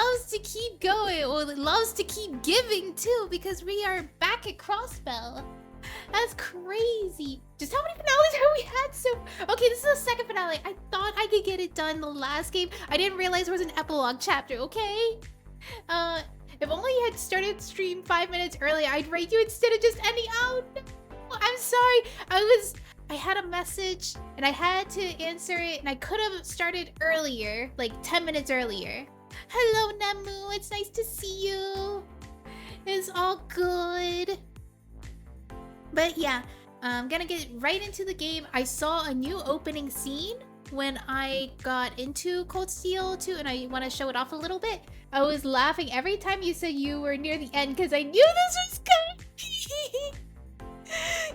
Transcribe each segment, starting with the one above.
loves to keep going, or it loves to keep giving too, because we are back at Crossbell. That's crazy. Just how many finales have we had? So okay, this is the second finale. I thought I could get it done the last game. I didn't realize there was an epilogue chapter. Okay. If only you had started stream 5 minutes early, I'd rate you instead of just ending. Oh no, I'm sorry. I had a message and I had to answer it, and I could have started earlier, like 10 minutes earlier. Hello, Nemu. It's nice to see you. It's all good. But yeah, I'm gonna get right into the game. I saw a new opening scene when I got into Cold Steel 2, and I want to show it off a little bit. I was laughing every time you said you were near the end because I knew this was coming.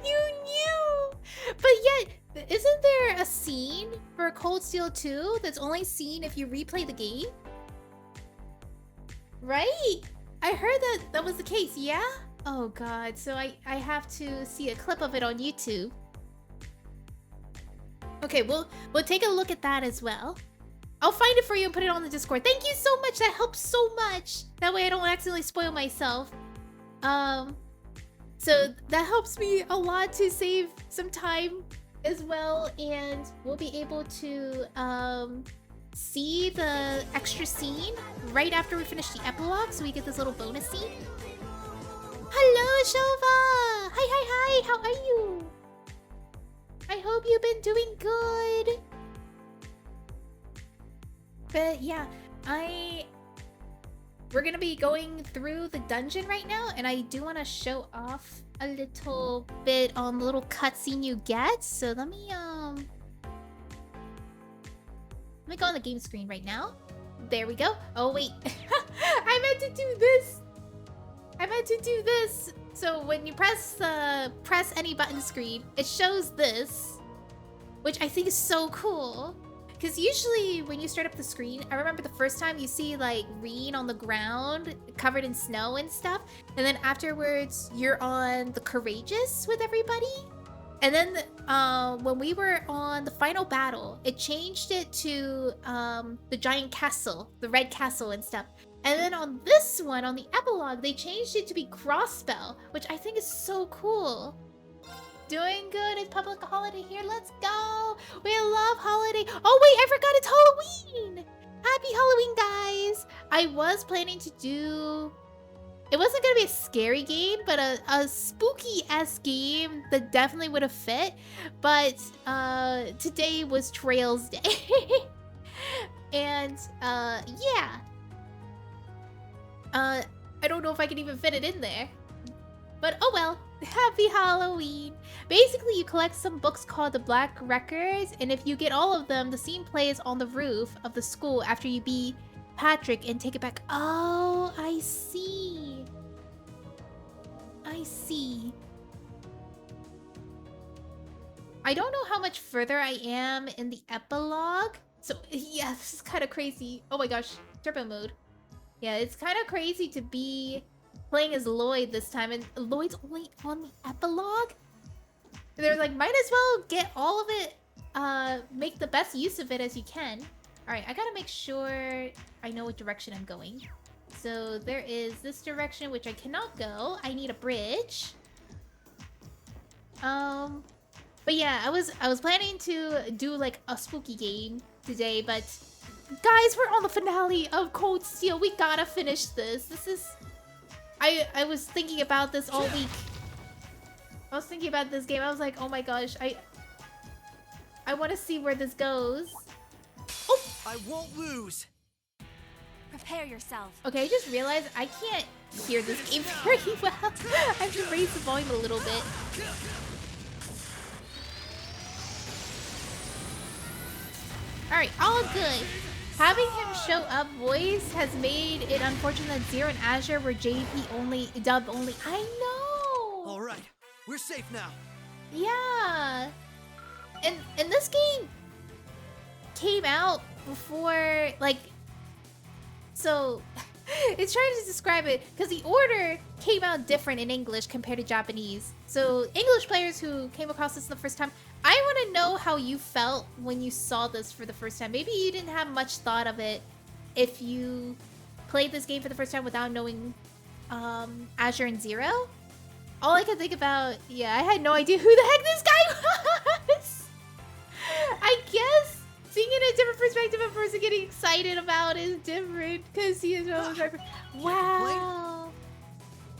You knew. But yet, isn't there a scene for Cold Steel 2 that's only seen if you replay the game? Right? I heard that was the case, yeah? Oh god, so I have to see a clip of it on YouTube. Okay, we'll take a look at that as well. I'll find it for you and put it on the Discord. Thank you so much, that helps so much. That way I don't accidentally spoil myself. So that helps me a lot to save some time as well, and we'll be able to see the extra scene right after we finish the epilogue, so we get this little bonus scene. Hello, Shova! Hi, how are you? I hope you've been doing good. But yeah, we're gonna be going through the dungeon right now, and I do want to show off a little bit on the little cutscene you get. So let me go on the game screen right now. There we go. Oh wait, I meant to do this. So when you press any button screen, it shows this, which I think is so cool. Because usually when you start up the screen, I remember the first time you see like Rean on the ground covered in snow and stuff, and then afterwards you're on the Courageous with everybody. And then when we were on the final battle, it changed it to the giant castle, the red castle and stuff. And then on this one, on the epilogue, they changed it to be Crossbell, which I think is so cool. Doing good. It's public holiday here. Let's go. We love holiday. Oh wait, I forgot it's Halloween. Happy Halloween, guys. I was planning to do... It wasn't going to be a scary game, but a spooky-esque game that definitely would have fit. But today was Trails Day. And yeah. I don't know if I can even fit it in there. But oh well. Happy Halloween! Basically, you collect some books called the Black Records, and if you get all of them, the scene plays on the roof of the school after you beat Patrick and take it back. Oh, I see. I see. I don't know how much further I am in the epilogue. So, yeah, this is kind of crazy. Oh my gosh, turbo mode. Yeah, it's kind of crazy to be playing as Lloyd this time, and Lloyd's only on the epilogue. And they're like, might as well get all of it, make the best use of it as you can. All right, I gotta make sure I know what direction I'm going. So there is this direction, which I cannot go. I need a bridge. But yeah, I was planning to do like a spooky game today, but guys, we're on the finale of Cold Steel. We gotta finish this. This is... I was thinking about this all week. I was thinking about this game. I was like, oh my gosh, I want to see where this goes. Oh! I won't lose. Prepare yourself. Okay, I just realized I can't hear this game very well. I have to raise the volume a little bit. Alright, all good. Having him show up voice has made it unfortunate that Zero and Azure were JP only, dub only. I know! Alright, we're safe now. Yeah. And this game came out before, like... So, it's trying to describe it, because the order came out different in English compared to Japanese. So, English players who came across this the first time, I want to know how you felt when you saw this for the first time. Maybe you didn't have much thought of it if you played this game for the first time without knowing Azure and Zero, all I could think about, yeah, I had no idea who the heck this guy was. I guess seeing it in a different perspective, a person getting excited about is different because he is wow.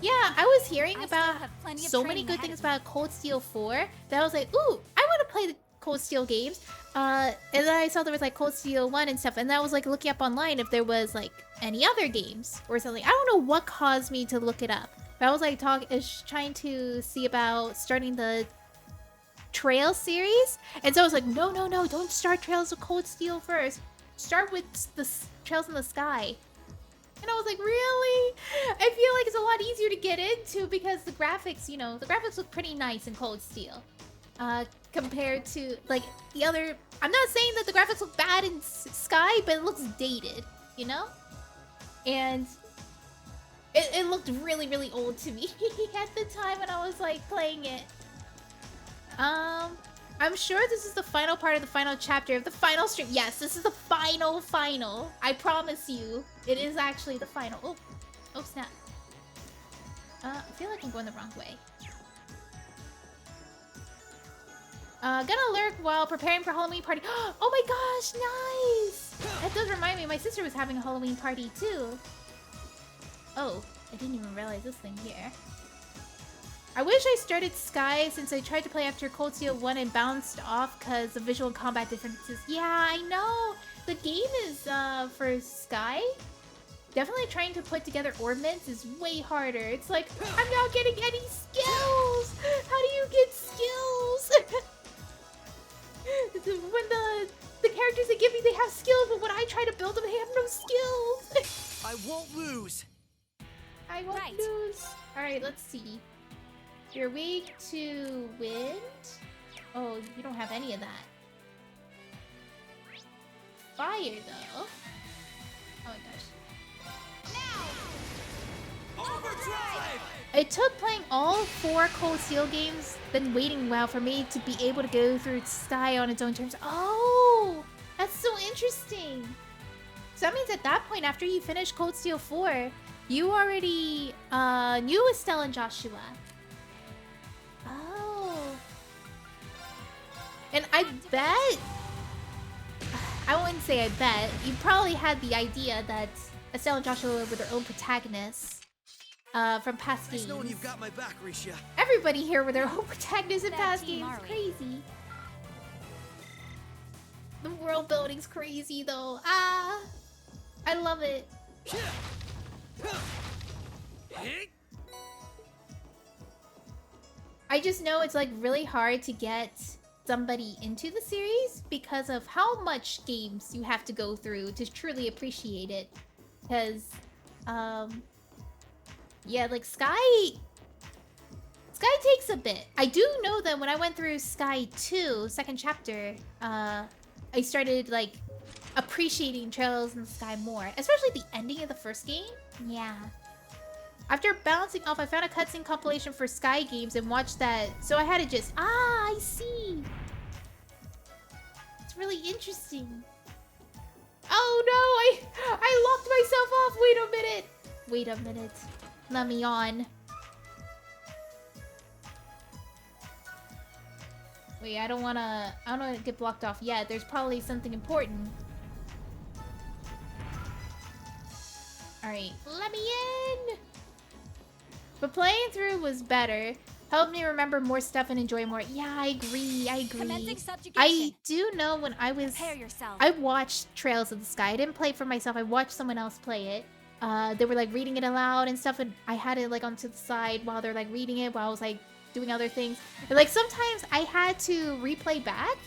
Yeah, I was hearing about so many good things about Cold Steel 4 that I was like, ooh, I want to play the Cold Steel games. And then I saw there was like Cold Steel 1 and stuff, and then I was like looking up online if there was like any other games or something. I don't know what caused me to look it up, but I was like trying to see about starting the Trail series, and so I was like, no, don't start Trails of Cold Steel first. Start with the Trails in the Sky. And I was like, really? I feel like it's a lot easier to get into because the graphics, you know, the graphics look pretty nice in Cold Steel. Compared to like the other, I'm not saying that the graphics look bad in Sky, but it looks dated, you know? And it looked really, really old to me at the time when I was like playing it. I'm sure this is the final part of the final chapter of the final stream. Yes, this is the final. I promise you, it is actually the final. Oh snap. I feel like I'm going the wrong way. Gonna lurk while preparing for Halloween party. Oh my gosh, nice! That does remind me, my sister was having a Halloween party too. Oh, I didn't even realize this thing here. I wish I started Sky since I tried to play after Cold Steel 1 and bounced off because of visual and combat differences. Yeah, I know! The game is, for Sky, definitely trying to put together ornaments is way harder. It's like, I'm not getting any skills! How do you get skills? When the characters they give me, they have skills, but when I try to build them, they have no skills! I won't lose! I won't lose. Alright, let's see. You're weak to wind? Oh, you don't have any of that. Fire, though. Oh my gosh. Now! Overdrive! It took playing all 4 Cold Steel games, then waiting a while for me to be able to go through Sky on its own terms. Oh! That's so interesting! So that means at that point, after you finish Cold Steel 4, you already knew Estelle and Joshua. Oh. And I bet... I wouldn't say I bet. You probably had the idea that Estelle and Joshua were their own protagonists from past games. Nice knowing you've got my back, Risha. Everybody here were their own protagonists in past games. Crazy. The world building's crazy though. Ah, I love it. I just know it's like really hard to get somebody into the series because of how much games you have to go through to truly appreciate it. Because, yeah, like Sky takes a bit. I do know that when I went through Sky 2, second chapter, I started like appreciating Trails in the Sky more, especially the ending of the first game. Yeah. After bouncing off, I found a cutscene compilation for Sky games and watched that, so I had to just... Ah, I see! It's really interesting. Oh no, I locked myself off! Wait a minute. Let me on. Wait, I don't wanna get blocked off yet. There's probably something important. Alright, let me in! But playing through was better. Helped me remember more stuff and enjoy more. Yeah, I agree. I do know when I was... I watched Trails of the Sky. I didn't play it for myself. I watched someone else play it. They were like reading it aloud and stuff, and I had it like onto the side while they're like reading it while I was like doing other things. And like sometimes I had to replay back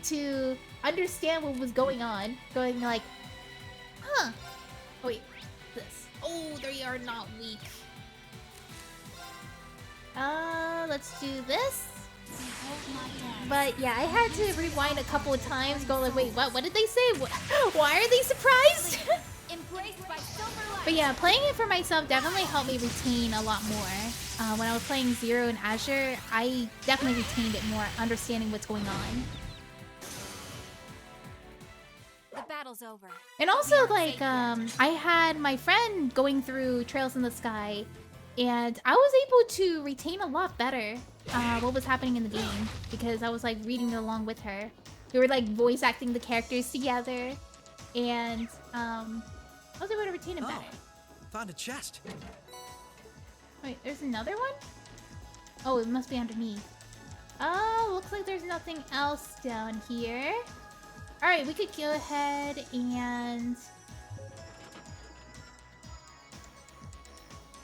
to understand what was going on. Going like, huh. Oh wait, this. Oh, they are not weak. Let's do this. But yeah, I had to rewind a couple of times, go like, wait, what? What did they say? Why are they surprised? But yeah, playing it for myself definitely helped me retain a lot more. When I was playing Zero and Azure, I definitely retained it more, understanding what's going on. battle's over. And also, like, I had my friend going through Trails in the Sky, and I was able to retain a lot better what was happening in the game because I was like reading along with her. We were like voice acting the characters together, and I was able to retain it better. Found a chest. Wait, there's another one? Oh, it must be underneath. Oh, looks like there's nothing else down here. Alright, we could go ahead and...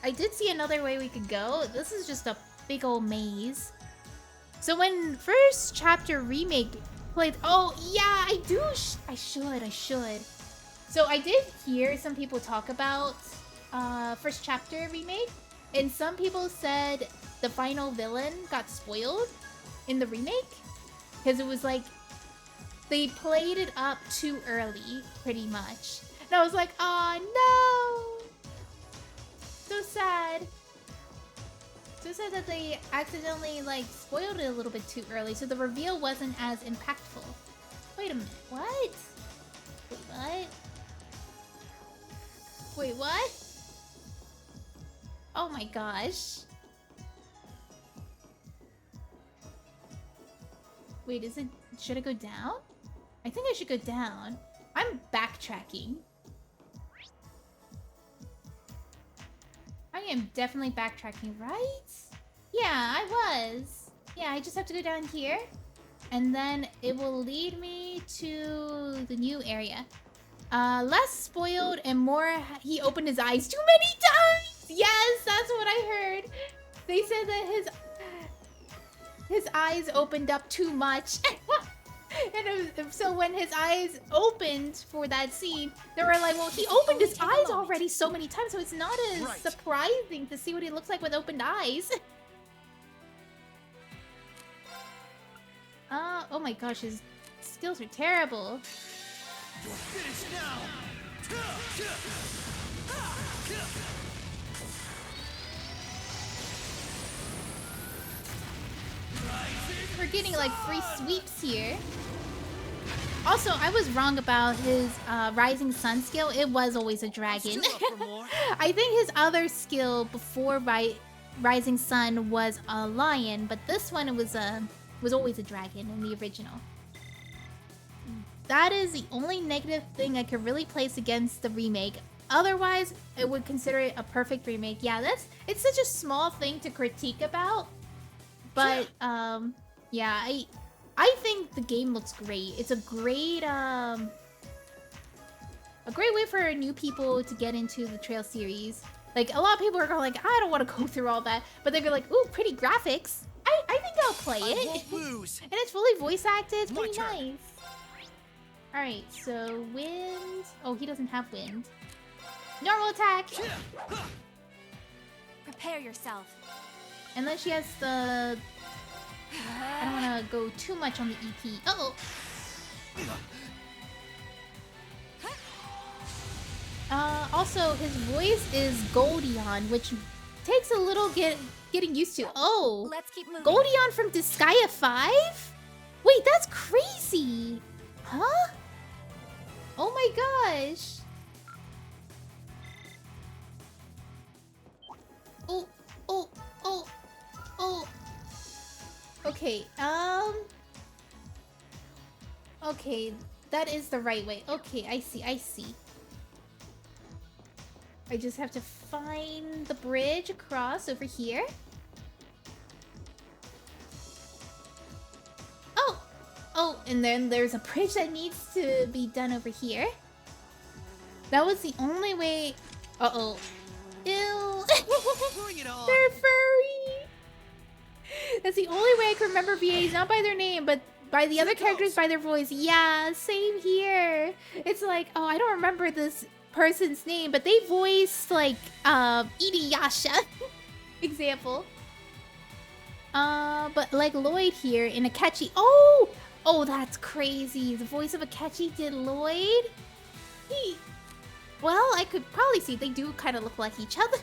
I did see another way we could go. This is just a big old maze. So when first chapter remake played... Oh, yeah, I do! I should. So I did hear some people talk about first chapter remake. And some people said the final villain got spoiled in the remake. Because it was like... They played it up too early, pretty much. And I was like, oh no! So sad. So sad that they accidentally, like, spoiled it a little bit too early, so the reveal wasn't as impactful. Wait a minute, what? Wait, what? Wait, what? Oh my gosh. Wait, is it... Should I go down? I think I should go down. I'm backtracking. I am definitely backtracking, right? Yeah, I was. Yeah, I just have to go down here. And then it will lead me to the new area. Less spoiled and more... He opened his eyes too many times! Yes, that's what I heard. They said that his eyes opened up too much. And so when his eyes opened for that scene, they were like, well, he opened his eyes already so many times, so it's not as surprising to see what he looks like with opened eyes. Oh my gosh, his skills are terrible. You're finished now. We're getting like free sweeps here. Also, I was wrong about his Rising Sun skill. It was always a dragon. I think his other skill before Rising Sun was a lion, but this one it was always a dragon in the original. That is the only negative thing I could really place against the remake. Otherwise, I would consider it a perfect remake. Yeah, it's such a small thing to critique about. But yeah, I think the game looks great. It's a great way for new people to get into the Trail series. Like a lot of people are going like, I don't want to go through all that, but they're like, ooh, pretty graphics. I think I'll play it. I won't lose. And it's fully voice acted. It's pretty nice. All right, so wind. Oh, he doesn't have wind. Normal attack. Prepare yourself. And then she has the... I don't want to go too much on the EP. Uh-oh. Also, his voice is Goldion, which takes a little getting used to. Oh, let's keep moving. Goldion from Disgaea 5? Wait, that's crazy. Huh? Oh my gosh. Oh, oh, oh, oh. Okay, okay, that is the right way. Okay, I see. I just have to find the bridge across over here. Oh, and then there's a bridge that needs to be done over here. That was the only way... Uh-oh. Ew. Bring it on. They're furry. That's the only way I can remember VAs, not by their name, but by the other characters by their voice. Yeah, same here. It's like, oh, I don't remember this person's name, but they voiced like Inuyasha. Example. But like Lloyd here in Akechi. Oh, that's crazy. The voice of Akechi did Lloyd. Well, I could probably see they do kind of look like each other.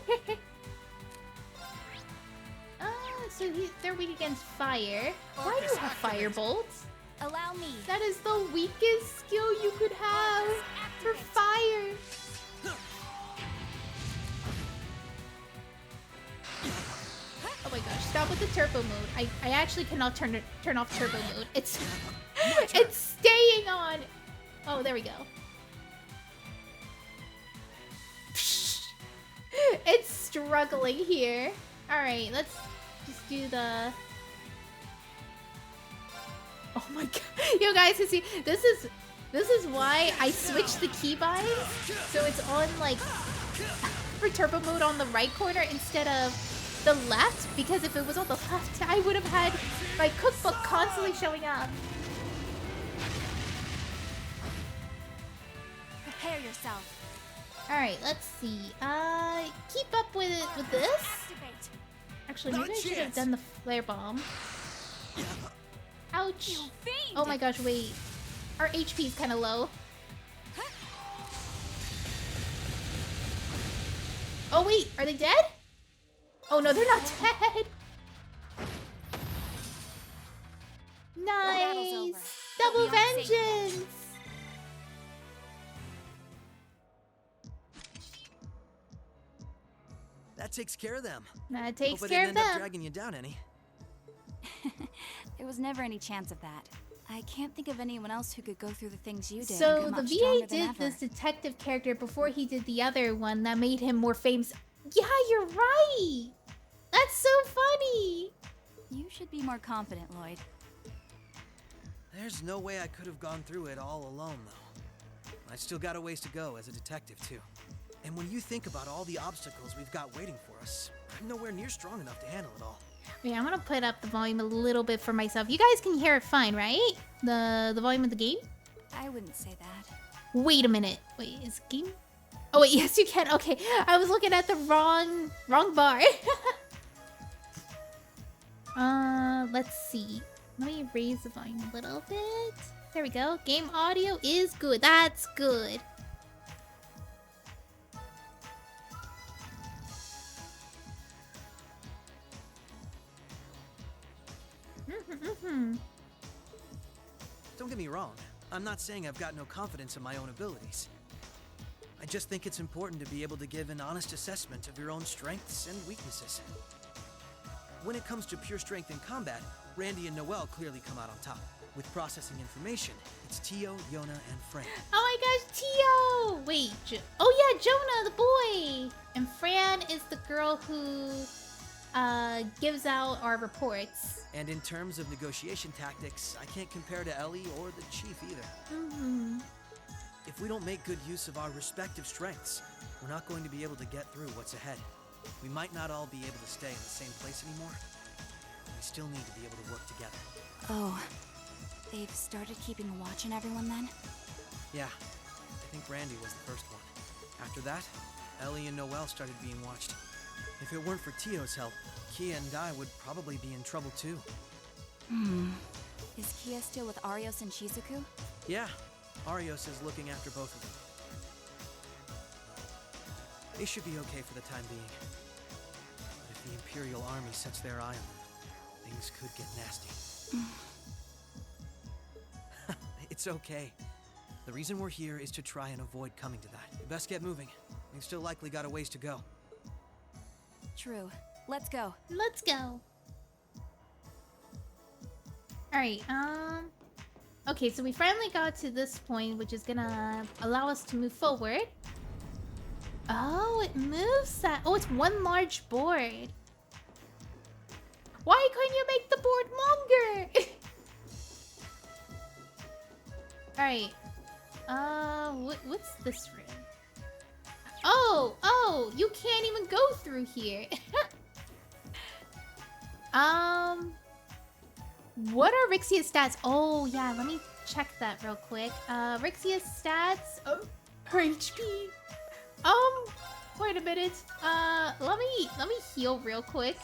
So they're weak against fire. Why do you have fire bolts? Allow me. That is the weakest skill you could have. For fire. Oh my gosh, stop with the turbo mode. I actually cannot turn off turbo mode. It's it's staying on. Oh, there we go. It's struggling here. Alright, let's just do the... Oh my god. You guys can see, this is why I switched the keybinds. So it's on like for turbo mode on the right corner instead of the left. Because if it was on the left, I would have had my cookbook constantly showing up. Prepare yourself. Alright, let's see. Keep up with this. Activate. Actually, maybe I should have done the flare bomb. Ouch. You fiend. Oh my gosh, wait. Our HP is kind of low. Oh wait, are they dead? Oh no, they're not dead. battle's over. Nice. Double We'll be on safe vengeance. That takes care of them. That takes Hope I care didn't of end up them. dragging you down any. There was never any chance of that. I can't think of anyone else who could go through the things you did. So and come the out VA stronger than did ever. this detective character before he did the other one that made him more famous. Yeah, you're right. That's so funny. You should be more confident, Lloyd. There's no way I could have gone through it all alone, though. I still got a ways to go as a detective, too. And when you think about all the obstacles we've got waiting for us, I'm nowhere near strong enough to handle it all. Wait, I'm gonna put up the volume a little bit for myself. You guys can hear it fine, right? The volume of the game? I wouldn't say that. Wait a minute. Wait, is game? Oh wait, yes you can. Okay, I was looking at the wrong bar. Let's see. Let me raise the volume a little bit. There we go. Game audio is good. That's good. Don't get me wrong. I'm not saying I've got no confidence in my own abilities. I just think it's important to be able to give an honest assessment of your own strengths and weaknesses. When it comes to pure strength in combat, Randy and Noelle clearly come out on top. With processing information, it's Tio, Yona, and Frank. Oh my gosh, Tio! Wait, oh yeah, Jonah, the boy! And Fran is the girl who gives out our reports. And in terms of negotiation tactics, I can't compare to Ellie or the Chief either. Mm-hmm. If we don't make good use of our respective strengths, we're not going to be able to get through what's ahead. We might not all be able to stay in the same place anymore. We still need to be able to work together. Oh, they've started keeping a watch on everyone then? Yeah, I think Randy was the first one. After that, Ellie and Noelle started being watched. If it weren't for Tio's help, Kia and I would probably be in trouble too. Is Kia still with Arios and Shizuku? Yeah, Arios is looking after both of them. They should be okay for the time being. But if the Imperial Army sets their eye on them, things could get nasty. It's okay. The reason we're here is to try and avoid coming to that. We best get moving. We've still likely got a ways to go. True. Let's go. Let's go. Alright, okay, so we finally got to this point, which is gonna allow us to move forward. Oh, it moves that. Oh, it's one large board. Why couldn't you make the board longer? Alright. What's this room? Oh, you can't even go through here. What are Rixia's stats? Oh, yeah, let me check that real quick. Rixia's stats. Oh, her HP. Wait a minute. Let me heal real quick.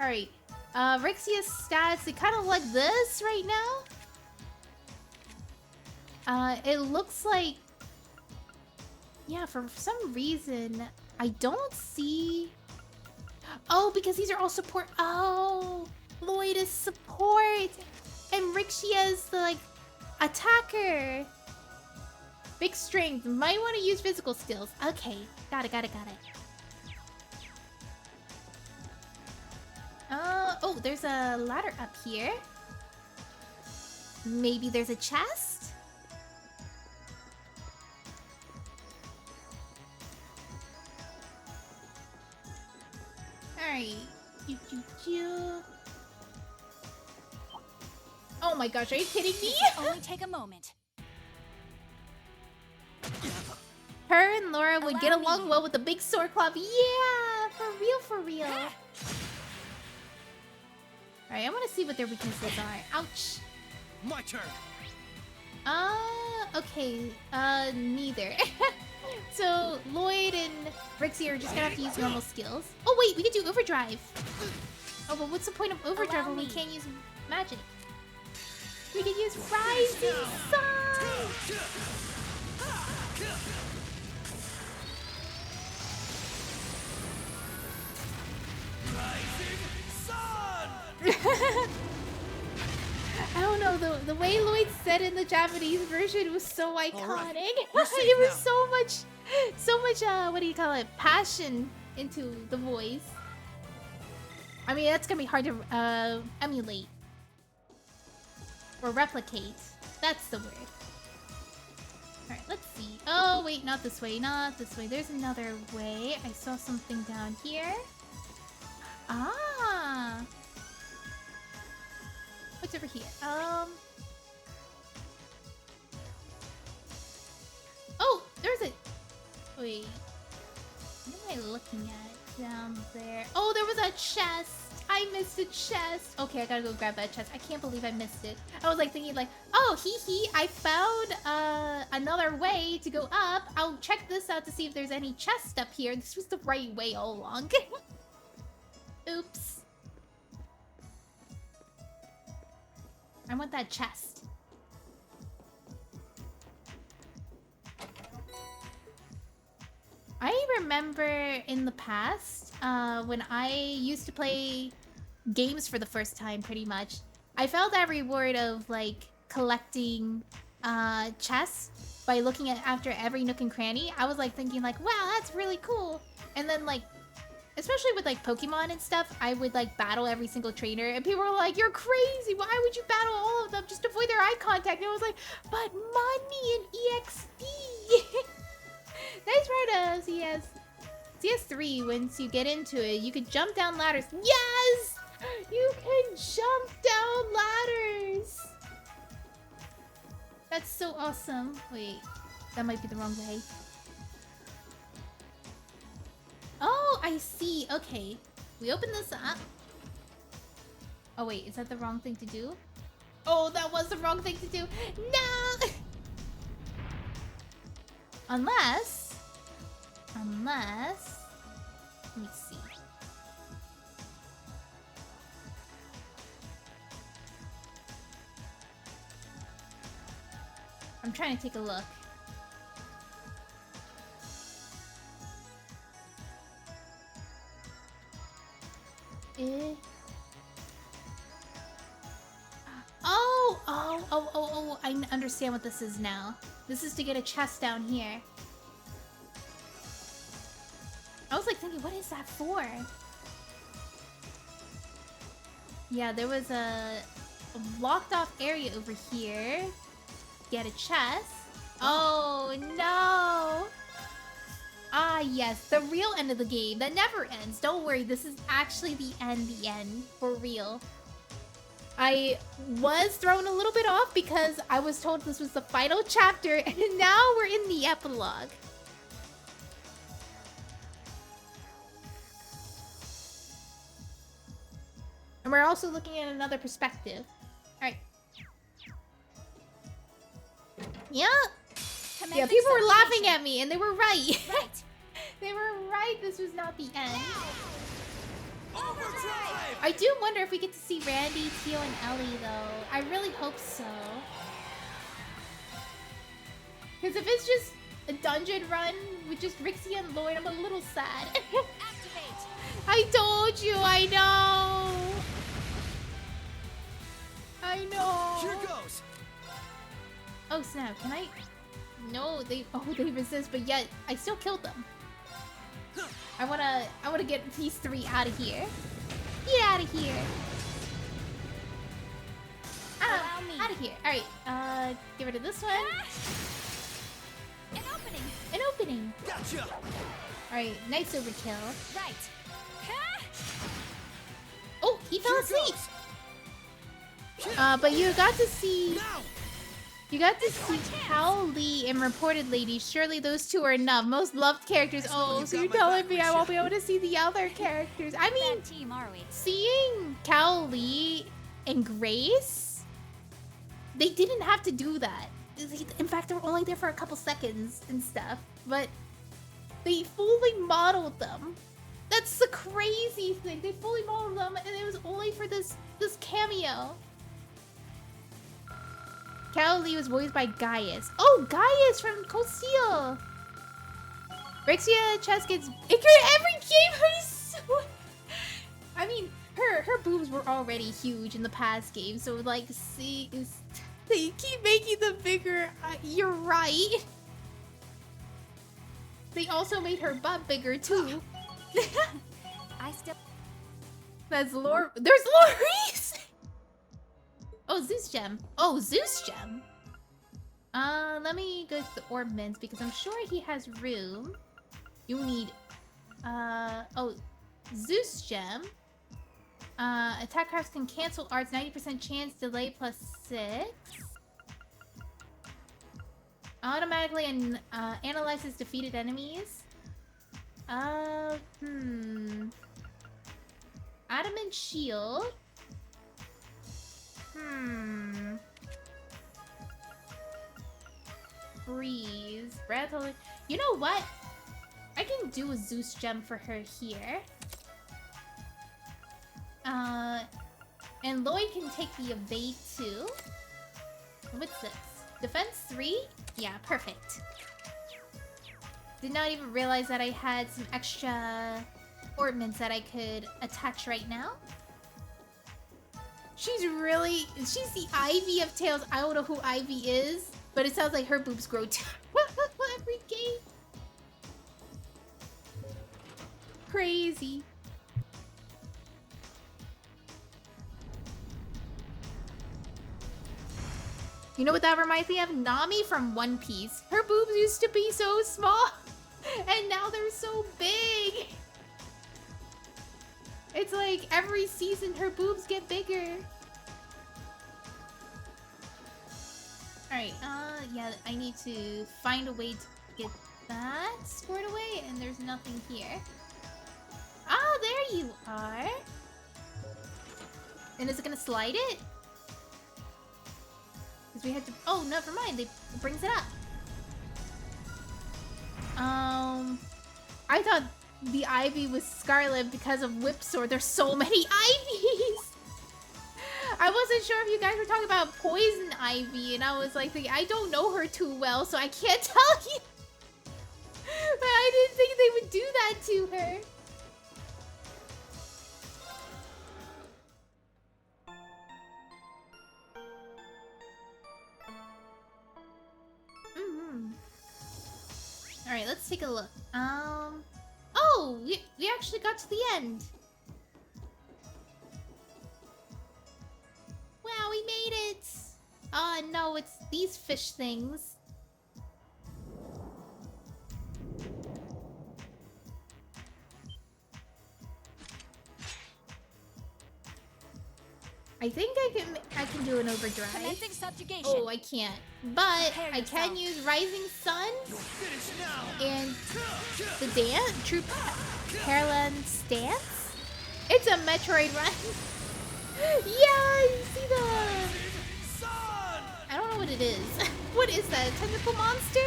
Alright. Rixia's stats, they kind of like this right now. It looks like... Yeah, for some reason, I don't see... Oh, because these are all support. Oh, Lloyd is support. And Rixia's the, like... Attacker. Big strength. Might want to use physical skills. Okay. Got it. Oh, there's a ladder up here. Maybe there's a chest? Alright. Oh my gosh, are you kidding me? Only take a moment. Her and Laura would get Allow along me. well with the big sword club. Yeah, for real. Alright, I want to see what their weaknesses are. Ouch. My turn. Okay. Neither. So, Lloyd and Rixie are just gonna have to use normal skills. Oh wait, we could do overdrive. Oh, but what's the point of overdrive Allow when we me. can't use magic? We could use Rising Sun! I don't know, the way Lloyd said in the Japanese version was so iconic. we're safe It was now. so much, what do you call it? Passion into the voice. I mean, that's gonna be hard to emulate. Or replicate. That's the word. Alright, let's see. Oh, wait, not this way, not this way. There's another way. I saw something down here. Ah! What's over here? Oh, there's a... Wait. What am I looking at down there? Oh, there was a chest! I missed a chest! Okay, I gotta go grab that chest. I can't believe I missed it. I was like thinking like, oh, hee, I found another way to go up. I'll check this out to see if there's any chest up here. This was the right way all along. Oops. I want that chest. I remember in the past, when I used to play games for the first time, pretty much, I felt that reward of, like, collecting chests by looking at after every nook and cranny. I was, like, thinking, like, wow, that's really cool. And then, like, especially with, like, Pokemon and stuff, I would, like, battle every single trainer. And people were like, you're crazy! Why would you battle all of them? Just avoid their eye contact. And I was like, but money and EXP! Nice right, CS3, once you get into it, you can jump down ladders. Yes! You can jump down ladders! That's so awesome. Wait, that might be the wrong way. Oh, I see. Okay. We open this up. Oh, wait. Is that the wrong thing to do? Oh, that was the wrong thing to do. No! Unless... Let me see. I'm trying to take a look. Oh, I understand what this is now. This is to get a chest down here. I was like thinking, what is that for? Yeah, there was a blocked off area over here. Get a chest. Oh no! Ah yes, the real end of the game that never ends. Don't worry, this is actually the end, for real. I was thrown a little bit off because I was told this was the final chapter, and now we're in the epilogue. And we're also looking at another perspective. Alright. Yeah. Yeah, people were laughing at me, and they were right. Right. They were right, this was not the end. Overdrive! I do wonder if we get to see Randy, Tio, and Ellie, though. I really hope so. Because if it's just a dungeon run with just Rixie and Lloyd, I'm a little sad. Activate. I told you, I know. I know. Here goes. Oh snap! Can I? No, they resist, but yet I still killed them. I wanna get these three out of here. Get out of here! Allow me. Out of here! All right, get rid of this one. An opening. An opening. Gotcha. All right, nice overkill. Right. Oh, he fell Here asleep. goes. But you got to see. Now. You got to see Cal Lee and Reported Lady. Surely those two are enough. Most loved characters. Oh, you've so got you're my telling back, me I won't be Michelle. able to see the other characters. I mean, Bad team, are we? seeing Cal Lee and Grace, they didn't have to do that. In fact, they were only there for a couple seconds and stuff. But they fully modeled them. That's the crazy thing. They fully modeled them, and it was only for this cameo. Cal Lee was voiced by Gaius. Oh, Gaius from Costil. Rexia Chess gets bigger every game. Her so... I mean, her boobs were already huge in the past game, so like, see, they keep making them bigger. You're right. They also made her butt bigger too. I still. That's Lore. There's Loris. Oh, Zeus gem. Oh, Zeus gem. Let me go to the orb mints because I'm sure he has room. You need, oh, Zeus gem. Attack cards can cancel arts, 90% chance, delay +6. Automatically analyzes defeated enemies. Adamant shield. Freeze. Breath. You know what? I can do a Zeus gem for her here. And Lloyd can take the evade too. What's this? Defense 3? Yeah, perfect. Did not even realize that I had some extra ornaments that I could attach right now. She's the Ivy of Tails. I don't know who Ivy is, but it sounds like her boobs grow too. Every game. Crazy. You know what that reminds me of? Nami from One Piece. Her boobs used to be so small, and now they're so big. It's like every season her boobs get bigger. Alright, yeah, I need to find a way to get that squared away, and there's nothing here. Ah, there you are. And is it gonna slide it? Because we had to... Oh, never mind. It brings it up. I thought the Ivy was Scarlet because of Whip Sword. There's so many Ivies! I wasn't sure if you guys were talking about Poison Ivy, and I was like, I don't know her too well, so I can't tell you. But I didn't think they would do that to her. Alright, let's take a look. Oh, we actually got to the end. Wow, we made it. Oh no, it's these fish things. I think I can do an overdrive. Commencing subjugation. Oh, I can't. But Prepare I can yourself. use Rising Sun You're finished now. and the dance, True Parallel Stance. It's a Metroid run. Yeah, you see that? Son! I don't know what it is. What is that? A tentacle monster?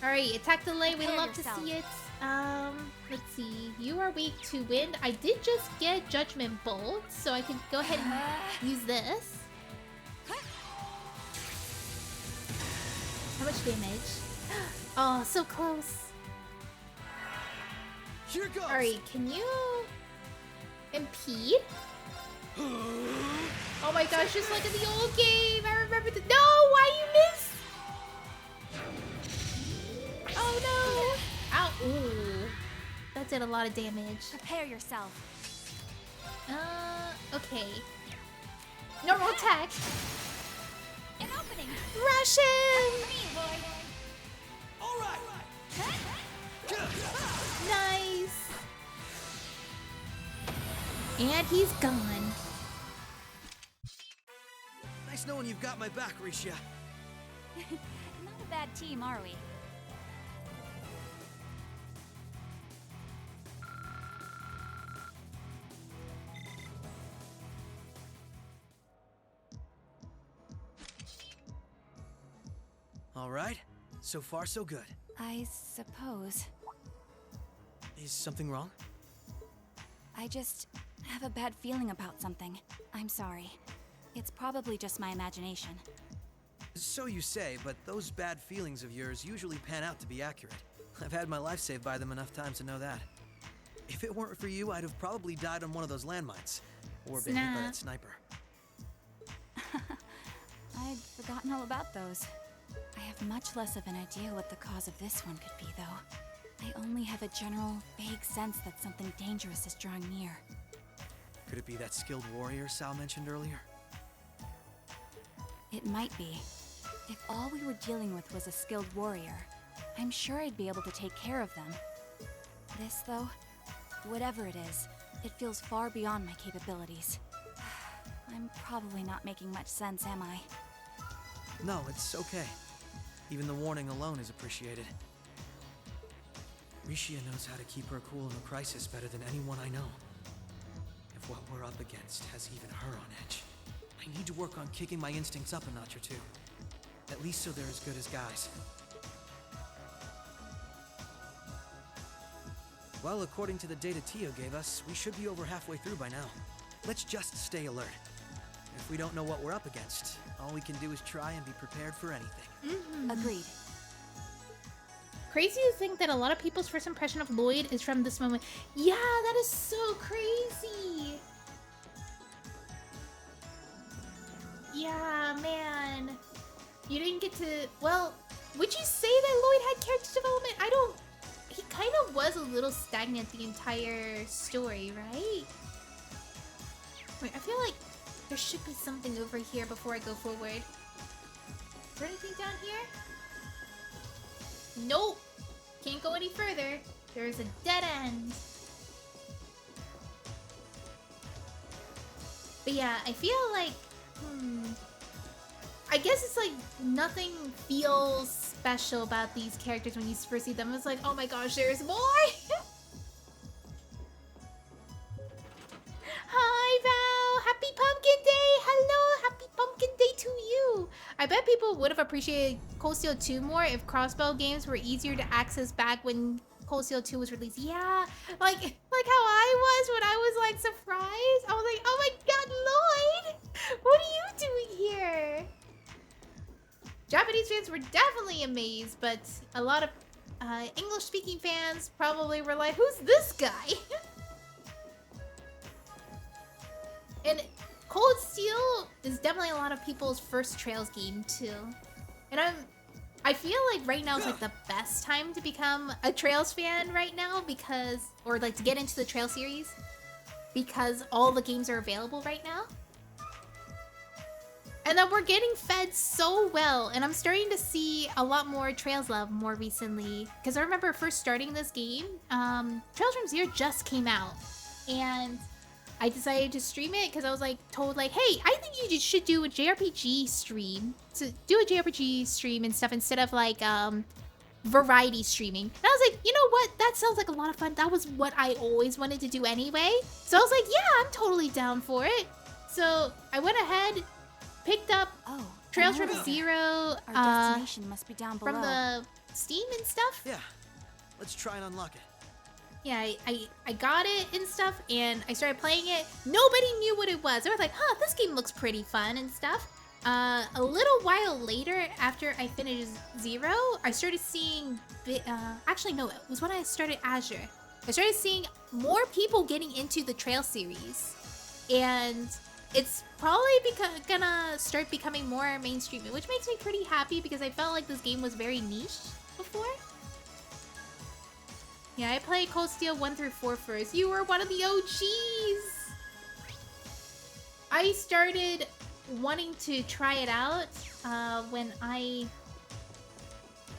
Alright, attack delay. We Prepare love yourself. to see it. Let's see. You are weak to wind. I did just get Judgment Bolt, so I can go ahead and use this. How much damage? Oh, so close. Here goes. Alright, can you impede? Oh my gosh, just like in the old game. I remember the. No, why you miss? Oh no. Ow. Ooh. That did a lot of damage. Prepare yourself. Okay. Normal attack. An opening. Russian. All right. Nice. And he's gone. Nice knowing you've got my back, Risha. Not a bad team, are we? All right. So far, so good. I suppose. Is something wrong? I just have a bad feeling about something. I'm sorry. It's probably just my imagination. So you say, but those bad feelings of yours usually pan out to be accurate. I've had my life saved by them enough times to know that. If it weren't for you, I'd have probably died on one of those landmines. Or been hit by that sniper. I'd forgotten all about those. I have much less of an idea what the cause of this one could be, though. I only have a general, vague sense that something dangerous is drawing near. Could it be that skilled warrior Sal mentioned earlier? It might be. If all we were dealing with was a skilled warrior, I'm sure I'd be able to take care of them. This, though, whatever it is, it feels far beyond my capabilities. I'm probably not making much sense, am I? No, it's okay. Even the warning alone is appreciated. Rishia knows how to keep her cool in a crisis better than anyone I know. If what we're up against has even her on edge, I need to work on kicking my instincts up a notch or two. At least so they're as good as guys. Well, according to the data Tio gave us, we should be over halfway through by now. Let's just stay alert. If we don't know what we're up against, all we can do is try and be prepared for anything. Agreed. Crazy to think that a lot of people's first impression of Lloyd is from this moment. Yeah, that is so crazy. Yeah, man. You didn't get to... Well, would you say that Lloyd had character development? I don't... He kind of was a little stagnant the entire story, right? Wait, I feel like there should be something over here before I go forward. Is there anything down here? Nope. Can't go any further. There's a dead end. But yeah, I feel like... I guess it's like nothing feels special about these characters when you first see them. It's like, oh my gosh, there's more! Hi, Val! Happy Pumpkin Day! Hello! Happy Pumpkin Day to you! I bet people would have appreciated Cold Steel 2 more if crossbow games were easier to access back when Cold Steel 2 was released. Yeah, like how I was when I was like surprised. I was like, oh my god, Lloyd! What are you doing here? Japanese fans were definitely amazed, but a lot of English-speaking fans probably were like, who's this guy? And Cold Steel is definitely a lot of people's first Trails game too. And I feel like right now is like the best time to become a Trails fan right now because, or like to get into the Trail series because all the games are available right now. And then we're getting fed so well, and I'm starting to see a lot more Trails love more recently. Because I remember first starting this game, Trails from Zero just came out, and I decided to stream it because I was like told like, hey, I think you should do a JRPG stream. So do a JRPG stream and stuff instead of like variety streaming. And I was like, you know what? That sounds like a lot of fun. That was what I always wanted to do anyway. So I was like, yeah, I'm totally down for it. So I went ahead, picked up Trails from Zero Our destination must be down below. from the Steam and stuff. Yeah, let's try and unlock it. Yeah, I got it and stuff, and I started playing it. Nobody knew what it was. They were like, huh, this game looks pretty fun and stuff. A little while later, after I finished Zero, I started seeing... actually, no, it was when I started Azure. I started seeing more people getting into the Trail series. And it's probably gonna start becoming more mainstream, which makes me pretty happy because I felt like this game was very niche before. Yeah, I played Cold Steel 1 through 4 first. You were one of the OGs! I started wanting to try it out when I...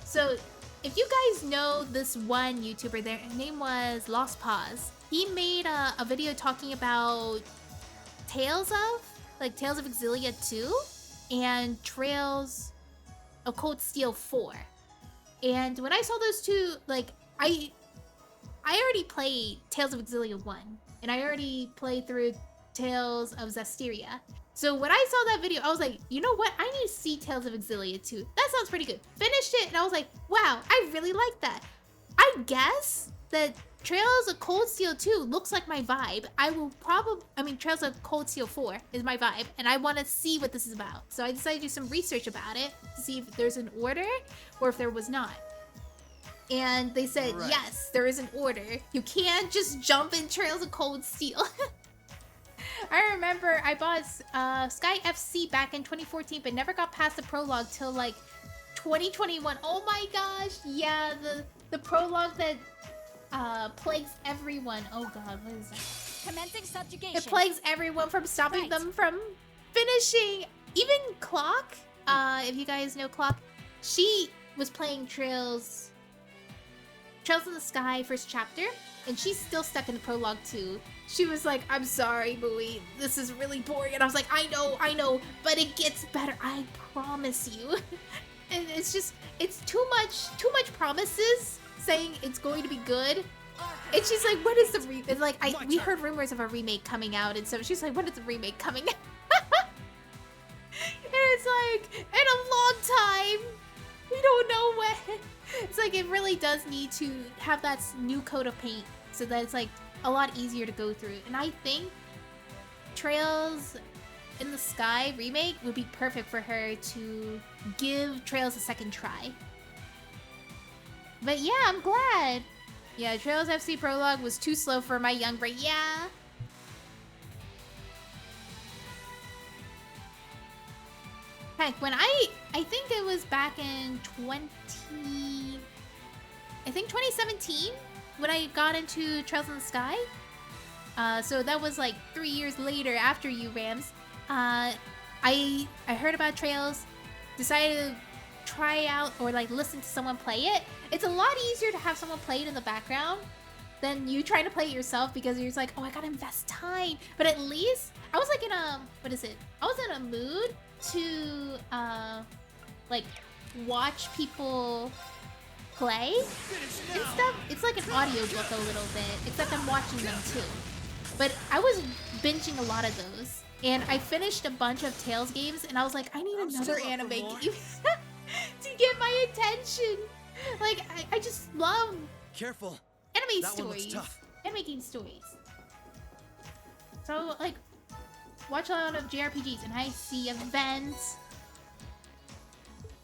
So, if you guys know this one YouTuber, their name was Lost Pause. He made a video talking about Tales of Exilia 2 and Trails of Cold Steel 4. And when I saw those two, like, I already played Tales of Exilia 1, and I already played through Tales of Zestiria. So when I saw that video, I was like, you know what? I need to see Tales of Exilia 2. That sounds pretty good. Finished it, and I was like, wow, I really like that. I guess that Trails of Cold Steel 2 looks like my vibe. Trails of Cold Steel 4 is my vibe, and I want to see what this is about. So I decided to do some research about it to see if there's an order or if there was not. And they said, yes, there is an order. You can't just jump in Trails of Cold Steel. I remember I bought Sky FC back in 2014, but never got past the prologue till like 2021. Oh my gosh, yeah, the prologue that plagues everyone. Oh god, what is that? Commencing subjugation. It plagues everyone from stopping them from finishing. Even Clock, if you guys know Clock, she was playing Trails in the Sky first chapter, and she's still stuck in the prologue too. She was like, I'm sorry, Bowie, this is really boring. And I was like, I know, but it gets better, I promise you. And it's just, it's too much promises saying it's going to be good. And she's like, when is the remake? Like, we heard rumors of a remake coming out, and so she's like, when is the remake coming out? And it's like, in a long time. We don't know when. It's like, it really does need to have that new coat of paint so that it's like a lot easier to go through. And I think Trails in the Sky remake would be perfect for her to give Trails a second try. But yeah, I'm glad. Yeah, Trails FC prologue was too slow for my young brain. Yeah. Heck, when I think it was back in 2017 when I got into Trails in the Sky. So that was like 3 years later after you, Rams. I heard about Trails, decided to try out or like listen to someone play it. It's a lot easier to have someone play it in the background than you trying to play it yourself, because you're just like, oh, I gotta invest time. But at least I was like in a, I was in a mood to like watch people play and stuff. It's like an audiobook a little bit, except I'm watching them too. But I was binging a lot of those, and I finished a bunch of Tales games, and I was like, I need another anime game to get my attention. Like, I just love anime stories, anime game stories. So like, watch a lot of JRPGs, and I see events.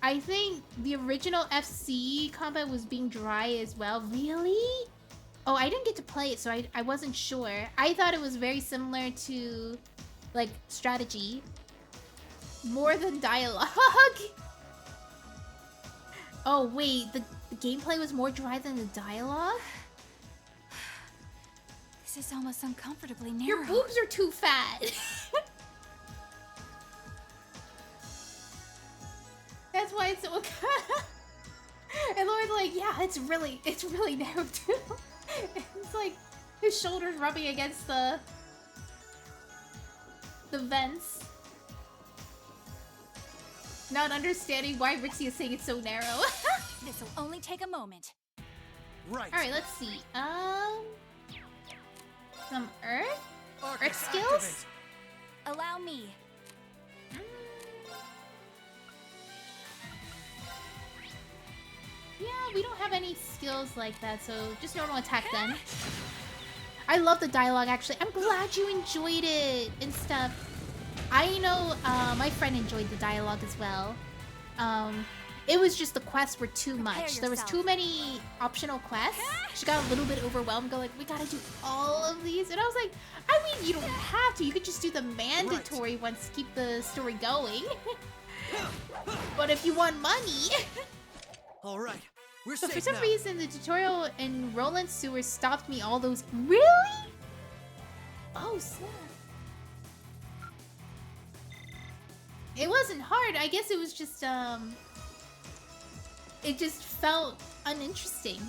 I think the original FC combat was being dry as well. Really? Oh, I didn't get to play it, so I wasn't sure. I thought it was very similar to, like, strategy. More than dialogue. Oh, wait. The gameplay was more dry than the dialogue? This is almost uncomfortably narrow. Your boobs are too fat. That's why it's so... And Lloyd's like, yeah, it's really narrow too. It's like his shoulders rubbing against the vents. Not understanding why Rixie is saying it's so narrow. This will only take a moment. Right. Alright, let's see. Some Earth skills? Allow me. Yeah, we don't have any skills like that, so just normal attack then. I love the dialogue, actually. I'm glad you enjoyed it and stuff. I know my friend enjoyed the dialogue as well. It was just the quests were too Prepare much. There was yourself. too many optional quests. She got a little bit overwhelmed, going like, we gotta do all of these. And I was like, I mean, you don't have to. You could just do the mandatory ones to keep the story going. But if you want money... All right, we're So safe for some now. reason, the tutorial in Roland Sewers stopped me all those... Really? Oh, snap. It wasn't hard. I guess it was just, it just felt uninteresting.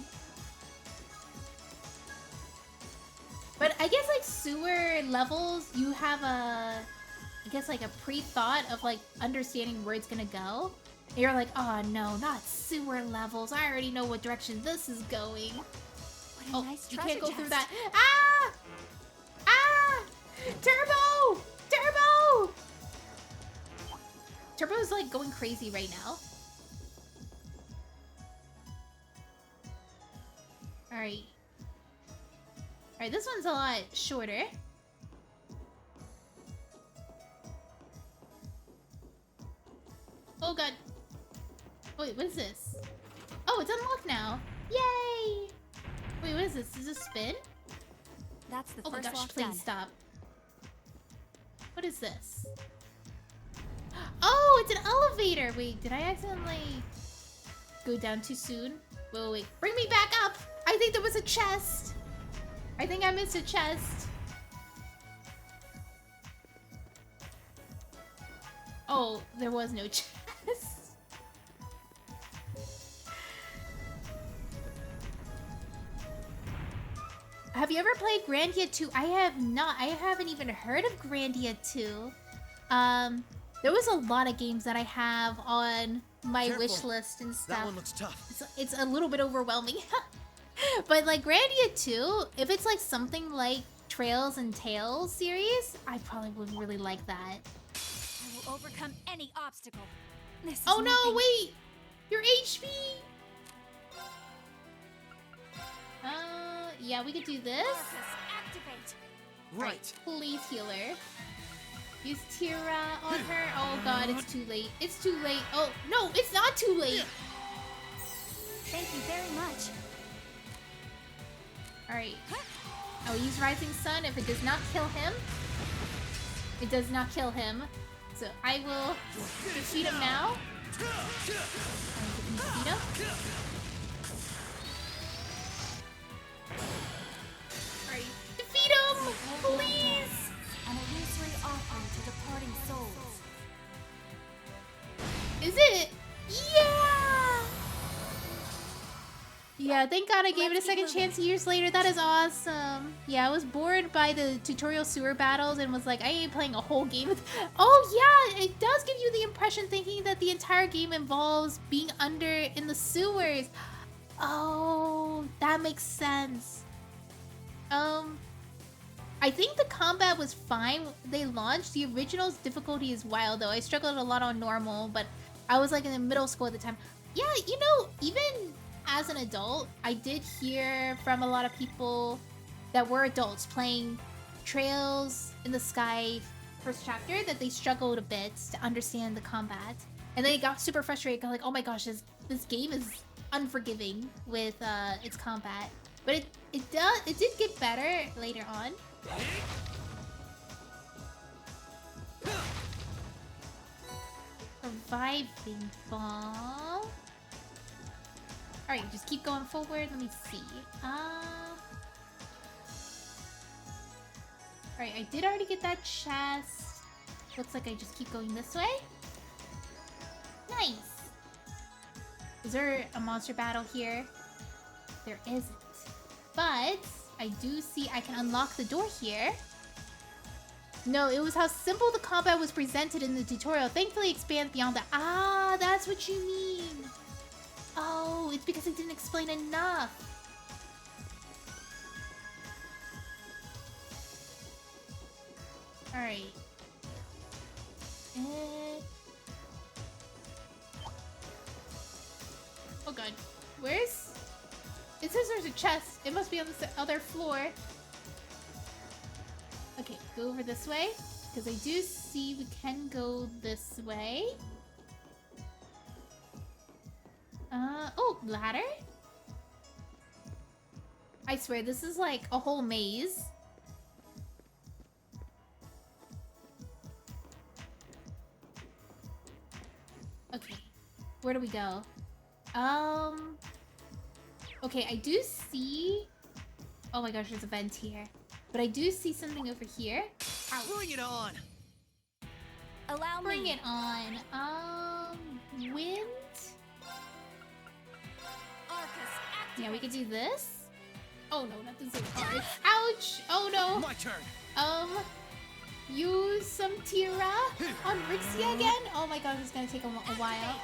But I guess, like, sewer levels, you have a... I guess, like, a pre-thought of, like, understanding where it's gonna go. And you're like, oh, no, not sewer levels. I already know what direction this is going. What a nice You treasure can't go chest. through that. Ah! Ah! Turbo! Turbo! Turbo's like going crazy right now. Alright. Alright, this one's a lot shorter. Oh god. Wait, what is this? Oh, it's unlocked now. Yay! Wait, what is this? Is this spin? That's the Oh my first gosh, lock please done. stop. What is this? Oh, it's an elevator! Wait, did I accidentally go down too soon? Wait. Bring me back up! I think there was a chest! I think I missed a chest. Oh, there was no chest. Have you ever played Grandia 2? I have not. I haven't even heard of Grandia 2. There was a lot of games that I have on my Careful. wish list and stuff. That one looks tough. It's a little bit overwhelming. But like Grandia 2, if it's like something like Trails and Tales series, I probably would really like that. I will overcome any obstacle. This is Oh no, nothing. wait! Your HP! Yeah, we could do this. Marcus, activate. Right. Please heal her. Use Tira on her. Oh god, it's too late. It's too late. Oh, no, it's not too late! Thank you very much. Alright. I'll use Rising Sun. If it does not kill him, it does not kill him. So I will defeat him now. Defeat him. Alright. Defeat him! Please! An illusory offering to departing souls. Is it? Yeah! Yeah, thank god I gave it a Let's keep second moving. chance years later. That is awesome. Yeah, I was bored by the tutorial sewer battles and was like, I ain't playing a whole game. Oh yeah, it does give you the impression thinking that the entire game involves being under in the sewers. Oh, that makes sense. I think the combat was fine. They launched. The original's difficulty is wild though. I struggled a lot on normal, but I was like in the middle school at the time. Yeah, you know, even as an adult, I did hear from a lot of people that were adults playing Trails in the Sky first chapter that they struggled a bit to understand the combat. And they got super frustrated, like, oh my gosh, this game is unforgiving with its combat. But it did get better later on. Reviving ball. Alright, just keep going forward. Let me see. Alright, I did already get that chest. Looks like I just keep going this way. Nice. Is there a monster battle here? There isn't. But I do see I can unlock the door here. No, it was how simple the combat was presented in the tutorial. Thankfully, it expands beyond that. Ah, that's what you mean. Oh, it's because it didn't explain enough. Alright. Oh god. Where's... It says there's a chest. It must be on the other floor. Okay, go over this way. Because I do see we can go this way. Oh, ladder? I swear, this is like a whole maze. Okay, where do we go? Okay, I do see... Oh my gosh, there's a vent here. But I do see something over here. Bring it on! Allow me. Bring it on. Wind? Arcus, Yeah, we could do this. Oh no, not the same card. Ouch! Oh no! My turn! Use some Tira on Rixia again? Oh my gosh, it's gonna take a while.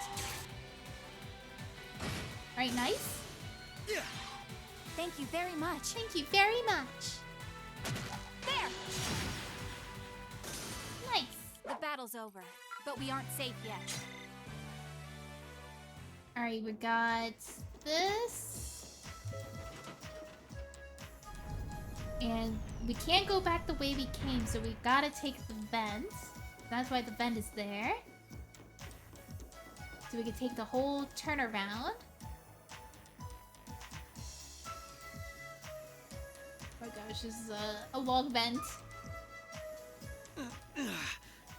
Alright, nice. Yeah. Thank you very much. Thank you very much. There! Nice. The battle's over, but we aren't safe yet. Alright, we got this. And we can't go back the way we came, so we gotta take the vent. That's why the vent is there. So we can take the whole turnaround. Oh my gosh, this is a long vent.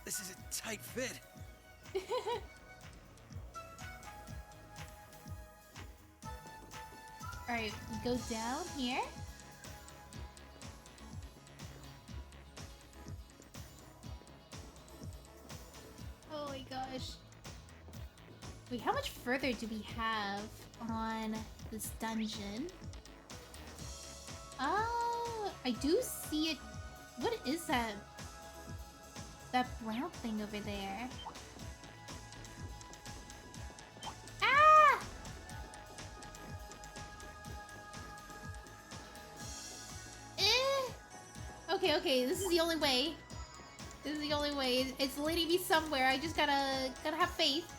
This is a tight fit. Alright, we go down here. Oh my gosh. Wait, how much further do we have on this dungeon? I do see it. What is that? That brown thing over there. Ah! Okay, this is the only way. This is the only way. It's leading me somewhere. I just gotta have faith.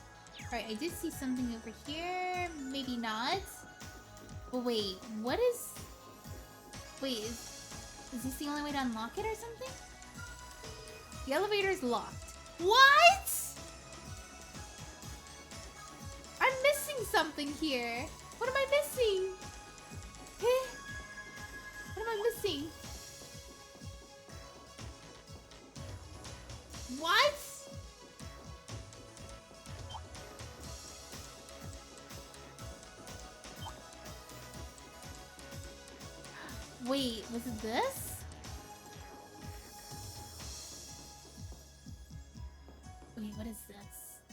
Alright, I did see something over here. Maybe not. But wait, what is... Wait, is this the only way to unlock it or something? The elevator is locked. What? I'm missing something here. What am I missing? Eh? What am I missing? What? Wait, was it this? Wait, what is this?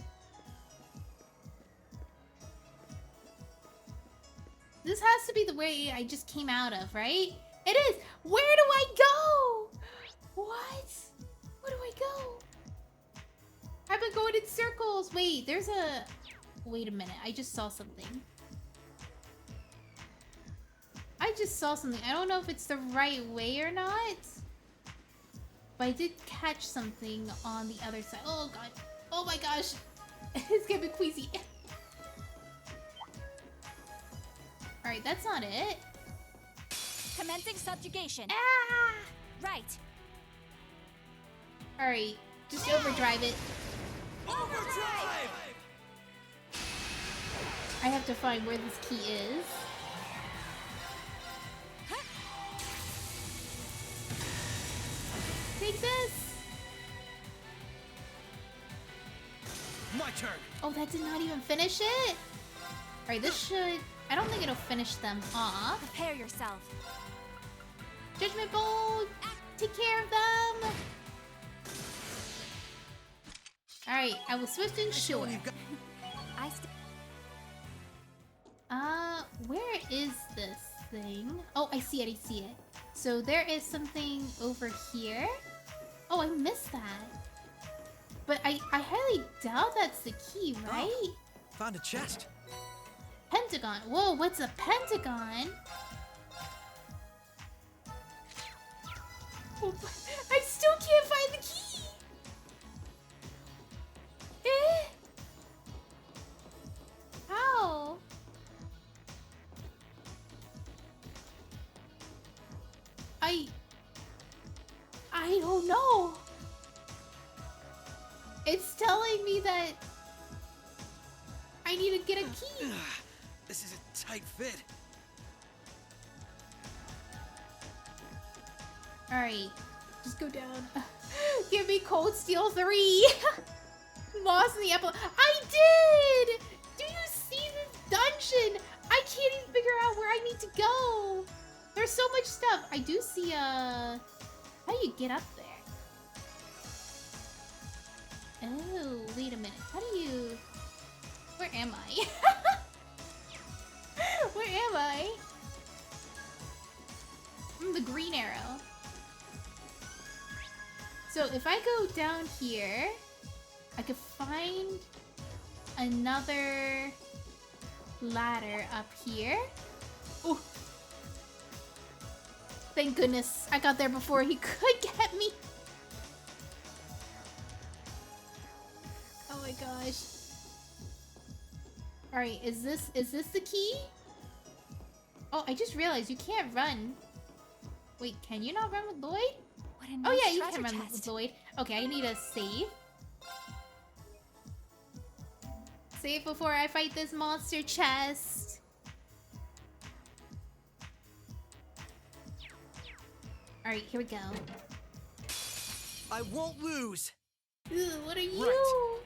This has to be the way I just came out of, right? It is! Where do I go? What? Where do I go? I've been going in circles. Wait, there's a... Wait a minute, I just saw something. I just saw something. I don't know if it's the right way or not. But I did catch something on the other side. Oh god. Oh my gosh. It's gonna be queasy. Alright, that's not it. Commencing subjugation. Ah! Right. Alright, just overdrive it. Overdrive! I have to find where this key is. Take this! My turn! Oh, that did not even finish it? Alright, this should... I don't think it'll finish them off. Prepare yourself. Judgment Bolt! Take care of them! Alright, I was supposed to ensure. I st- Where is this thing? Oh, I see it, I see it. So there is something over here. Oh, I missed that. But I highly doubt that's the key, right? Oh, found a chest. Pentagon. Whoa, what's a pentagon? Oh, I still can't find the key. Eh? How? I don't know. It's telling me that I need to get a key. This is a tight fit. Alright, just go down. Give me Cold Steel 3! Lost in the apple. I did! Do you see this dungeon? I can't even figure out where I need to go. There's so much stuff. I do see, how do you get up there? Oh, wait a minute. How do you... Where am I? Where am I? The green arrow. So if I go down here, I could find another ladder up here. Oh, thank goodness I got there before he could get me. Oh my gosh. All right, is this the key? Oh, I just realized you can't run. Wait, can you not run with Lloyd? What a nice Oh yeah, you treasure can run chest. with Lloyd. Okay, I need a save. Save before I fight this monster chest. Alright, here we go. I won't lose. Ugh, what are you? Right.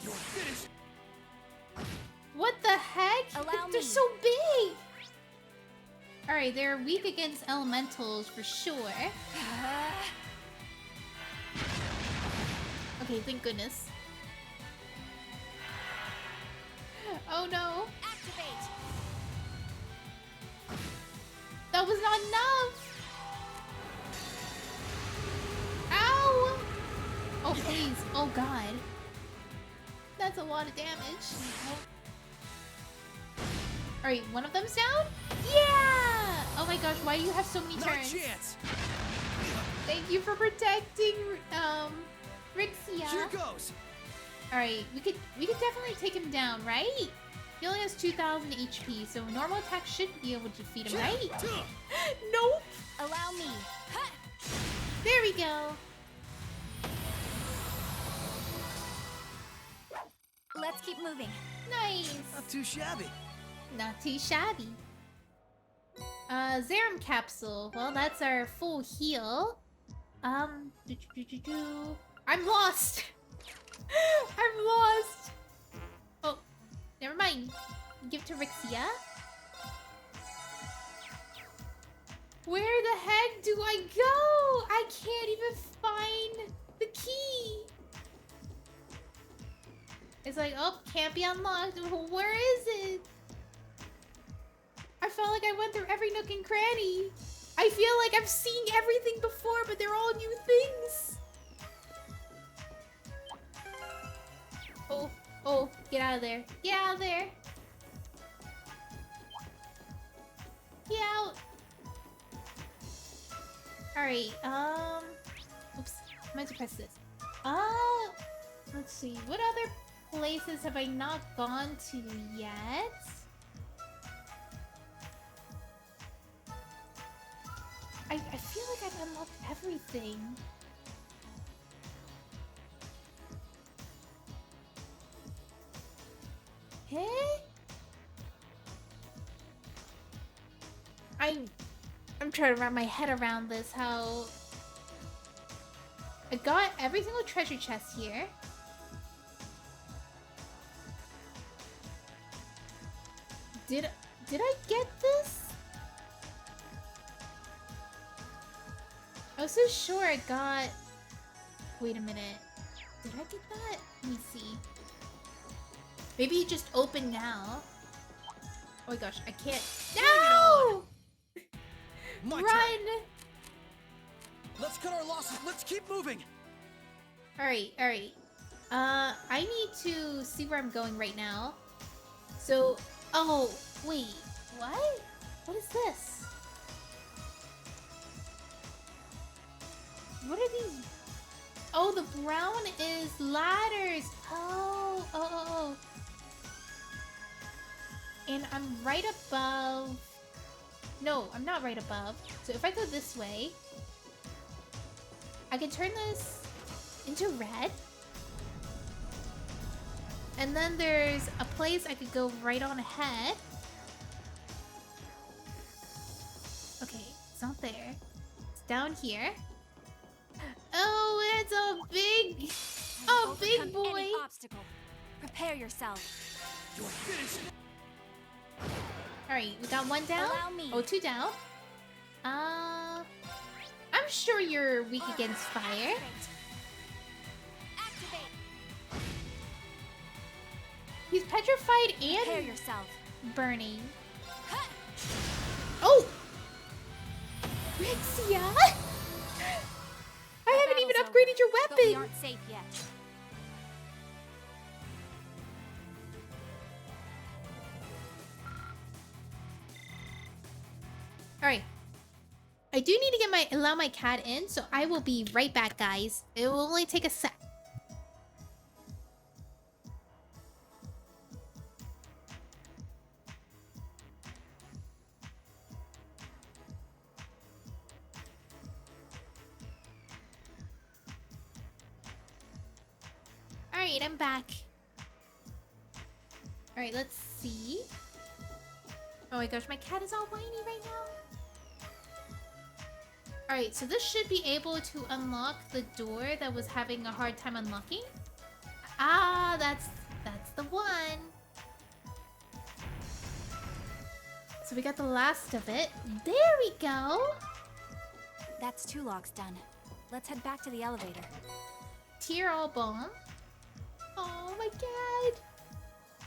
You're finished. What the heck? Allow They're me. so big! Alright, they're weak against elementals for sure. Okay, thank goodness. Oh no. Activate. That was not enough! Ow! Oh, please. Oh, God. That's a lot of damage. Alright, one of them's down? Yeah! Oh my gosh, why do you have so many No turns? chance. Thank you for protecting, Rixia. Here goes. Alright, we could definitely take him down, right? He only has 2,000 HP, so normal attack should be able to defeat him, right? Nope! Allow me. Ha! There we go! Let's keep moving. Nice! Not too shabby. Not too shabby. Zerum capsule. Well, that's our full heal. I'm lost! I'm lost! Oh, never mind. Give to Rixia. Where the heck do I go? I can't even find the key. It's like, oh, can't be unlocked. Where is it? I felt like I went through every nook and cranny. I feel like I've seen everything before, but they're all new things. Oh, oh, get out of there. Get out of there. Get out. Alright, oops, I meant to press this. Let's see, what other places have I not gone to yet? I feel like I've unlocked everything. Hey? I'm trying to wrap my head around this, how... I got every single treasure chest here. Did I get this? I was so sure I got... Wait a minute. Did I get that? Let me see. Maybe it just opened now. Oh my gosh, I can't... No! My Run! turn. Let's cut our losses. Let's keep moving. Alright, alright. I need to see where I'm going right now. So... Oh, wait. What? What is this? What are these? Oh, the brown is ladders. Oh. And I'm right above... No, I'm not right above. So if I go this way, I can turn this into red. And then there's a place I could go right on ahead. not there. It's down here. Oh, it's a big Overcome boy. Any obstacle. Prepare yourself. You're finished. Alright, we got one down. Allow me. Oh, two down. I'm sure you're weak against fire. Activate. He's petrified Prepare and yourself. burning. Huh. Oh! Rexia! I haven't even Battle's upgraded your But we weapon! aren't safe yet. Alright. I do need to get allow my cat in, so I will be right back, guys. It will only take a sec. Alright, I'm back. Alright, let's see. Oh my gosh, my cat is all whiny right now. Alright, so this should be able to unlock the door that was having a hard time unlocking. Ah, that's the one. So we got the last of it. There we go. That's 2 locks done. Let's head back to the elevator. Tear all bomb. Oh my god.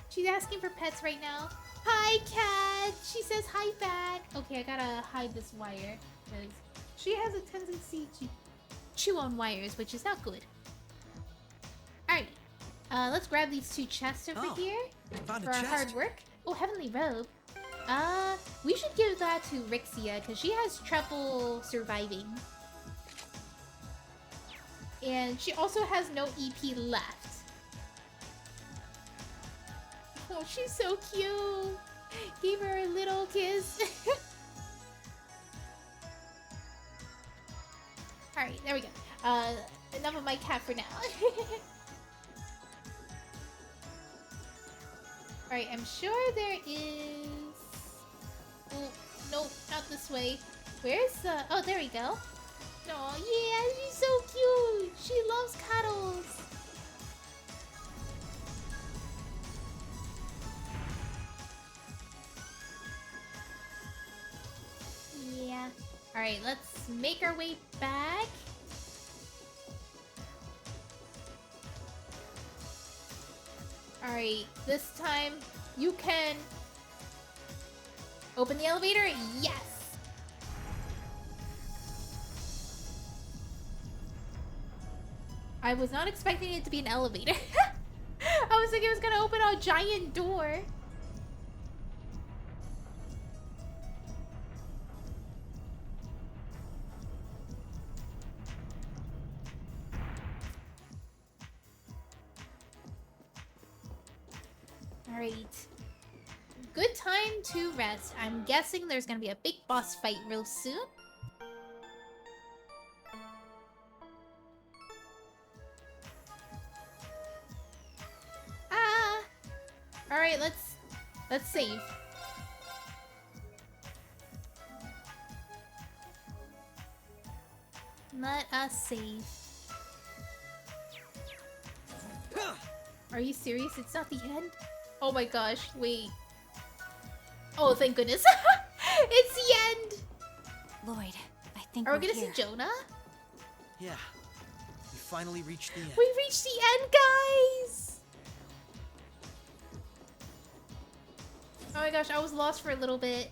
She's asking for pets right now. Hi, cat. She says hi back. Okay, I gotta hide this wire because she has a tendency to chew on wires, which is not good. Alright. Let's grab these 2 chests over here Found for a our chest. hard work. Oh, heavenly robe. We should give that to Rixia because she has trouble surviving. And she also has no EP left. Oh, she's so cute. Give her a little kiss. Alright, there we go. Enough of my cat for now. Alright, I'm sure there is... Oh, no, not this way. Where's the... Oh, there we go. Oh, yeah, she's so cute. She loves cuddles. Yeah. Alright, let's make our way back. Alright, this time you can open the elevator. Yes! I was not expecting it to be an elevator. I was thinking it was gonna open a giant door. Alright. Good time to rest. I'm guessing there's gonna be a big boss fight real soon. Ah! Alright, let's save. Let us save. Are you serious? It's not the end? Oh my gosh, wait. Oh, thank goodness. It's the end! Lloyd, I think Are we're we gonna here. see Jonah? Yeah. We finally reached the end. We reached the end, guys! Oh my gosh, I was lost for a little bit.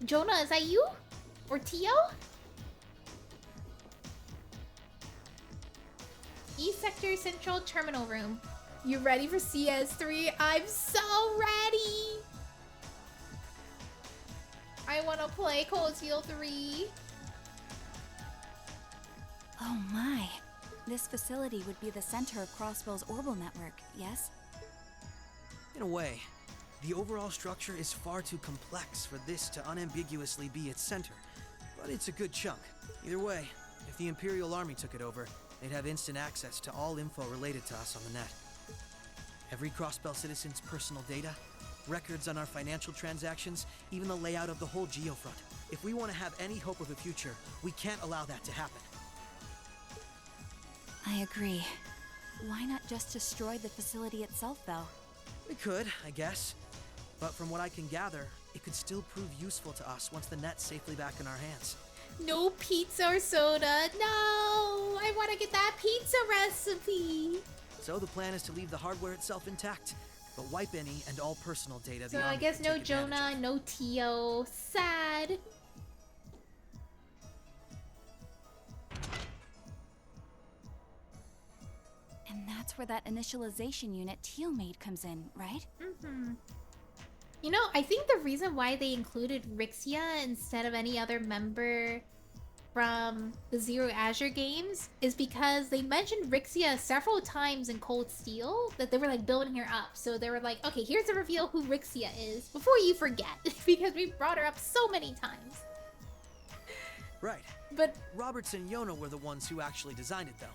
Jonah, is that you? Or Tio? East Sector Central Terminal Room. You ready for CS3? I'm so ready! I wanna play Cold Steel 3. Oh my. This facility would be the center of Crossbell's orbital network, yes? In a way, the overall structure is far too complex for this to unambiguously be its center, but it's a good chunk. Either way, if the Imperial Army took it over, they'd have instant access to all info related to us on the net. Every Crossbell citizen's personal data, Records on our financial transactions, even the layout of the whole geofront. If we want to have any hope of a future, we can't allow that to happen. I agree. Why not just destroy the facility itself, though? We could, I guess. But from what I can gather, it could still prove useful to us once the net's safely back in our hands. No pizza or soda. No! I want to get that pizza recipe. So the plan is to leave the hardware itself intact, but wipe any and all personal data. So I guess no Jonah, no Tio. Sad. And that's where that initialization unit Teal made comes in, right? Mm-hmm. You know, I think the reason why they included Rixia instead of any other member from the Zero Azure games is because they mentioned Rixia several times in Cold Steel, that they were like building her up. So they were like, okay, here's a reveal who Rixia is before you forget, because we brought her up so many times. Right. But Roberts and Yona were the ones who actually designed it, though.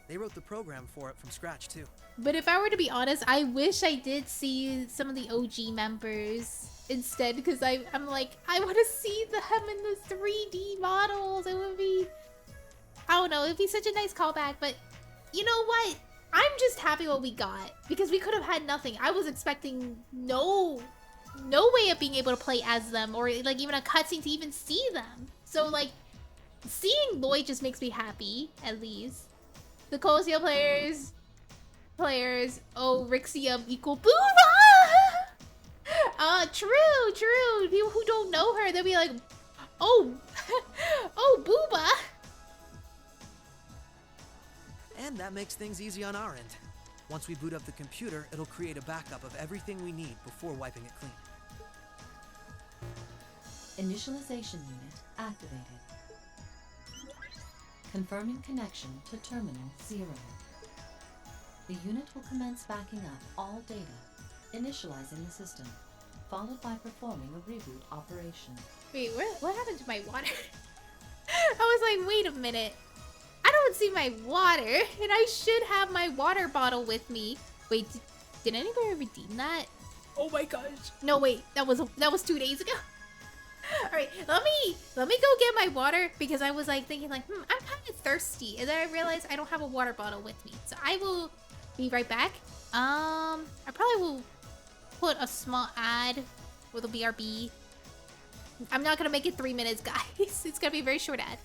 They wrote the program for it from scratch, too. But if I were to be honest, I wish I did see some of the OG members instead, because I'm like, I want to see them in the 3D models. It would be, I don't know, it'd be such a nice callback. But you know what? I'm just happy what we got, because we could have had nothing. I was expecting no way of being able to play as them, or like even a cutscene to even see them. So like, seeing Lloyd just makes me happy, at least. The Cold Steel players, oh, Rixium equal Booba! True. People who don't know her, they'll be like, oh, oh, Booba! And that makes things easy on our end. Once we boot up the computer, it'll create a backup of everything we need before wiping it clean. Initialization unit activated. Confirming connection to Terminal 0. The unit will commence backing up all data, initializing the system, followed by performing a reboot operation. Wait, what happened to my water? I was like, wait a minute. I don't see my water, and I should have my water bottle with me. Wait, did anybody redeem that? Oh my gosh. No, wait, that was 2 days ago. All right, let me go get my water, because I was like thinking like, I'm kind of thirsty, and then I realized I don't have a water bottle with me. So I will be right back. I probably will put a small ad with a BRB. I'm not gonna make it 3 minutes, guys. It's gonna be a very short ad.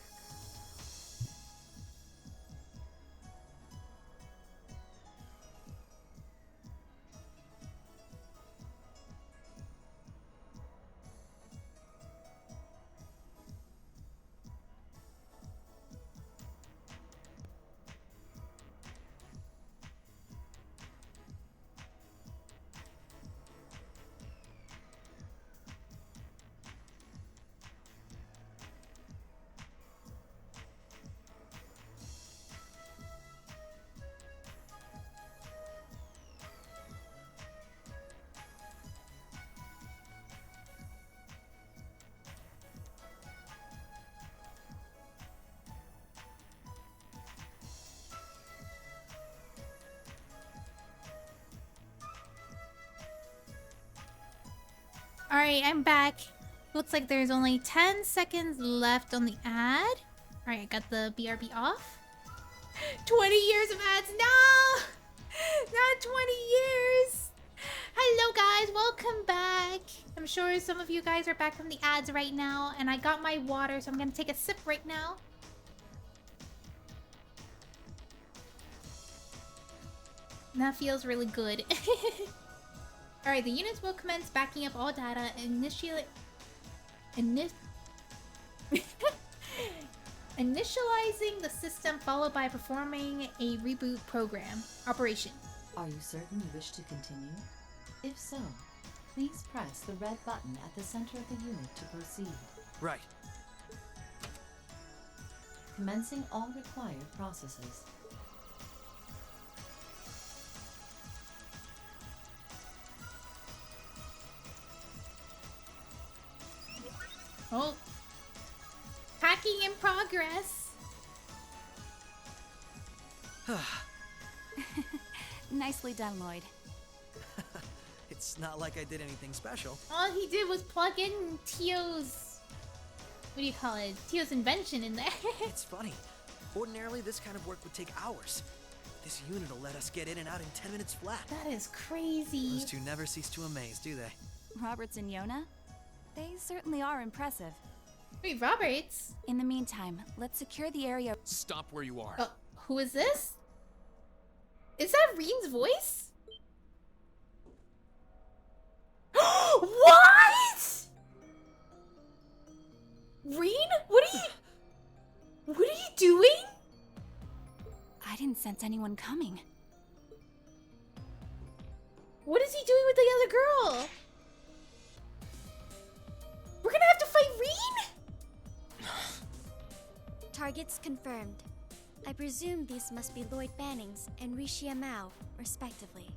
Alright, I'm back. Looks like there's only 10 seconds left on the ad. Alright, I got the BRB off. 20 years of ads. No! Not 20 years! Hello guys, welcome back. I'm sure some of you guys are back from the ads right now, and I got my water, so I'm gonna take a sip right now. That feels really good. Alright, the units will commence backing up all data, initializing the system, followed by performing a reboot program operation. Are you certain you wish to continue? If so, please press the red button at the center of the unit to proceed. Right. Commencing all required processes. Oh. Hacking in progress. Nicely done, Lloyd. It's It's not like I did anything special. All he did was plug in Tio's... What do you call it? Tio's invention in there. It's funny. Ordinarily, this kind of work would take hours. This unit will let us get in and out in 10 minutes flat. That is crazy. Those two never cease to amaze, do they? Roberts and Yona? They certainly are impressive. Wait, Roberts? In the meantime, let's secure the area. Stop where you are. Who is this? Is that Rean's voice? What? Rean? What are you doing? I didn't sense anyone coming. What is he doing with the other girl? We're gonna have to fight Rean? Targets confirmed. I presume these must be Lloyd Bannings and Rishia Mao, respectively.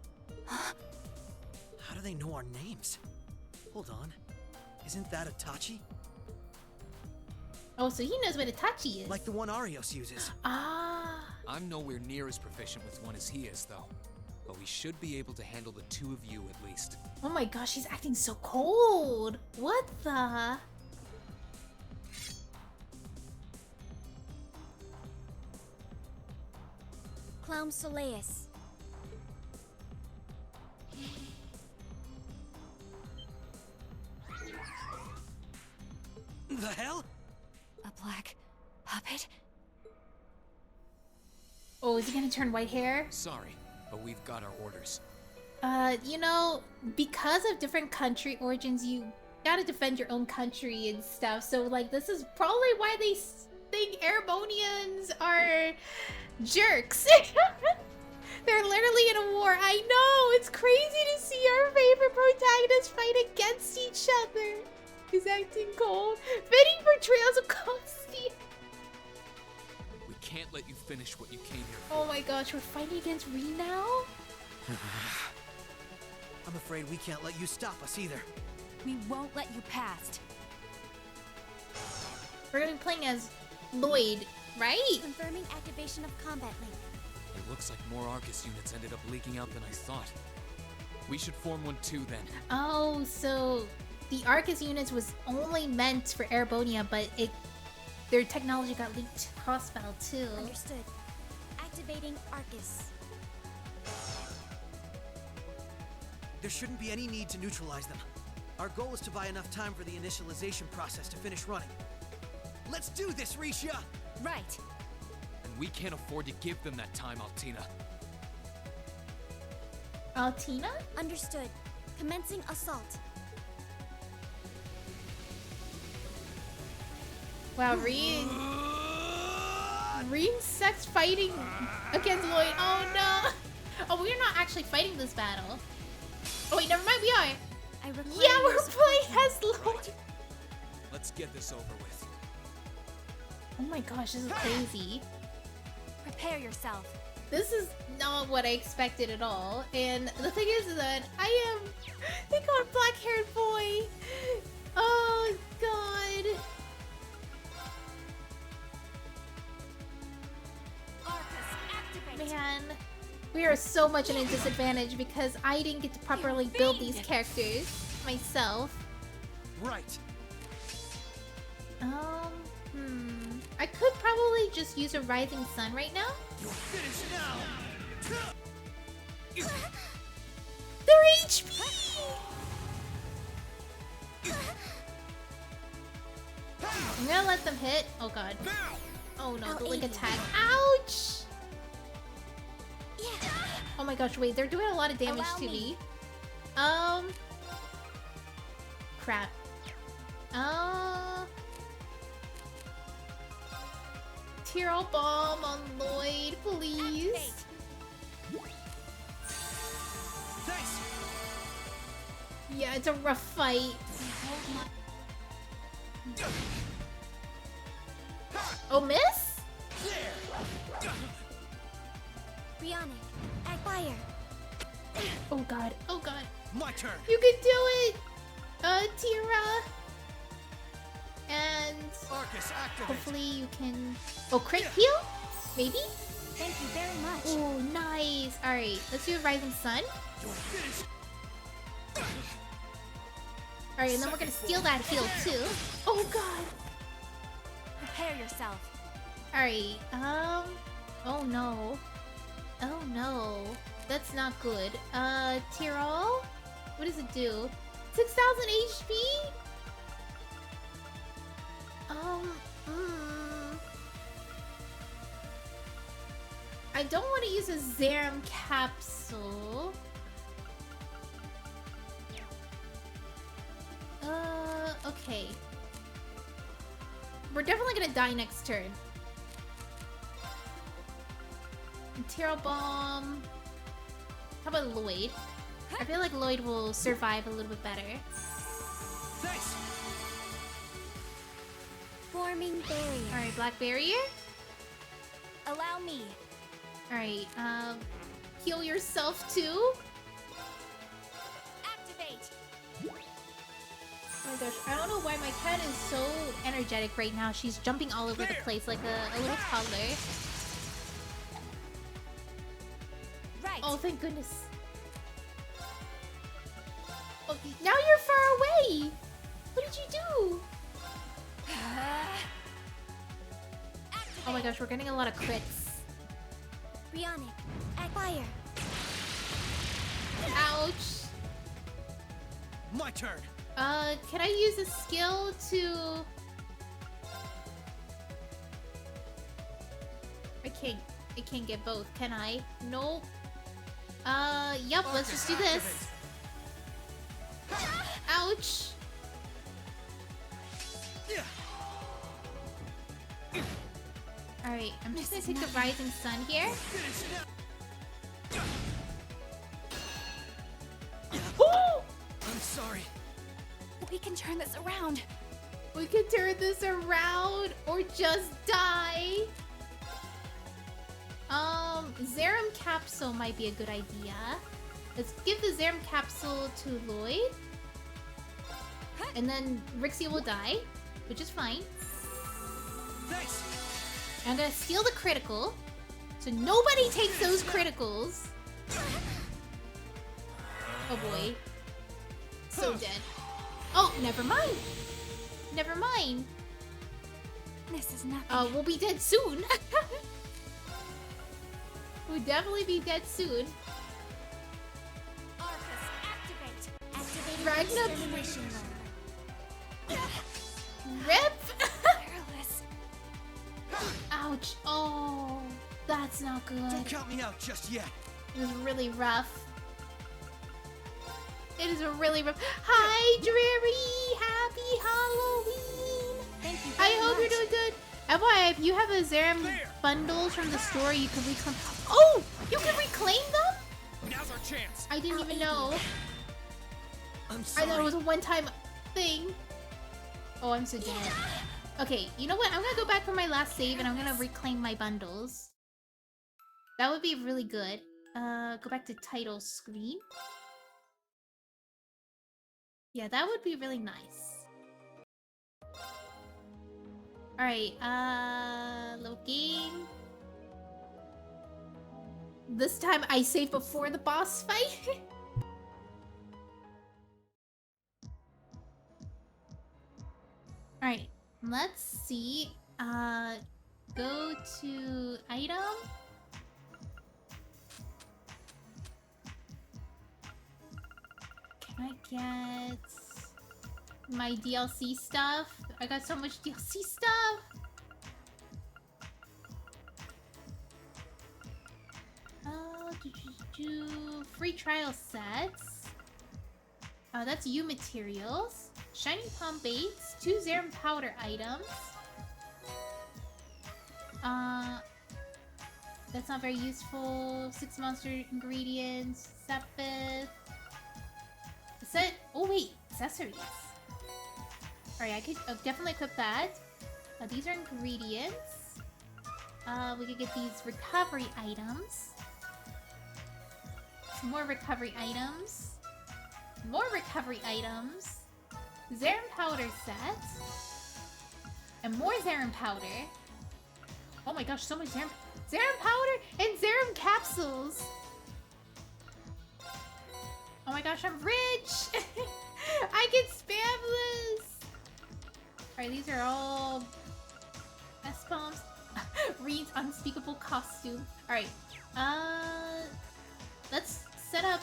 How do they know our names? Hold on. Isn't that Itachi? Oh, so he knows what Itachi is. Like the one Arios uses. Ah. I'm nowhere near as proficient with one as he is, though. But we should be able to handle the two of you at least. Oh my gosh, he's acting so cold. What the? Clown Soleus. The hell? A black puppet? Oh, is he gonna turn white hair? Sorry, but we've got our orders. You know, because of different country origins, you gotta defend your own country and stuff. So, like, this is probably why they think Erebonians are jerks. They're literally in a war. I know! It's crazy to see our favorite protagonists fight against each other. He's acting cold. Fitting portrayals of Constantine. We can't let you finish what you came here for. Oh my gosh, we're fighting against Rean now? I'm afraid we can't let you stop us either. We won't let you past. We're gonna be playing as Lloyd, right? Confirming activation of combat link. It looks like more Arcus units ended up leaking out than I thought. We should form one too, then. Oh, so the Arcus units was only meant for Erebonia, but their technology got leaked to Crossbell too. Understood. Activating Arcus. There shouldn't be any need to neutralize them. Our goal is to buy enough time for the initialization process to finish running. Let's do this, Rishia! Right. And we can't afford to give them that time, Altina. Altina? Understood. Commencing assault. Wow, Rean sucks fighting against Lloyd. Oh no! Oh, we're not actually fighting this battle. Oh wait, never mind, we are. I require Yeah, your we're support playing here. as Lloyd. Let's get this over with. Oh my gosh, this is crazy. Prepare yourself. This is not what I expected at all. And the thing is that they call it black-haired boy. Oh god. Arcus, activate. Man, we are so much at a disadvantage because I didn't get to properly build these characters myself. Right. I could probably just use a rising sun right now. You're finished now! Their HP! I'm gonna let them hit. Oh god. Oh no, the link attack. Ouch! Oh my gosh, wait, they're doing a lot of damage Allow to me. me. Crap. Tyrol bomb on Lloyd, please. Thanks! Yeah, it's a rough fight. Oh, miss? Rihanna, act fire. Oh god, oh god. My turn! You can do it! Tira. And Arcus, activate! hopefully you can... Oh, crit heal? Maybe? Thank you very much. Oh, nice. Alright, let's do a rising sun. You're finished! Alright, and then we're gonna steal that heal too. Oh god! Prepare yourself. Alright, oh no. Oh no. That's not good. Tyrol? What does it do? 6,000 HP? I don't want to use a Zerum capsule. Okay. We're definitely gonna die next turn. Tyrol Bomb. How about Lloyd? I feel like Lloyd will survive a little bit better. Thanks. Forming barrier. Alright, Black Barrier. Allow me. Alright, heal yourself too. Activate. Oh my gosh, I don't know why my cat is so energetic right now. She's jumping all over the place like a little toddler. Right. Oh, thank goodness. Oh, now you're far away! What did you do? Oh my gosh, we're getting a lot of crits. Bionic. Fire. Ouch. My turn. Can I use a skill to... I can't get both, can I? Nope. Yep, let's just do this. Ouch. Yeah. Alright, I'm just gonna take the Rising Sun here. Finish now. Ooh! I'm sorry. We can turn this around. We can turn this around or just die. Zerum Capsule might be a good idea. Let's give the Zerum Capsule to Lloyd. And then Rixie will die, which is fine. Thanks. I'm gonna steal the critical, so nobody takes those criticals. Oh boy. So dead. Oh, never mind. Never mind. This is nothing. We'll be dead soon. We'll definitely be dead soon. Arcus, activate. Activating Ragnar- extermination mode. Rip! Perilous. Ouch. Oh, that's not good. Don't count me out just yet. It was really rough. It is really rough. Hi, Dreary! Happy Halloween! Thank you. I very hope you're much. doing good. FYI, if you have a Zerum There. bundles from the store, you can reclaim. Oh! You can reclaim them? Now's our chance. I didn't even know. I'm I sorry. thought it was a one-time thing. Oh, I'm so dead. Okay, you know what? I'm gonna go back for my last save and I'm gonna reclaim my bundles. That would be really good. Go back to title screen. Yeah, that would be really nice. Alright, load game. This time I save before the boss fight. Alright, let's see. Go to item. Can I get my DLC stuff? I got so much DLC stuff. Free trial sets. Oh, that's U materials. Shining Palm Baits. 2 Zerum powder items. That's not very useful. 6 monster ingredients. Sepith. Set. Oh wait, accessories. Alright, I could definitely equip that. These are ingredients. We could get these recovery items. Some more recovery items. More recovery items. Zerum powder set. And more Zerum powder. Oh my gosh, so much Zerum. Zerum powder and Zerum capsules. Oh my gosh, I'm rich! I can spam this! Alright, these are all S bombs. Rean's unspeakable costume. Alright, let's set up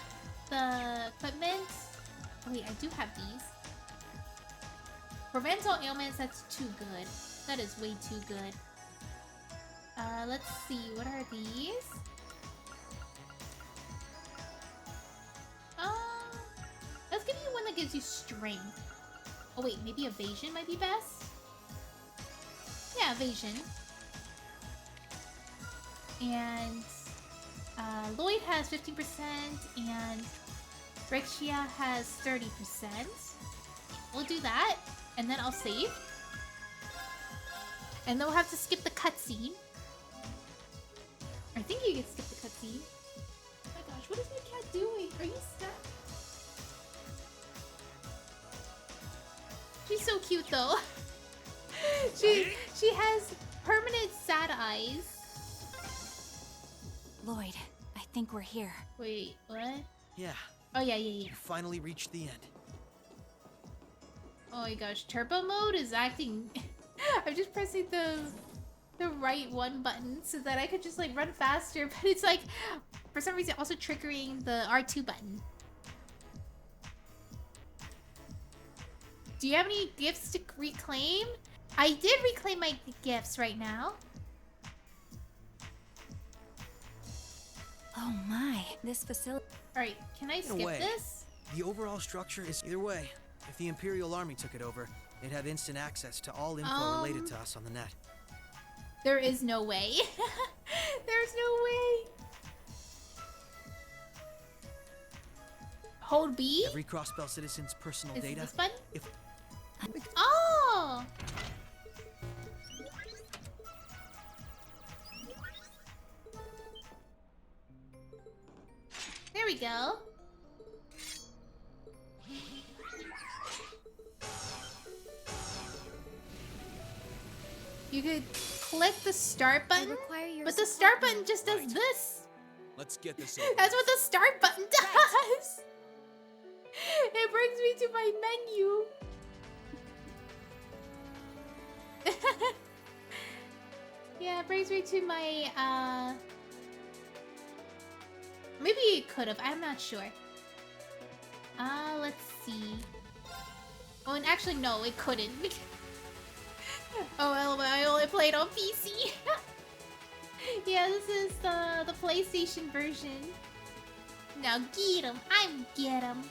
the equipment. Oh wait, I do have these. Prevent all ailments, that's too good. That is way too good. Let's see, what are these? Let's give you one that gives you strength. Oh wait, maybe evasion might be best? Yeah, evasion. And Lloyd has 15% and Rexia has 30%. We'll do that, and then I'll save. And then we'll have to skip the cutscene. I think you can skip the cutscene. Oh my gosh, what is my cat doing? Are you stuck? She's so cute though. She has permanent sad eyes. Lloyd, I think we're here. Wait, what? Yeah, Oh yeah. you finally reached the end. Oh my gosh, turbo mode is acting. I'm just pressing the right one button so that I could just like run faster, but it's like for some reason also triggering the R2 button. Do you have any gifts to reclaim? I did reclaim my gifts right now. Oh my, this facility. Alright, can I skip way. this? The overall structure is either way. If the Imperial Army took it over, they'd have instant access to all info related to us on the net. There is no way. There's no way. Hold B? Every Crossbell citizen's personal Is it data. this button? If Oh! There we go. You could click the start I button, require your but the support start button now. just does this. Let's get this over. That's what the start button does. It brings me to my menu. Yeah, it brings me to my, maybe it could have. I'm not sure. Let's see. Oh, and actually, no, it couldn't. Oh, well, I only played on PC. Yeah, this is the PlayStation version. Now get him. Get him.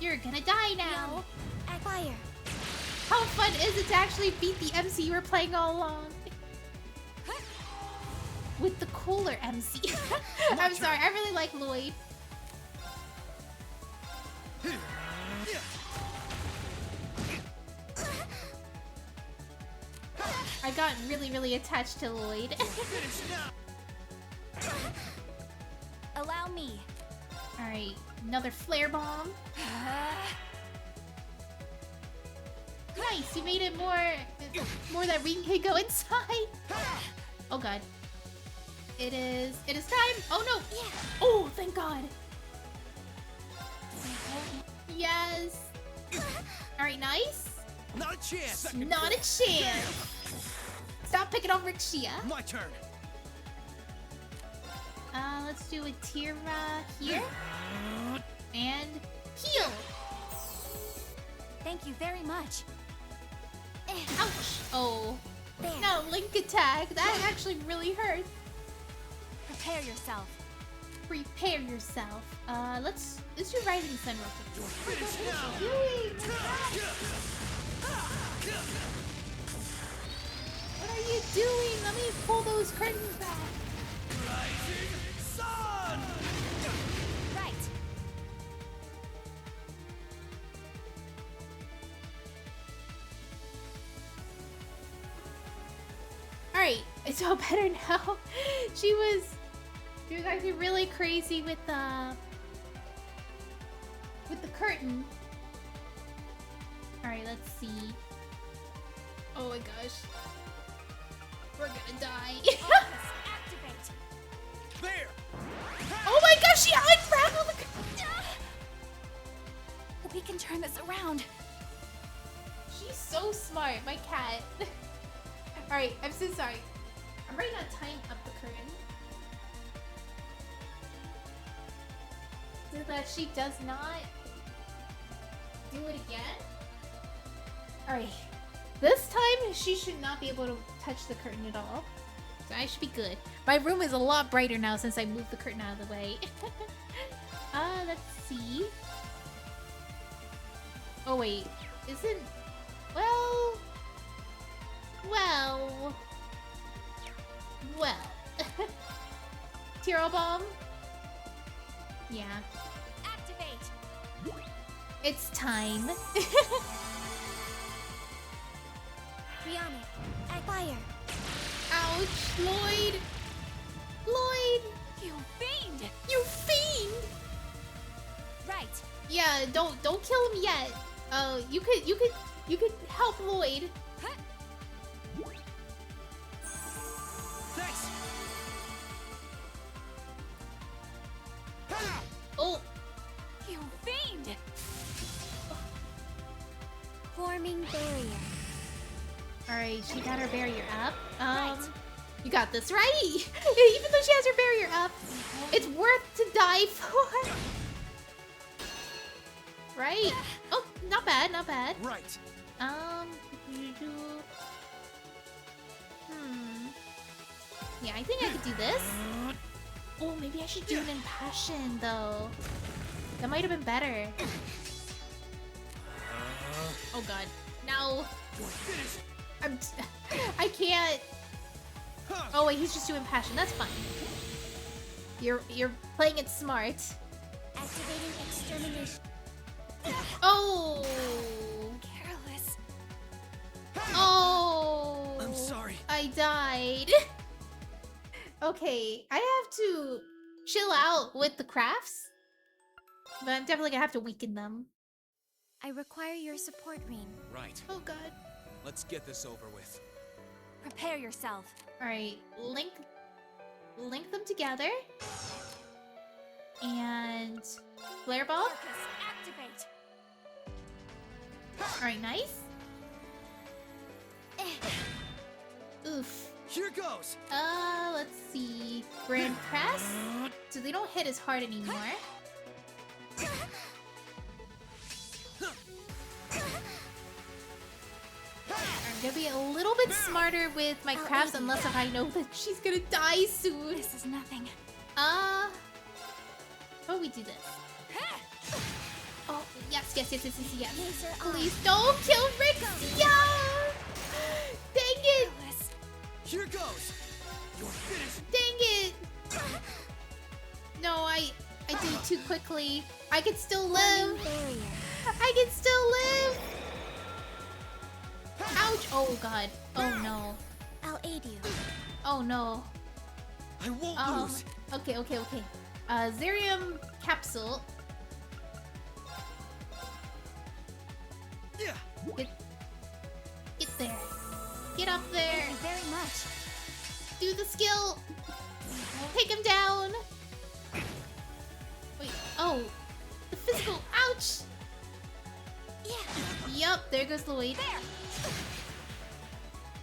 You're gonna die now. Fire. How fun is it to actually beat the MC you were playing all along? With the cooler MC. I'm sorry, I really like Lloyd. I got really, really attached to Lloyd. Allow me. Alright, another flare bomb. Nice, you made it more that Rean can go inside. Oh god. It is time. Oh no. Yeah. Oh, thank god. Yes. Alright, nice. not a chance. Not a chance. Stop picking on Rixia. My turn. Let's do a Tira here. And heal. Thank you very much. Ouch. Oh. There. No, Link attack. That actually really hurt. Prepare yourself. Prepare yourself. Let's do Rising Sun real quick. What are you doing? Let me pull those curtains back. Rising Sun! Right. Alright, it's all better now. She was actually really crazy with the curtain. Alright, let's see. Oh my gosh. We're gonna die. Arcus, activate. There! Oh my gosh, she unraveled the... We can turn this around. She's so smart, my cat. Alright, I'm so sorry. I'm ready to time up the curtain. So that she does not do it again. Alright. This time, she should not be able to touch the curtain at all. So I should be good. My room is a lot brighter now since I moved the curtain out of the way. Let's see. Oh wait, isn't... Well... Tiro bomb? Yeah. Activate! It's time. Rihanna, at fire! Ouch, Lloyd! Lloyd! You fiend! You fiend! Right. Yeah, don't kill him yet. You could help Lloyd. Thanks! Oh, You fiend! Forming barrier. alright, she got her barrier up. Right. You got this, right? Even though she has her barrier up, it's worth to die for. Right? Oh, not bad, not bad. Right! Yeah, I think I could do this. Oh, maybe I should do it in passion, though. That might have been better. Oh god. No. I can't. Oh wait, he's just doing passion. That's fine. You're playing it smart. Activating extermination. Oh. Careless. Oh. I'm sorry. I died. Okay, I have to chill out with the crafts, but I'm definitely gonna have to weaken them. I require your support, Rean. Right. Oh god. Let's get this over with. Prepare yourself. Alright, link them together. And flare ball. Focus, activate. Alright, nice. Oof. Here goes! Let's see. Grand press. So they don't hit as hard anymore. I'm gonna be a little bit smarter with my crafts unless if I know that she's gonna die soon. This is nothing. How do we do this? Oh, yes. Laser on. Please don't kill Rixia! Dang it! Careless. Here goes! You're finished! Dang it! No, I did it too quickly. I can still live. Barrier. I can still live. Ouch! Oh god. Oh no. I'll aid you. Oh no. I won't lose! Okay. Zerium capsule. Yeah! Get there. Get up there. Thank you very much. Do the skill. Take him down. Wait. Oh. The physical. Ouch. Yeah. Yup. There goes Lloyd.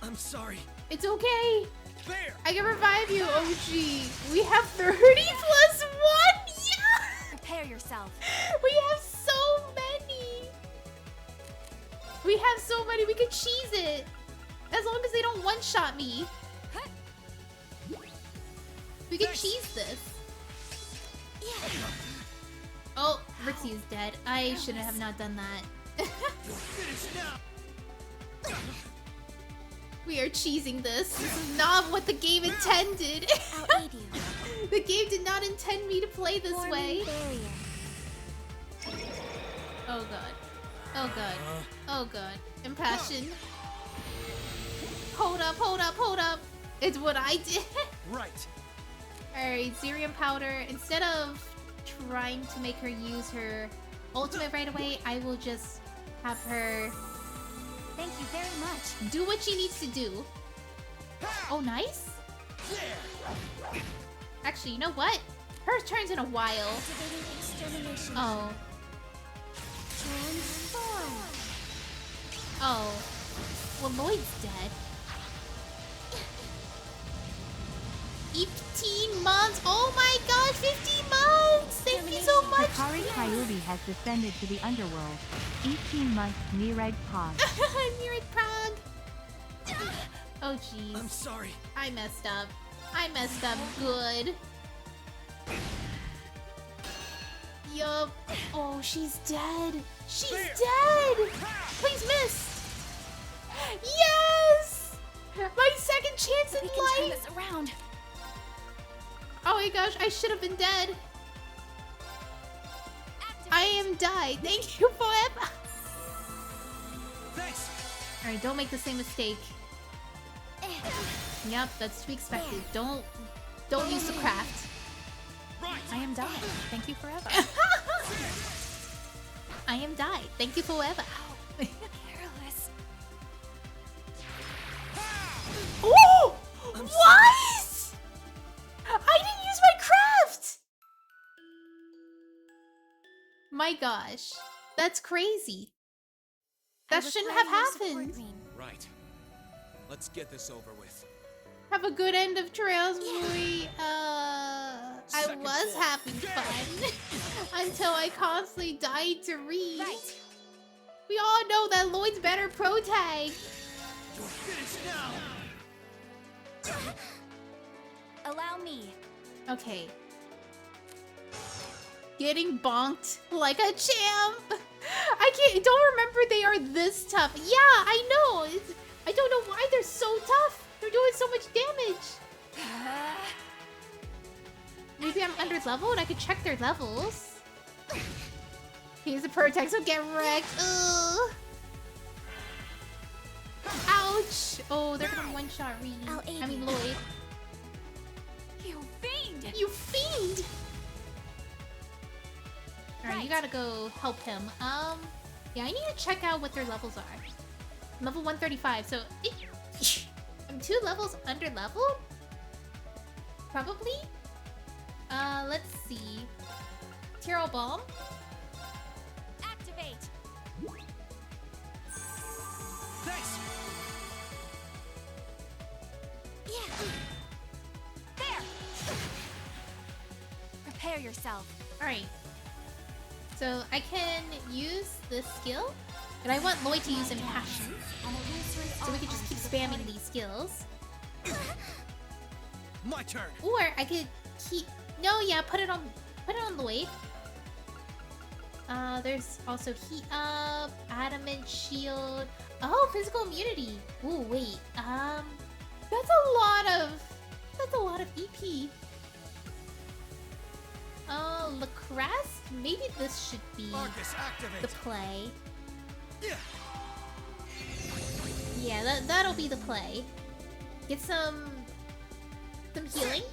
I'm sorry. It's okay. There! I can revive you. Oh gee. We have 30 plus 1. Yeah. Prepare yourself. We have so many. We have so many. We could cheese it. As long as they don't one-shot me. We can cheese this. Yeah. Oh, Rixie is dead. I shouldn't have not done that. You're finished now! We are cheesing this. This is not what the game intended. I'll aid you. The game did not intend me to play this Forming way. barrier. Oh god. Oh god. Oh god. Impassion. Hold up. It's what I did. Right! Alright, Zerium powder. Instead of trying to make her use her ultimate right away, I will just have her Thank you very much. do what she needs to do. Oh, nice. Actually, you know what? Her turn's in a while. Activating extermination. Oh. Transform. Oh. Well, Lloyd's dead. 15 months! Oh my gosh, 15 months! Thank you so much! Hikari Kyuubi has descended to the underworld. 18 months Nireg Pog. Nireg Prague! Oh jeez. I'm sorry. I messed up. I messed up good. Yup. Oh, she's dead. She's dead! Please miss! Yes! My second chance in We can turn life! this around. Oh my gosh, I should have been dead. I am died. Thank you forever. Thanks. Alright, don't make the same mistake. Yep, that's to be expected. Don't use the craft. Right. I am died. Thank you forever. I am died. Thank you forever. Careless. Oh! I'm What? I didn't use my craft! My gosh. That's crazy. That I shouldn't require have your support, happened. Rean. Right. Let's get this over with. Have a good end of trails, movie. I Second was floor. having fun until I constantly died to Rean. Right. We all know that Lloyd's better pro tag. You're finished now. Allow me. Okay. Getting bonked like a champ. Don't remember they are this tough. Yeah, I know. I don't know why they're so tough. They're doing so much damage. Maybe I'm under level and I could check their levels. He's a Protex, so get wrecked. Ugh. Ouch. Oh, they're gonna one-shot Rean. I'll aid I mean you. Lloyd. You fiend! You fiend! Alright, you Right. gotta go help him. Yeah, I need to check out what their levels are. I'm level 135, so I'm 2 levels under leveled? Probably? Let's see. Tyrrell Bomb? Activate! Thanks. Yeah. There! Prepare yourself. Alright. So I can use this skill, but I want Lloyd to use Impassion, so we can just keep spamming these skills. My turn. Or I could keep... No, yeah, put it on Lloyd. There's also Heat Up, Adamant Shield. Oh, Physical Immunity. Ooh, wait. That's a lot of EP. Lacrest? Maybe this should be Marcus, activate. the play. Yeah. Yeah, that'll be the play. Get some healing.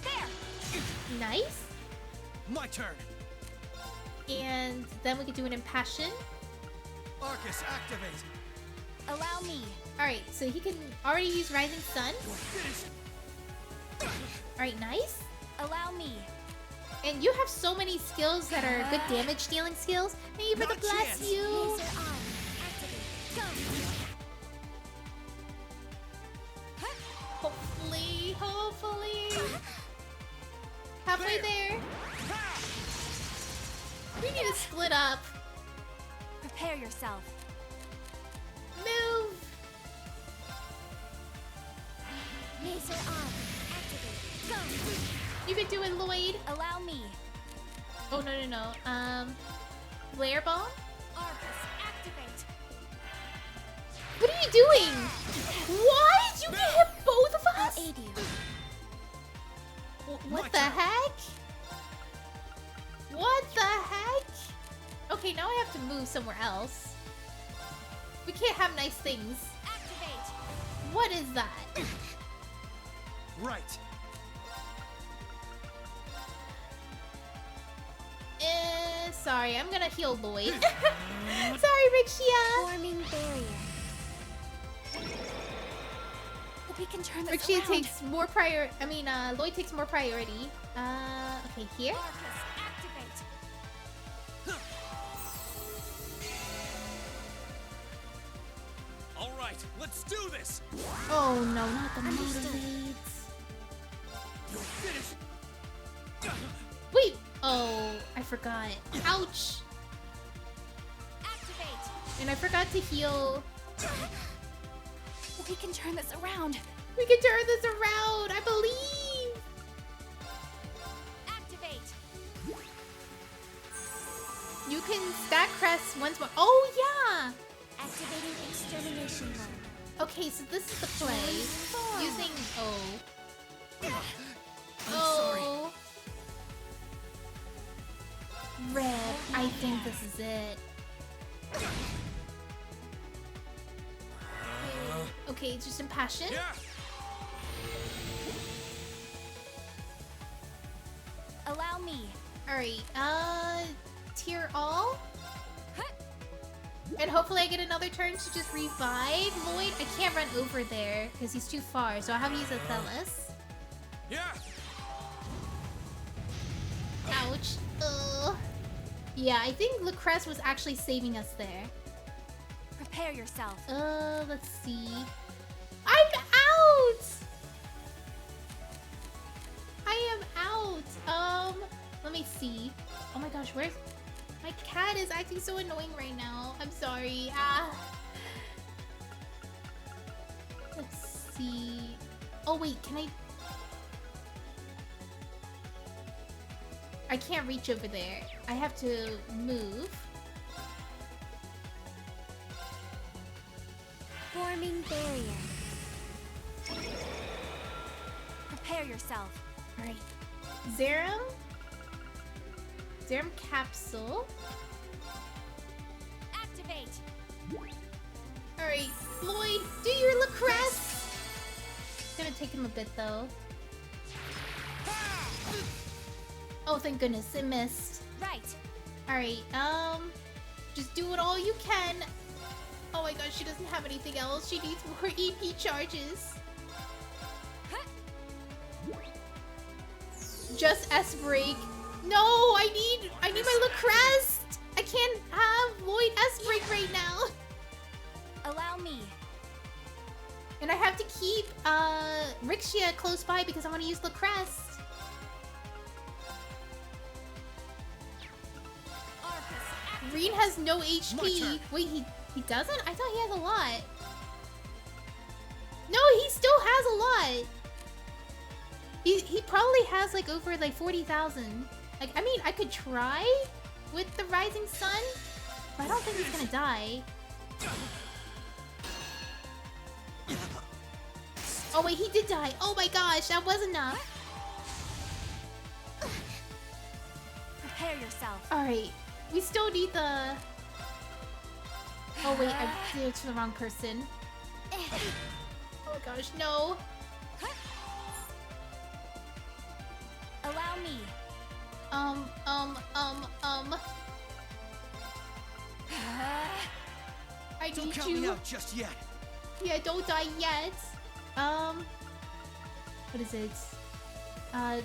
There! Nice. My turn. And then we could do an Impassion. Marcus, activate. Allow me. Alright, so he can already use Rising Sun. You're finished. Alright, nice. Allow me. And you have so many skills that are good damage dealing skills. May Brother Not bless chance. you. Laser on. Activate. Go. Hopefully. Halfway there. We need to split up. Prepare yourself. Move. Laser on. Activate. Go. You can do it, Lloyd. Allow me. Oh, no. Flare Bomb? Arcus, activate. What are you doing? What? You can hit both of I'll us? aid you. What My the turn. heck? What the heck? Okay, now I have to move somewhere else. We can't have nice things. Activate. What is that? Right. Sorry, I'm gonna heal Lloyd. Sorry, Rixia. Forming barrier. We can turn this Richie around. takes more Lloyd takes more priority. Okay, here. Arcus, activate. All right, let's do this. Oh no, not the Understood. motivates. You're finished. Wait! Oh, I forgot. Ouch! Activate. And I forgot to heal. We can turn this around. We can turn this around, I believe! Activate. You can stack crests once more. Oh, yeah! Activating extermination mode. Okay, so this is the play. Using... Oh. I'm sorry. Red, I think this is it. Okay, it's just impassion. Yeah. Allow me. Alright, tier all? And hopefully I get another turn to just revive Lloyd. I can't run over there because he's too far, so I have to use Athelis. Yeah. Ouch. Ugh. Yeah, I think Lucrece was actually saving us there. Prepare yourself. Let's see. I'm out! I am out. Let me see. Oh my gosh, where's... My cat is acting so annoying right now. I'm sorry. Let's see. Oh wait, can I can't reach over there. I have to move. Forming barrier. Prepare yourself. Alright. Zerum? Zerum capsule. Activate. Alright, Lloyd, do your Lucrece! It's gonna take him a bit though. Oh, thank goodness, it missed. Right. Alright, just do it all you can. Oh my gosh, she doesn't have anything else. She needs more EP charges. Just S break. No, I need my Lucrece. I can't have Lloyd S break right now. Allow me. And I have to keep Rixia close by because I want to use Lucrece. Rean has no HP. Wait, he doesn't? I thought he has a lot. No, he still has a lot. He probably has like over like 40,000. Like, I mean, I could try with the Rising Sun, but I don't think he's gonna die. Oh wait, he did die. Oh my gosh, that was enough. Prepare yourself. Alright, we still need the... Oh wait, I did it to the wrong person. Oh my gosh, no. Allow me. I Don't need count me you. out just yet. Yeah, don't die yet. What is it? How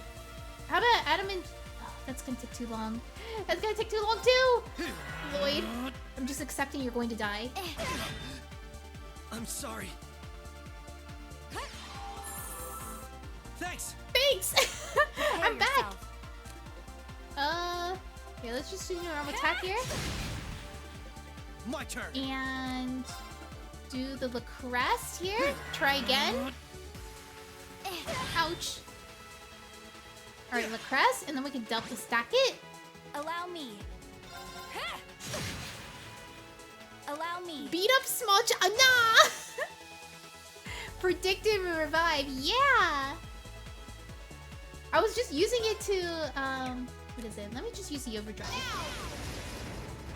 about adamant? Oh, that's gonna take too long. That's gonna take too long too. Lloyd, I'm just accepting you're going to die. I'm sorry. Thanks. Thanks. Prepare I'm back. yourself. Yeah, let's just do your arm attack here My turn. and do the Lucrece here. Try again. Ouch. All right, Lucrece, and then we can double stack it. Allow me. Allow me. Beat up small nah! Predictive revive, yeah! I was just using it to, what is it? Let me just use the overdrive.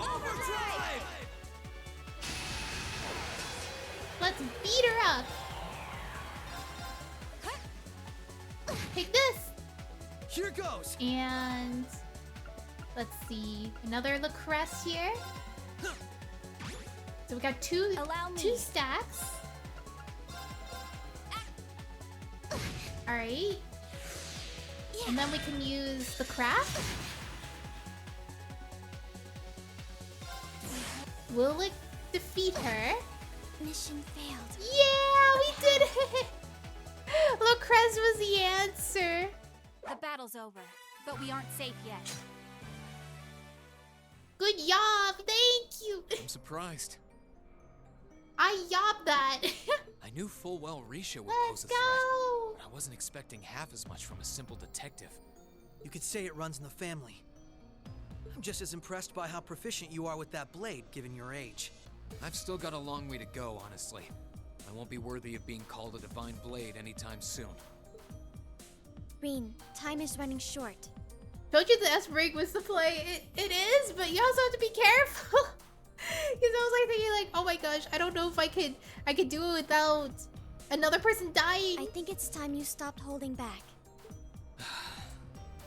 Overdrive! Let's beat her up! Take this! Here goes. And let's see, another Lucrece here. So we got two Allow me. stacks. Alright. And then we can use the craft. Will it defeat her? Mission failed. Yeah, we did it! Lucrez was the answer. The battle's over, but we aren't safe yet. Good job, thank you. I'm surprised. I yobbed that. I knew full well Risha would Let's pose a threat, go. but I wasn't expecting half as much from a simple detective. You could say it runs in the family. I'm just as impressed by how proficient you are with that blade, given your age. I've still got a long way to go, honestly. I won't be worthy of being called a divine blade anytime soon. Rean, time is running short. Told you the S break was the play. It is, but you also have to be careful. Because I was like thinking like, oh my gosh, I don't know if I could do it without another person dying. I think it's time you stopped holding back. I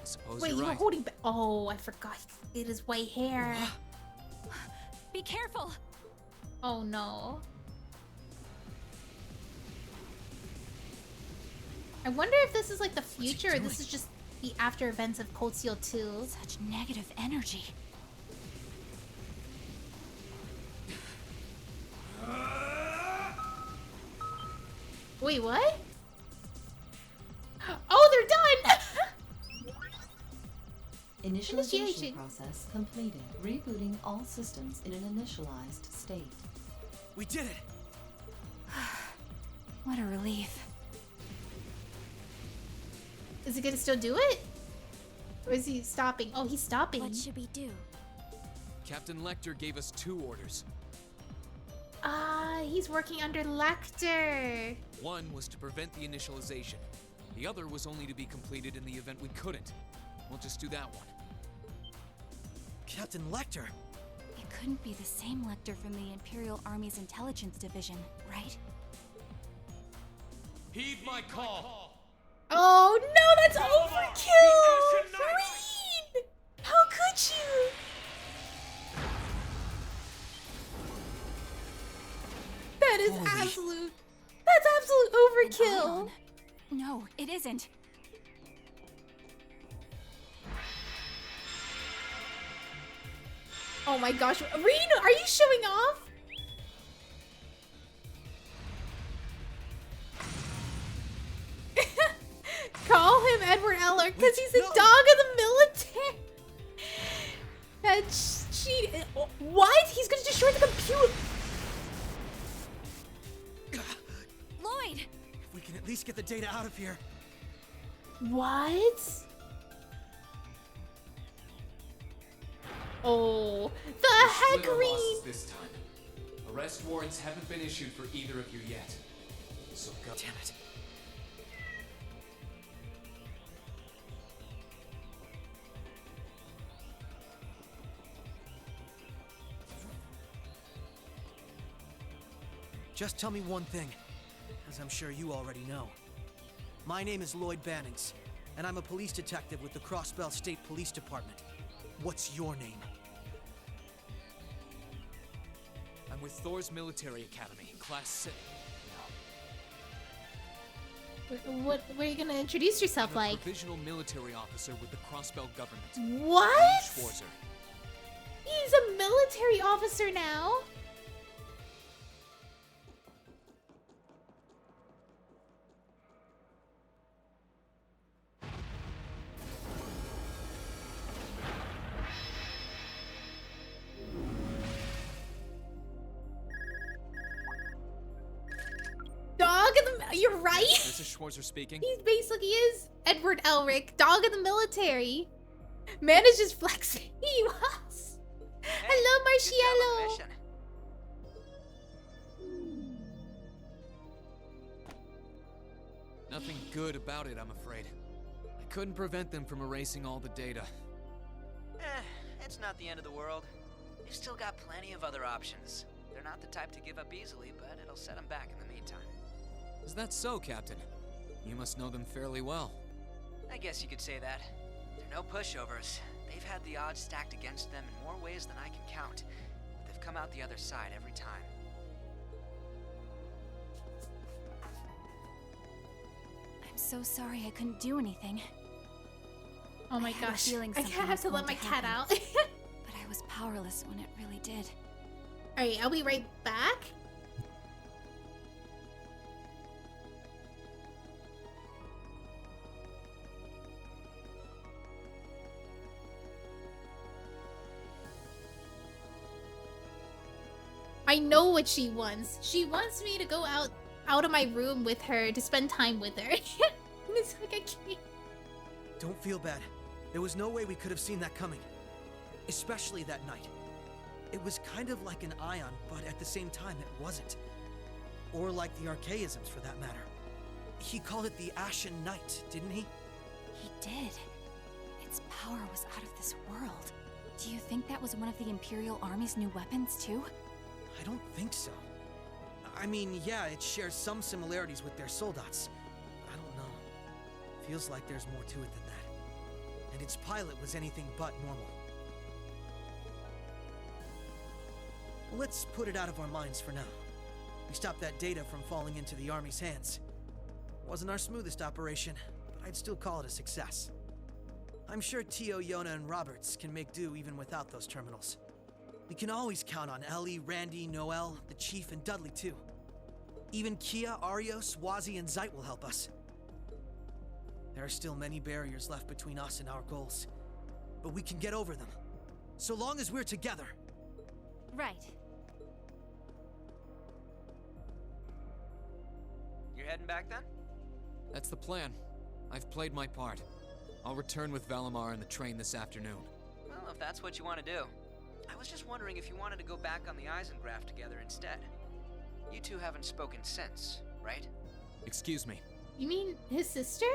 suppose Wait, you're you were right. holding back. Oh, I forgot. He did his white hair. Be careful! Oh no. I wonder if this is like the he future or this doing? is just the after events of Cold Steel 2. Such negative energy. Wait, what? Oh, they're done! Initialization Initiation. process completed. Rebooting all systems in an initialized state. We did it! What a relief. Is he gonna still do it? Or is he stopping? Oh, he's stopping. What should we do? Captain Lecter gave us 2 orders. Ah, he's working under Lecter. One was to prevent the initialization. The other was only to be completed in the event we couldn't. We'll just do that one. Captain Lecter! It couldn't be the same Lecter from the Imperial Army's intelligence division, right? Heed my call! Oh no, that's overkill! Rean! How could you? That is Holy- that's absolute An overkill. ion. No, it isn't. Oh my gosh, Rean, are you showing off? Call him Edward Eller because he's a no. dog of the military. That's cheat. What? He's gonna destroy the computer. Lloyd! If we can at least get the data out of here. What? Oh, the heck, Split our Rean. losses this time. Arrest warrants haven't been issued for either of you yet. So go. Damn it. Just tell me one thing, as I'm sure you already know. My name is Lloyd Bannings, and I'm a police detective with the Crossbell State Police Department. What's your name? I'm with Thor's Military Academy, Class 6. What are you gonna introduce yourself I'm a like? provisional military officer with the Crossbell government. What? Schwarzer. He's a military officer now. Dog of the... You're right. This is Schwarzer speaking. He's basically is Edward Elric, dog of the military. Man is just flexing. He was. Hello, Marcielo. Nothing good about it, I'm afraid. I couldn't prevent them from erasing all the data. It's not the end of the world. They've still got plenty of other options. They're not the type to give up easily, but it'll set them back in the meantime. Is that so, Captain? You must know them fairly well. I guess you could say that. They're no pushovers. They've had the odds stacked against them in more ways than I can count. But they've come out the other side every time. I'm so sorry I couldn't do anything. Oh my I had a gosh. feeling I something have was to let going my to cat happen. out. But I was powerless when it really did. Alright, I'll be right back. I know what she wants. She wants me to go out of my room with her to spend time with her. And it's like I can't. Don't feel bad. There was no way we could have seen that coming. Especially that night. It was kind of like an ion, but at the same time it wasn't. Or like the archaisms for that matter. He called it the Ashen Night, didn't he? He did. Its power was out of this world. Do you think that was one of the Imperial Army's new weapons, too? I don't think so. I mean, yeah, it shares some similarities with their soldats. I don't know. Feels like there's more to it than that. And its pilot was anything but normal. Let's put it out of our minds for now. We stopped that data from falling into the Army's hands. Wasn't our smoothest operation, but I'd still call it a success. I'm sure Tio, Yona, and Roberts can make do even without those terminals. We can always count on Ellie, Randy, Noel, the Chief, and Dudley too. Even Kia, Arios, Wazi, and Zeit will help us. There are still many barriers left between us and our goals, but we can get over them. So long as we're together. Right. You're heading back then? That's the plan. I've played my part. I'll return with Valimar and the train this afternoon. Well, if that's what you want to do. I was just wondering if you wanted to go back on the Eisengraph together instead. You two haven't spoken since, right? Excuse me. You mean his sister?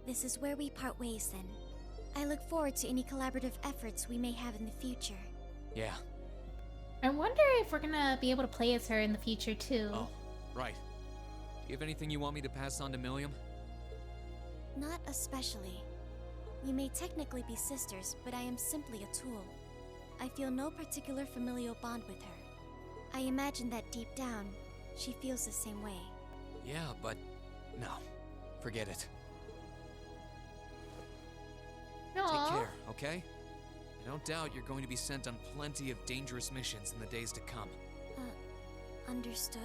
This is where we part ways then. I look forward to any collaborative efforts we may have in the future. Yeah. I wonder if we're gonna be able to play as her in the future too. Oh, right. Do you have anything you want me to pass on to Milliam? Not especially. We may technically be sisters, but I am simply a tool. I feel no particular familial bond with her. I imagine that deep down, she feels the same way. Yeah, but no. Forget it. Aw. Take care, okay? I don't doubt you're going to be sent on plenty of dangerous missions in the days to come. Understood?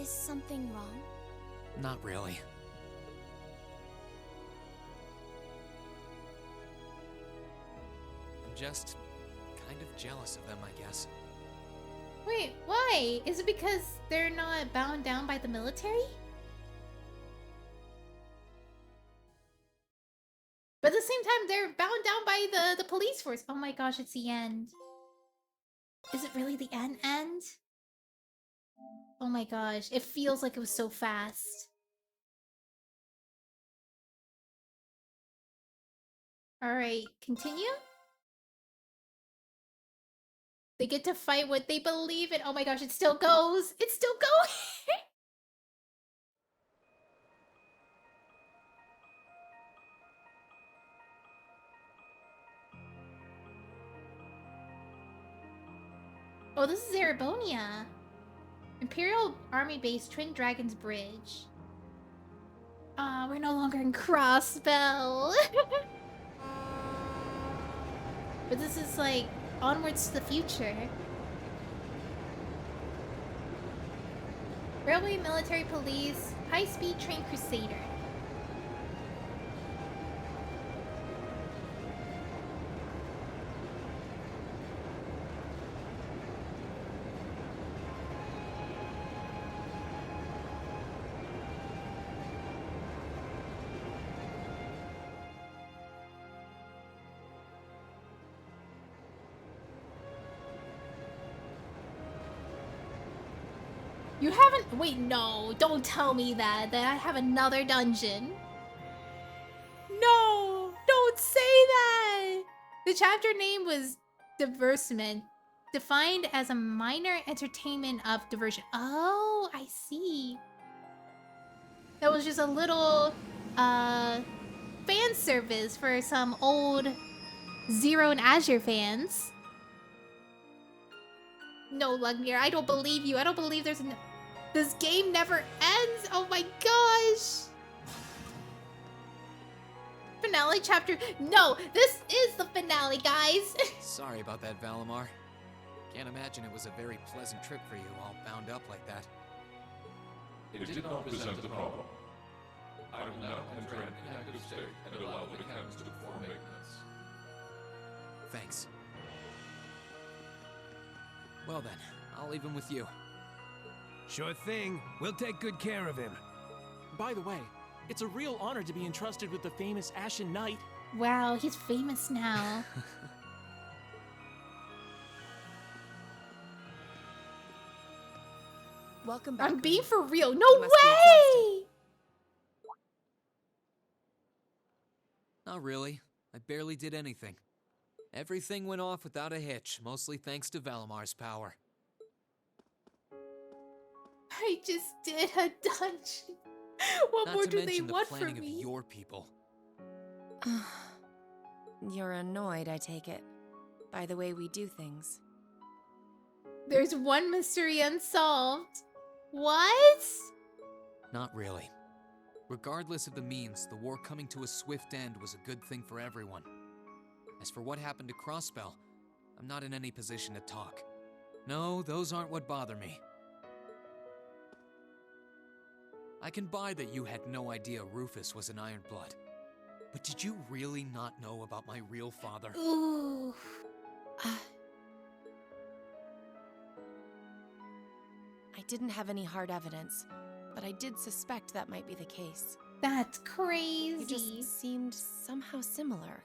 Is something wrong? Not really. I'm just kind of jealous of them, I guess. Wait, why? Is it because they're not bound down by the military? But at the same time, they're bound down by the police force. Oh my gosh, it's the end. Is it really the end? Oh my gosh, it feels like it was so fast. Alright, continue? They get to fight what they believe in. Oh my gosh, it still goes! It's still going! Oh, this is Erebonia. Imperial Army Base, Twin Dragons Bridge. We're no longer in Crossbell. But this is like onwards to the future. Railway Military Police, High-Speed Train Crusader. You haven't- wait, no, don't tell me that I have another dungeon. No, don't say that! The chapter name was Diversement, defined as a minor entertainment of diversion. Oh, I see. That was just a little, fan service for some old Zero and Azure fans. No, Lugmir, I don't believe you. I don't believe there's no... This game never ends. Oh my gosh. Finale chapter. No, this is the finale, guys. Sorry about that, Valimar. Can't imagine it was a very pleasant trip for you, all bound up like that. It did not present a problem. I will now enter an inactive state and allow the mechanics to perform maintenance. Thanks. Well then, I'll leave him with you. Sure thing. We'll take good care of him. By the way, it's a real honor to be entrusted with the famous Ashen Knight. Wow, he's famous now. Welcome back. I'm being for real. No You must be way! Not really. I barely did anything. Everything went off without a hitch, mostly thanks to Valimar's power. I just did a dungeon. What Not more to do they mention the want from planning of me? your people. You're annoyed, I take it, by the way we do things. There's one mystery unsolved. What? Not really. Regardless of the means, the war coming to a swift end was a good thing for everyone. As for what happened to Crossbell, I'm not in any position to talk. No, those aren't what bother me. I can buy that you had no idea Rufus was an Ironblood. But did you really not know about my real father? Ooh. I didn't have any hard evidence, but I did suspect that might be the case. That's crazy. You just seemed somehow similar.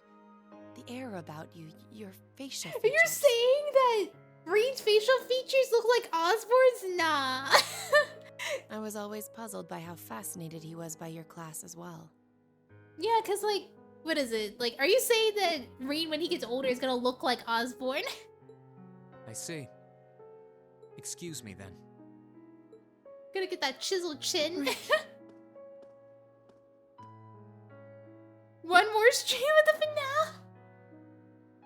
The air about you, your facial features. You're saying that Rean's facial features look like Osborne's? Nah. I was always puzzled by how fascinated he was by your class as well. Yeah, because, like, what is it? Like, are you saying that Rean, when he gets older, is gonna look like Osborne? I see. Excuse me, then. Gonna get that chiseled chin. One more stream of the finale.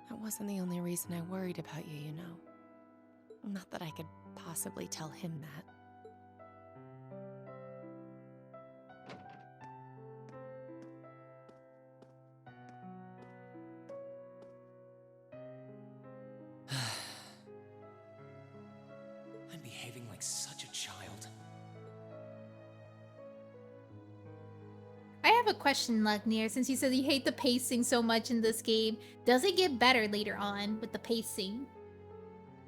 That wasn't the only reason I worried about you, you know. Not that I could possibly tell him that. I'm behaving like such a child. I have a question, Lucknear, since you said you hate the pacing so much in this game. Does it get better later on with the pacing?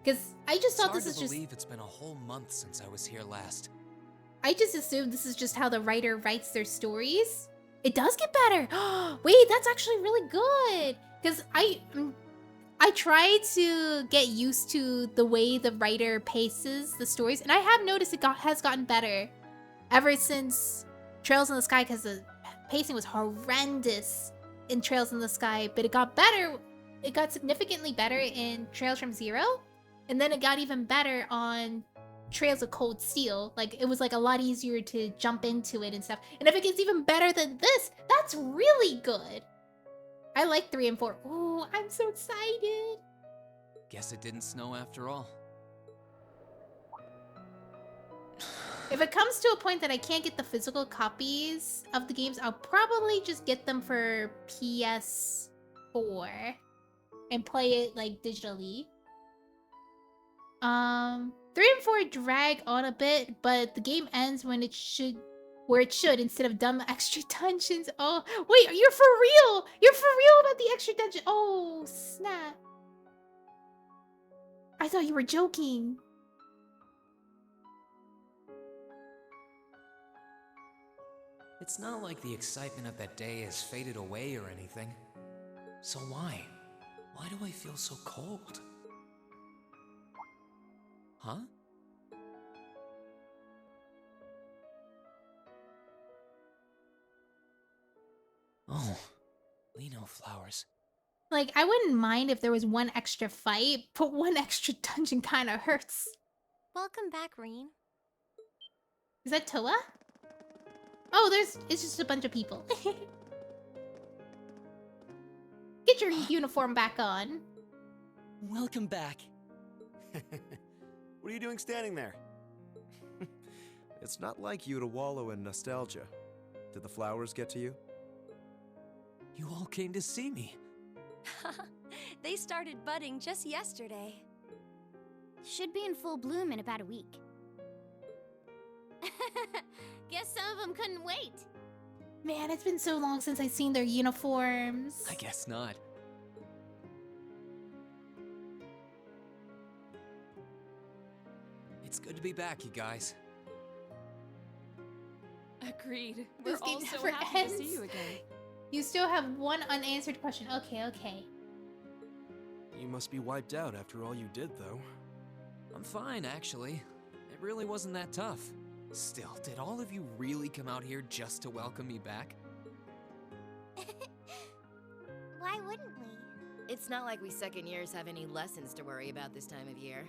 Because I just thought this is It's hard just... to believe it's been a whole month since I was here last. I just assumed this is just how the writer writes their stories. It does get better. Wait, that's actually really good. Because I try to get used to the way the writer paces the stories, and I have noticed it has gotten better ever since Trails in the Sky, because the pacing was horrendous in Trails in the Sky, but it got better. It got significantly better in Trails from Zero, and then it got even better on Trails of Cold Steel. Like, it was like a lot easier to jump into it and stuff. And if it gets even better than this, that's really good. I like 3 and 4. Ooh, I'm so excited. Guess it didn't snow after all. If it comes to a point that I can't get the physical copies of the games, I'll probably just get them for PS4 and play it like digitally. 3 and 4 drag on a bit, but the game ends when it should, where it should, instead of dumb extra dungeons. Oh, wait, you're for real! You're for real about the extra dungeon. Oh, snap. I thought you were joking. It's not like the excitement of that day has faded away or anything. So why? Why do I feel so cold? Huh? Oh, Lino flowers. Like, I wouldn't mind if there was one extra fight, but one extra dungeon kind of hurts. Welcome back, Rean. Is that Toa? Oh, it's just a bunch of people. Get your uniform back on. Welcome back. What are you doing standing there? It's not like you to wallow in nostalgia. Did the flowers get to you? You all came to see me. They started budding just yesterday. Should be in full bloom in about a week. Guess some of them couldn't wait. Man, it's been so long since I've seen their uniforms. I guess not. It's good to be back, you guys. Agreed. This We're all game so never happy ends. to see you again. You still have one unanswered question. Okay. You must be wiped out after all you did, though. I'm fine, actually. It really wasn't that tough. Still, did all of you really come out here just to welcome me back? Why wouldn't we? It's not like we second years have any lessons to worry about this time of year.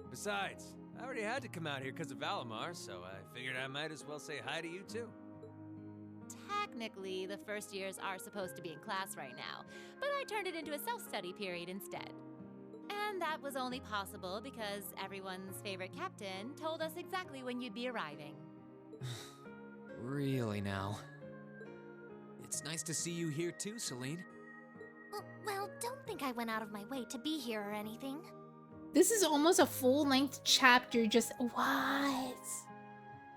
Besides, I already had to come out here because of Valimar, so I figured I might as well say hi to you too. Technically, the first years are supposed to be in class right now, but I turned it into a self-study period instead. And that was only possible because everyone's favorite captain told us exactly when you'd be arriving. Really now? It's nice to see you here too, Celine. Well, don't think I went out of my way to be here or anything. This is almost a full-length chapter, just what?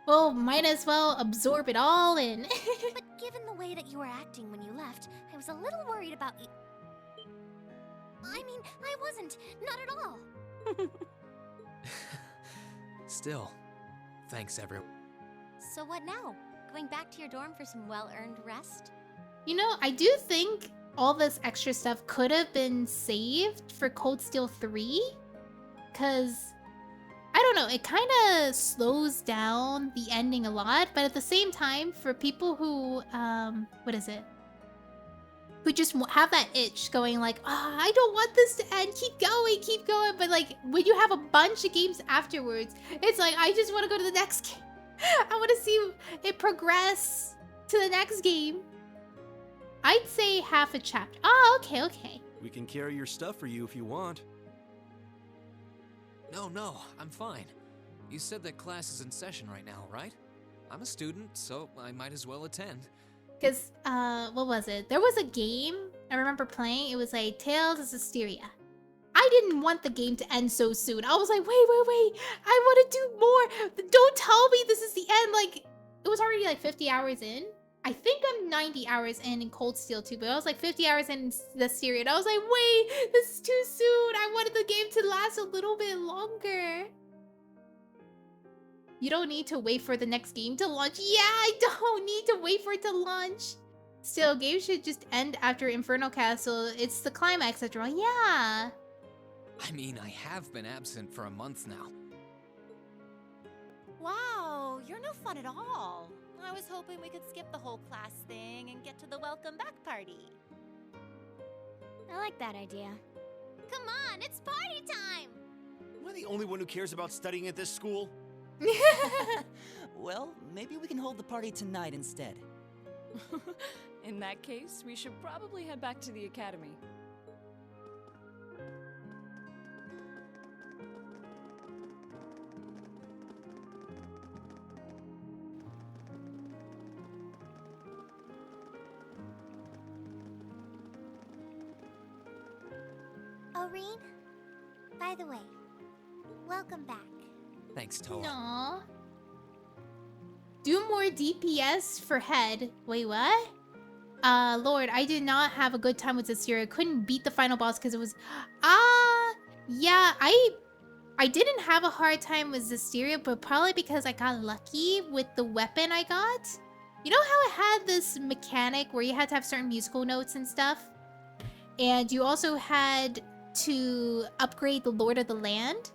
Well, might as well absorb it all in. But given the way that you were acting when you left, I was a little worried about you. I mean, I wasn't. Not at all. Still, thanks everyone. So what now? Going back to your dorm for some well-earned rest? You know, I do think all this extra stuff could have been saved for Cold Steel 3. Because, I don't know, it kind of slows down the ending a lot. But at the same time, for people who, who just have that itch going like, I don't want this to end, keep going. But like, when you have a bunch of games afterwards, it's like, I just want to go to the next game. I want to see it progress to the next game. I'd say half a chapter. Oh, okay. We can carry your stuff for you if you want. No, I'm fine. You said that class is in session right now, right? I'm a student, so I might as well attend. Because, what was it? There was a game I remember playing. It was like Tales of Hysteria. I didn't want the game to end so soon. I was like, wait. I want to do more. Don't tell me this is the end. Like, it was already like 50 hours in. I think I'm 90 hours in Cold Steel 2, but I was like 50 hours in the series. And I was like, wait, this is too soon. I wanted the game to last a little bit longer. You don't need to wait for the next game to launch. Yeah, I don't need to wait for it to launch. Still, games should just end after Inferno Castle. It's the climax after all. Yeah. I mean, I have been absent for a month now. Wow, you're no fun at all. I was hoping we could skip the whole class thing and get to the welcome back party. I like that idea. Come on, it's party time! Am I the only one who cares about studying at this school? Well, maybe we can hold the party tonight instead. In that case, we should probably head back to the academy. Oh, Rean? By the way, welcome back. Thanks, Toa. Aww. Do more DPS for head. Wait, what? Lord, I did not have a good time with Zestiria. I couldn't beat the final boss because it was... yeah, I didn't have a hard time with Zestiria, but probably because I got lucky with the weapon I got. You know how it had this mechanic where you had to have certain musical notes and stuff? And you also had to upgrade the Lord of the Land?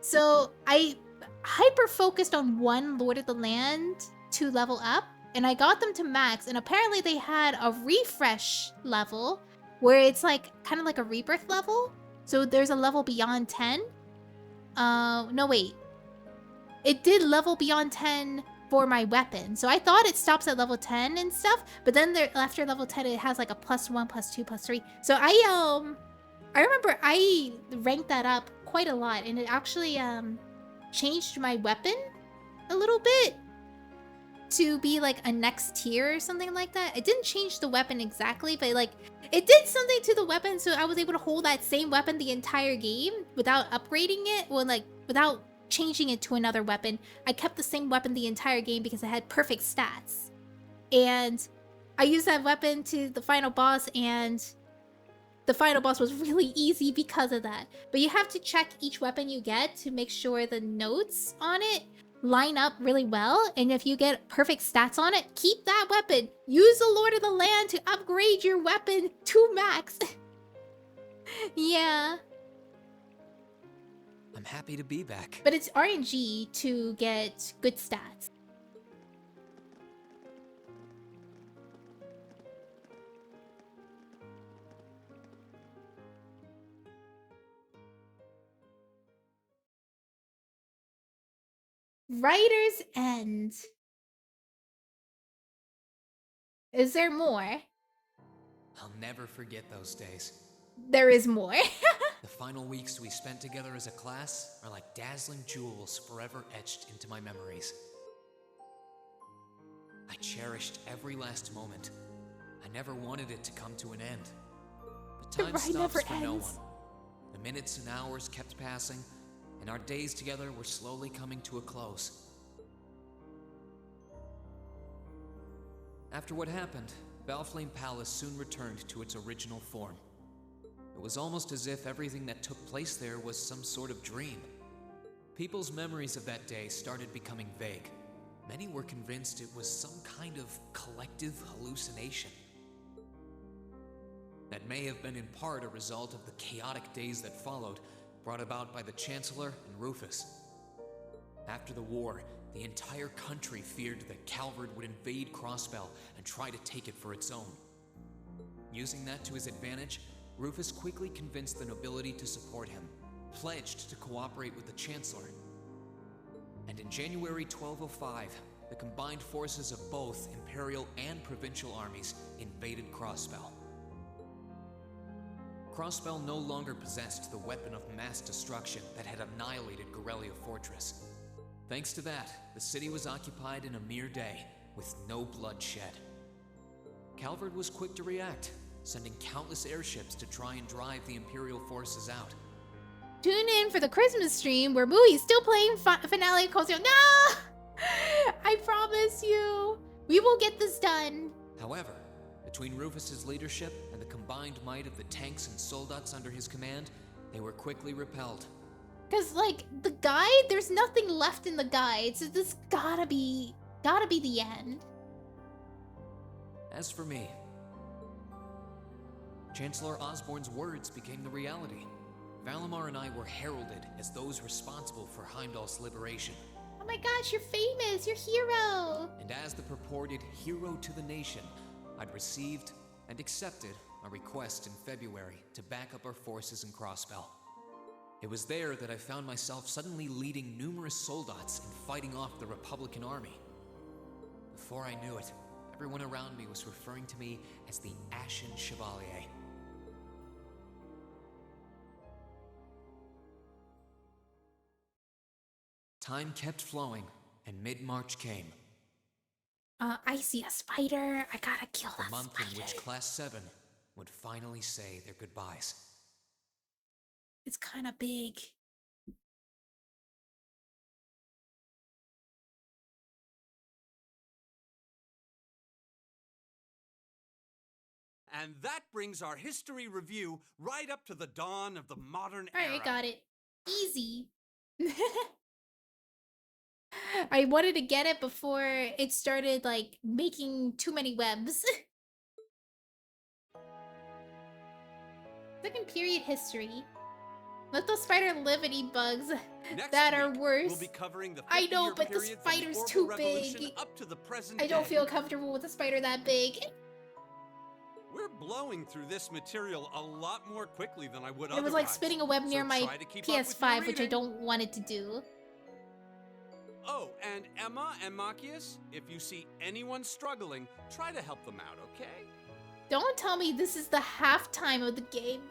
So I hyper-focused on one Lord of the Land to level up, and I got them to max, and apparently they had a refresh level where it's like kind of like a rebirth level. So there's a level beyond 10. No, wait. It did level beyond 10 for my weapon. So I thought it stops at level 10 and stuff, but then there, after level 10 it has like a +1, +2, +3. So I remember I ranked that up quite a lot, and it actually changed my weapon a little bit to be like a next tier or something like that. It didn't change the weapon exactly, but like it did something to the weapon, so I was able to hold that same weapon the entire game without upgrading it, or like without changing it to another weapon. I kept the same weapon the entire game because it had perfect stats. And I used that weapon to the final boss, and the final boss was really easy because of that. But you have to check each weapon you get to make sure the notes on it line up really well. And if you get perfect stats on it, keep that weapon. Use the Lord of the Land to upgrade your weapon to max. Yeah. I'm happy to be back. But it's RNG to get good stats. Writer's End. Is there more? I'll never forget those days. There is more. The final weeks we spent together as a class are like dazzling jewels forever etched into my memories. I cherished every last moment. I never wanted it to come to an end. But time stops for no one. The minutes and hours kept passing, and our days together were slowly coming to a close. After what happened, Valflame Palace soon returned to its original form. It was almost as if everything that took place there was some sort of dream. People's memories of that day started becoming vague. Many were convinced it was some kind of collective hallucination. That may have been in part a result of the chaotic days that followed, brought about by the Chancellor and Rufus. After the war, the entire country feared that Calvard would invade Crossbell and try to take it for its own. Using that to his advantage, Rufus quickly convinced the nobility to support him, pledged to cooperate with the Chancellor. And in January 1205, the combined forces of both Imperial and Provincial armies invaded Crossbell. Crossbell no longer possessed the weapon of mass destruction that had annihilated Gorelia Fortress. Thanks to that, the city was occupied in a mere day, with no bloodshed. Calvard was quick to react, sending countless airships to try and drive the Imperial forces out. Tune in for the Christmas stream where Mui's still playing Finale of Cold Steel. No! I promise you, we will get this done. However, between Rufus's leadership and the combined might of the tanks and soldats under his command, they were quickly repelled. Cause like the guide, there's nothing left in the guide, so this gotta be the end. As for me, Chancellor Osborne's words became the reality. Valimar and I were heralded as those responsible for Heimdall's liberation. Oh my gosh, you're famous, you're hero! And as the purported hero to the nation, I'd received and accepted a request in February to back up our forces in Crossbell. It was there that I found myself suddenly leading numerous soldats and fighting off the Republican army. Before I knew it, everyone around me was referring to me as the Ashen Chevalier. Time kept flowing, and mid-March came. I see a spider. I gotta kill that The month spider. in which Class 7 would finally say their goodbyes. It's kind of big. And that brings our history review right up to the dawn of the modern era. Alright, I got it. Easy. I wanted to get it before it started, like, making too many webs. Second period history. Let the spider live and eat bugs that are worse. We'll be covering the I know, 50-year but the period from spider's Orbital too Revolution big. up to the present I don't day. feel comfortable with a spider that big. We're blowing through this material a lot more quickly than I would It was otherwise. like spinning a web near my try to keep up with PS5, your which I reading. don't want it to do. Oh, and Emma and Machias, if you see anyone struggling, try to help them out, okay? Don't tell me this is the halftime of the game.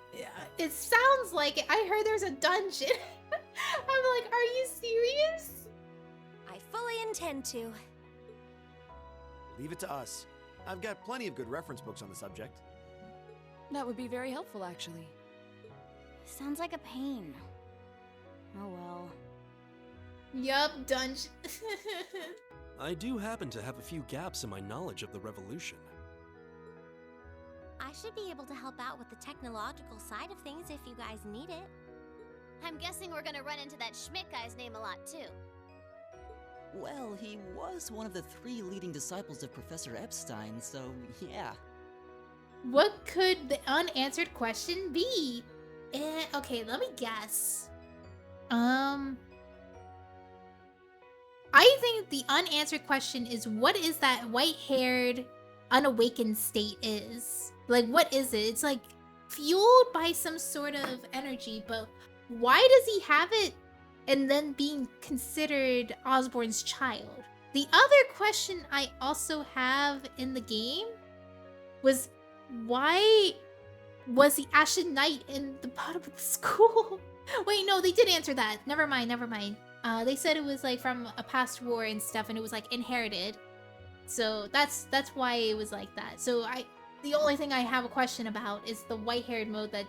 It sounds like it. I heard there's a dungeon. I'm like, are you serious? I fully intend to. Leave it to us. I've got plenty of good reference books on the subject. That would be very helpful, actually. Sounds like a pain. Oh well. Yup, dungeon. I do happen to have a few gaps in my knowledge of the Revolution. I should be able to help out with the technological side of things if you guys need it. I'm guessing we're gonna run into that Schmidt guy's name a lot too. Well, he was one of the 3 leading disciples of Professor Epstein, so yeah. What could the unanswered question be? Okay, let me guess. I think the unanswered question is, what is that white-haired, unawakened state is? Like, what is it? It's like fueled by some sort of energy, but why does he have it and then being considered Osborn's child? The other question I also have in the game was, why was the Ashen Knight in the bottom of the school? Wait, no, they did answer that. Never mind. They said it was like from a past war and stuff, and it was like inherited. So that's why it was like that. So the only thing I have a question about is the white-haired mode that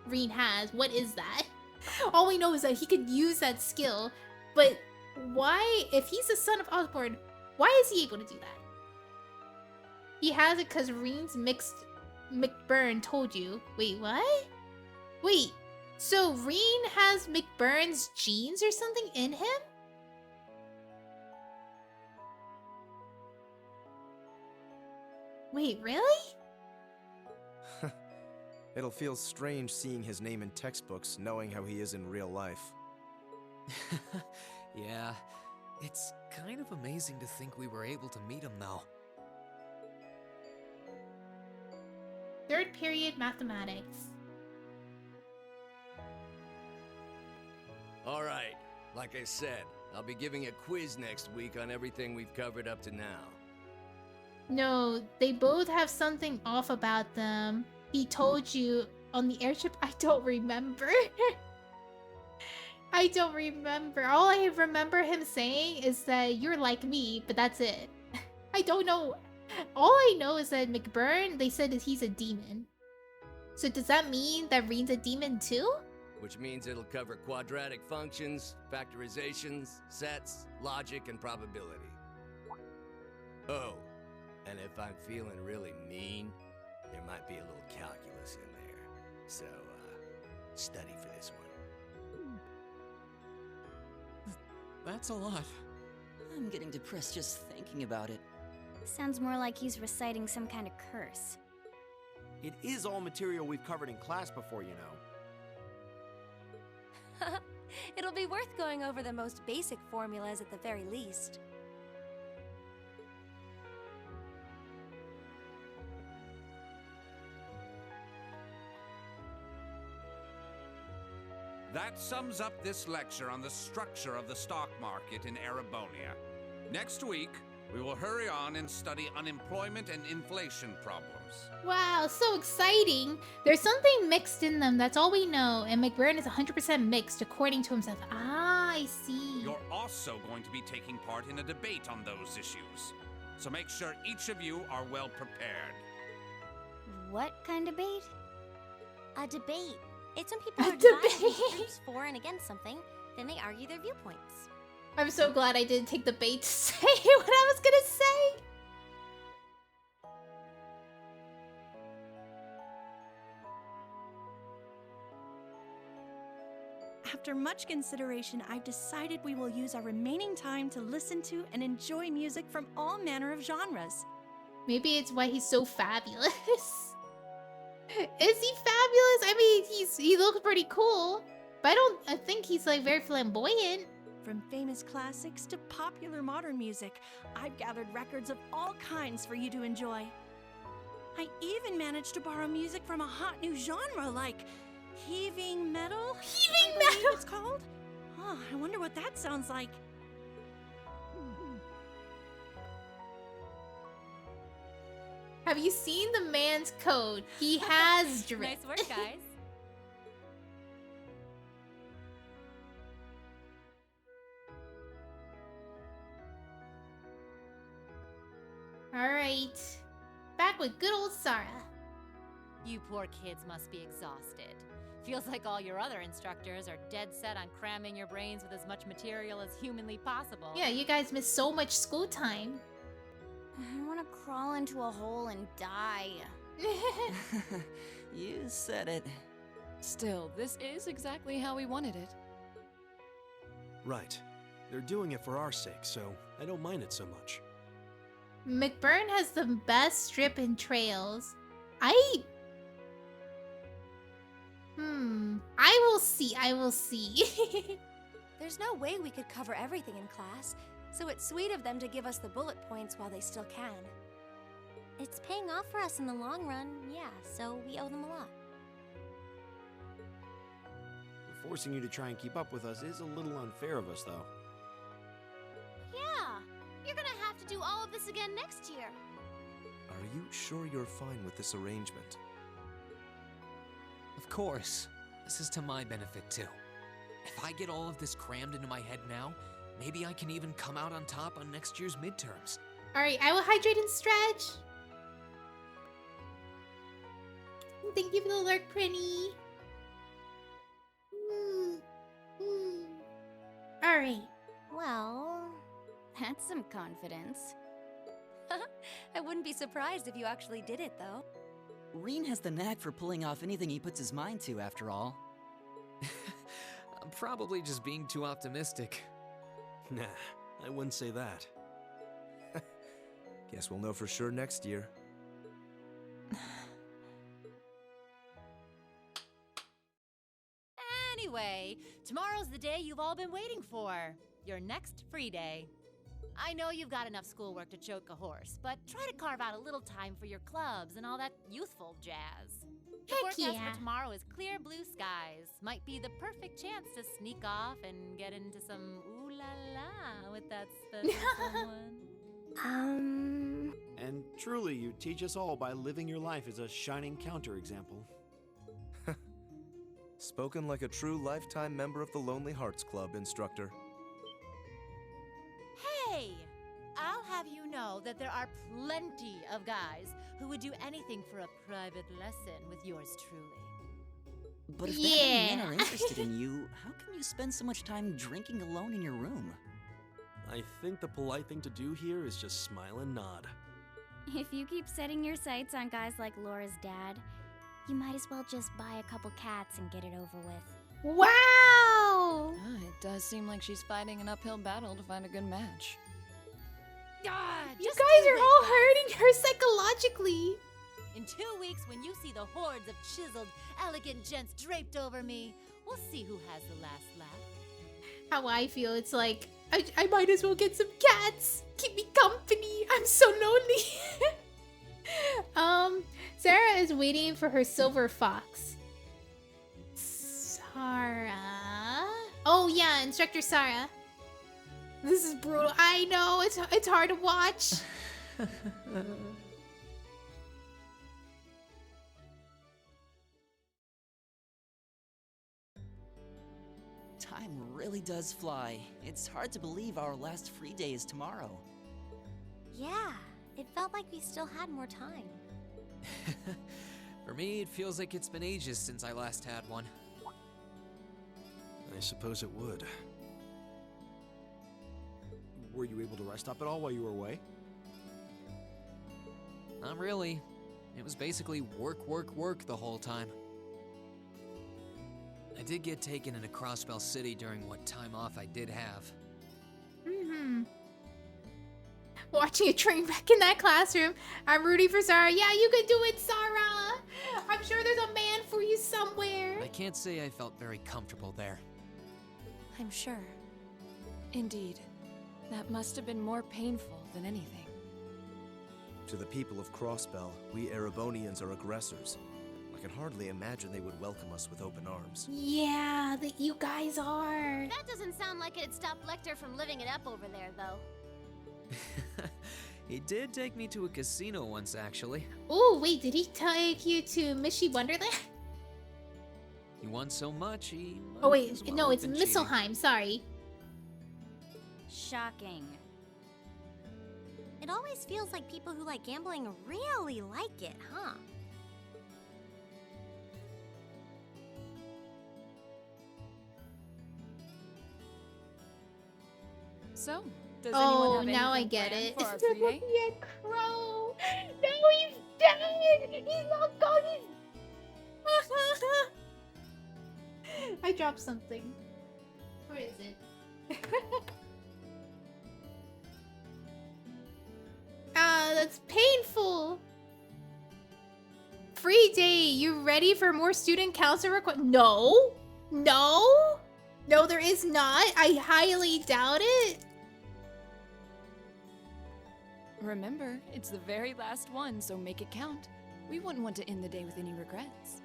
Rean has. What is that? All we know is that he could use that skill, but why, if he's the son of Osborn, why is he able to do that? He has it because Rean's McBurn told you. Wait, what? Wait, so Rean has McBurn's genes or something in him? Wait, really? It'll feel strange seeing his name in textbooks, knowing how he is in real life. Yeah, it's kind of amazing to think we were able to meet him though. Third period mathematics. Alright, like I said, I'll be giving a quiz next week on everything we've covered up to now. No, they both have something off about them. He told you on the airship. I don't remember. I don't remember. All I remember him saying is that you're like me, but that's it. I don't know. All I know is that McBurn, they said that he's a demon. So does that mean that Rean's a demon too? Which means it'll cover quadratic functions, factorizations, sets, logic, and probability. Oh, and if I'm feeling really mean, there might be a little calculus in there. So, study for this one. That's a lot. I'm getting depressed just thinking about it. Sounds more like he's reciting some kind of curse. It is all material we've covered in class before, you know. It'll be worth going over the most basic formulas at the very least. That sums up this lecture on the structure of the stock market in Erebonia. Next week, we will hurry on and study unemployment and inflation problems. Wow, so exciting. There's something mixed in them, that's all we know. And McBurn is 100% mixed according to himself. Ah, I see. You're also going to be taking part in a debate on those issues. So make sure each of you are well prepared. What kind of debate? A debate. It's when people are divided into groups for and against something, then they argue their viewpoints. I'm so glad I didn't take the bait to say what I was gonna say. After much consideration, I've decided we will use our remaining time to listen to and enjoy music from all manner of genres. Maybe it's why he's so fabulous. Is he fabulous? I mean, he looks pretty cool, but I think he's like very flamboyant. From famous classics to popular modern music, I've gathered records of all kinds for you to enjoy. I even managed to borrow music from a hot new genre like heaving metal. Heaving metal? metal? It's called? Oh, I wonder what that sounds like. Have you seen the man's code? He has drip. Nice work, guys. Alright. Back with good old Sarah. You poor kids must be exhausted. Feels like all your other instructors are dead set on cramming your brains with as much material as humanly possible. Yeah, you guys miss so much school time. I want to crawl into a hole and die. You said it. Still, this is exactly how we wanted it. Right. They're doing it for our sake, so I don't mind it so much. McBurn has the best strip and trails. I will see. I will see. There's no way we could cover everything in class, so it's sweet of them to give us the bullet points while they still can. It's paying off for us in the long run, yeah, so we owe them a lot. Forcing you to try and keep up with us is a little unfair of us, though. Yeah, you're gonna have to do all of this again next year. Are you sure you're fine with this arrangement? Of course. This is to my benefit, too. If I get all of this crammed into my head now, maybe I can even come out on top on next year's midterms. Alright, I will hydrate and stretch. Thank you for the lurk, Prinny. Alright. Well, that's some confidence. I wouldn't be surprised if you actually did it, though. Rean has the knack for pulling off anything he puts his mind to, after all. I'm probably just being too optimistic. Nah, I wouldn't say that. Guess we'll know for sure next year. Anyway, tomorrow's the day you've all been waiting for. Your next free day. I know you've got enough schoolwork to choke a horse, but try to carve out a little time for your clubs and all that youthful jazz. The forecast for tomorrow is clear blue skies. Might be the perfect chance to sneak off and get into some ooh la la with that special someone. And truly, you teach us all by living your life as a shining counterexample. Spoken like a true lifetime member of the Lonely Hearts Club, instructor. Hey! I'll have you know that there are plenty of guys who would do anything for a private lesson with yours truly. But if that many men are interested in you, how can you spend so much time drinking alone in your room? I think the polite thing to do here is just smile and nod. If you keep setting your sights on guys like Laura's dad, you might as well just buy a couple cats and get it over with. Wow! It does seem like she's fighting an uphill battle to find a good match. You guys are all hurting her psychologically. In 2 weeks, when you see the hordes of chiseled, elegant gents draped over me, we'll see who has the last laugh. How I feel, it's like, I might as well get some cats. Keep me company. I'm so lonely. Sarah is waiting for her silver fox. Sarah. Oh yeah, Instructor Sarah. This is brutal. I know, it's hard to watch. Time really does fly. It's hard to believe our last free day is tomorrow. Yeah, it felt like we still had more time. For me, it feels like it's been ages since I last had one. I suppose it would. Were you able to rest up at all while you were away? Not really. It was basically work, work, work the whole time. I did get taken into Crossbell City during what time off I did have. Watching a train wreck in that classroom. I'm rooting for Sarah. Yeah, you can do it, Sarah. I'm sure there's a man for you somewhere. I can't say I felt very comfortable there. I'm sure. Indeed. That must have been more painful than anything. To the people of Crossbell, we Erebonians are aggressors. I can hardly imagine they would welcome us with open arms. Yeah, that you guys are. That doesn't sound like it'd stop Lecter from living it up over there, though. He did take me to a casino once, actually. Oh, wait, did he take you to Mishy Wonderland? He won so much, he Oh, might wait, as well no, have it's been cheating. Misselheim, sorry. Shocking. It always feels like people who like gambling really like it, huh? So, does anyone have now I anything get planned it. for our free day? Yeah, Crow. No, he's dead. He's not gone. I dropped something. Where is it? That's painful. Free day. You ready for more student council request? No. No. No, there is not. I highly doubt it. Remember, it's the very last one, so make it count. We wouldn't want to end the day with any regrets.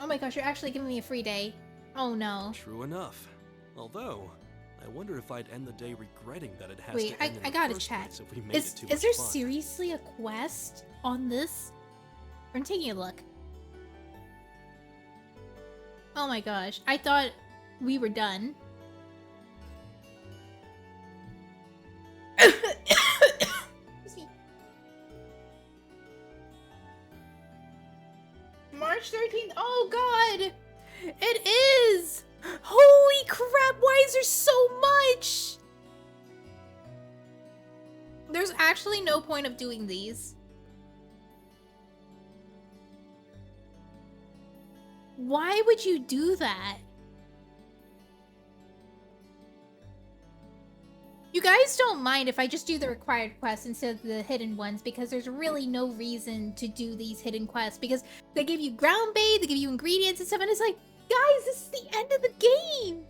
Oh my gosh, you're actually giving me a free day. Oh no. True enough. Although, I wonder if I'd end the day regretting that it has Wait, to end in I the gotta first check. place if we made it too Is much there fun. seriously a quest on this? I'm taking a look. Oh my gosh, I thought we were done. March 13th. Oh god! It is! Holy crap, why is there so much? There's actually no point of doing these. Why would you do that? You guys don't mind if I just do the required quests instead of the hidden ones, because there's really no reason to do these hidden quests, because they give you ground bait, they give you ingredients and stuff, and it's like, guys, this is the end of the game!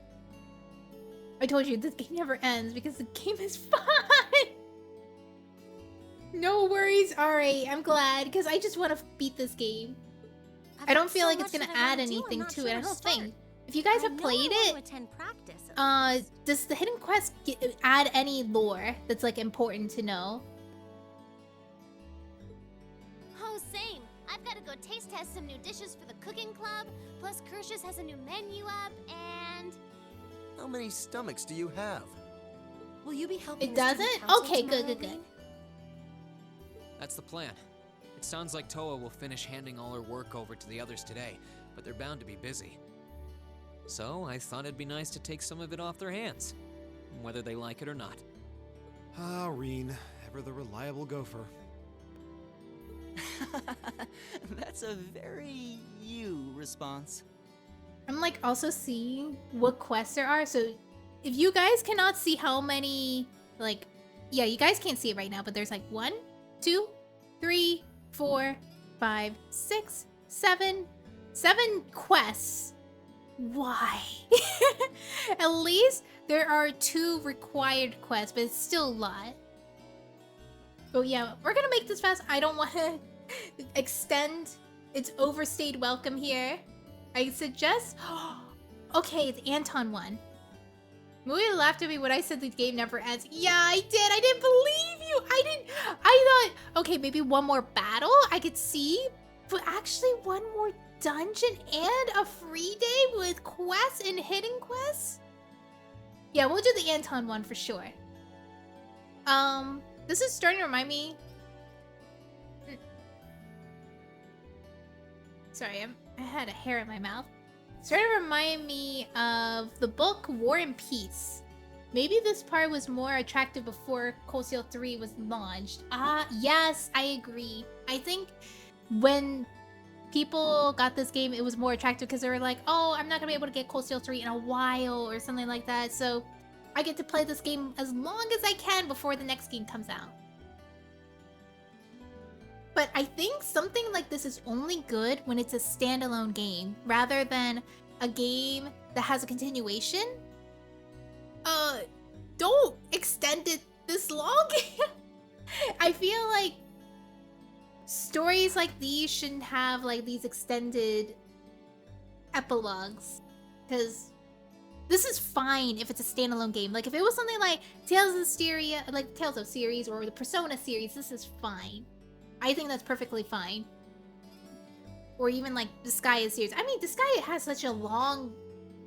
I told you, this game never ends because the game is fun! No worries, alright, I'm glad, because I just want to beat this game. I don't feel like it's gonna add anything to it, I don't think. If you guys have played it, does the hidden quest add any lore that's like important to know? Oh, same. I've got to go taste test some new dishes for the cooking club. Plus, Kershus has a new menu up, and How many stomachs do you have? Will you be helping? It the student doesn't? council Okay, tomorrow, good. Rean? That's the plan. It sounds like Toa will finish handing all her work over to the others today, but they're bound to be busy. So I thought it'd be nice to take some of it off their hands, whether they like it or not. Ah, Rean, ever the reliable gopher. That's a very you response. I'm like also seeing what quests there are, so if you guys cannot see how many, like, yeah, you guys can't see it right now, but there's like 1, 2, 3, 4, 5, 6, 7 quests. Why? At least there are 2 required quests, but it's still a lot. But yeah, we're gonna make this fast. I don't want to extend its overstayed welcome here. I suggest... Okay, it's Anton 1. Movie laughed at me when I said the game never ends. Yeah, I did. I didn't believe you. I thought, okay, maybe one more battle I could see. But actually one more dungeon and a free day with quests and hidden quests? Yeah, we'll do the Anton one for sure. This is starting to remind me... Sorry, I had a hair in my mouth. It's starting to remind me of the book War and Peace. Maybe this part was more attractive before Cold Steel 3 was launched. Yes, I agree. I think when people got this game, it was more attractive because they were like, oh, I'm not gonna be able to get Cold Steel 3 in a while or something like that. So I get to play this game as long as I can before the next game comes out. But I think something like this is only good when it's a standalone game rather than a game that has a continuation. Don't extend it this long. I feel like stories like these shouldn't have like these extended epilogues, because This is fine if it's a standalone game. Like if it was something like Tales of Styria, like Tales of series or the Persona series, this is fine. I think that's perfectly fine. Or even like Disgaea series. I mean, Disgaea has such a long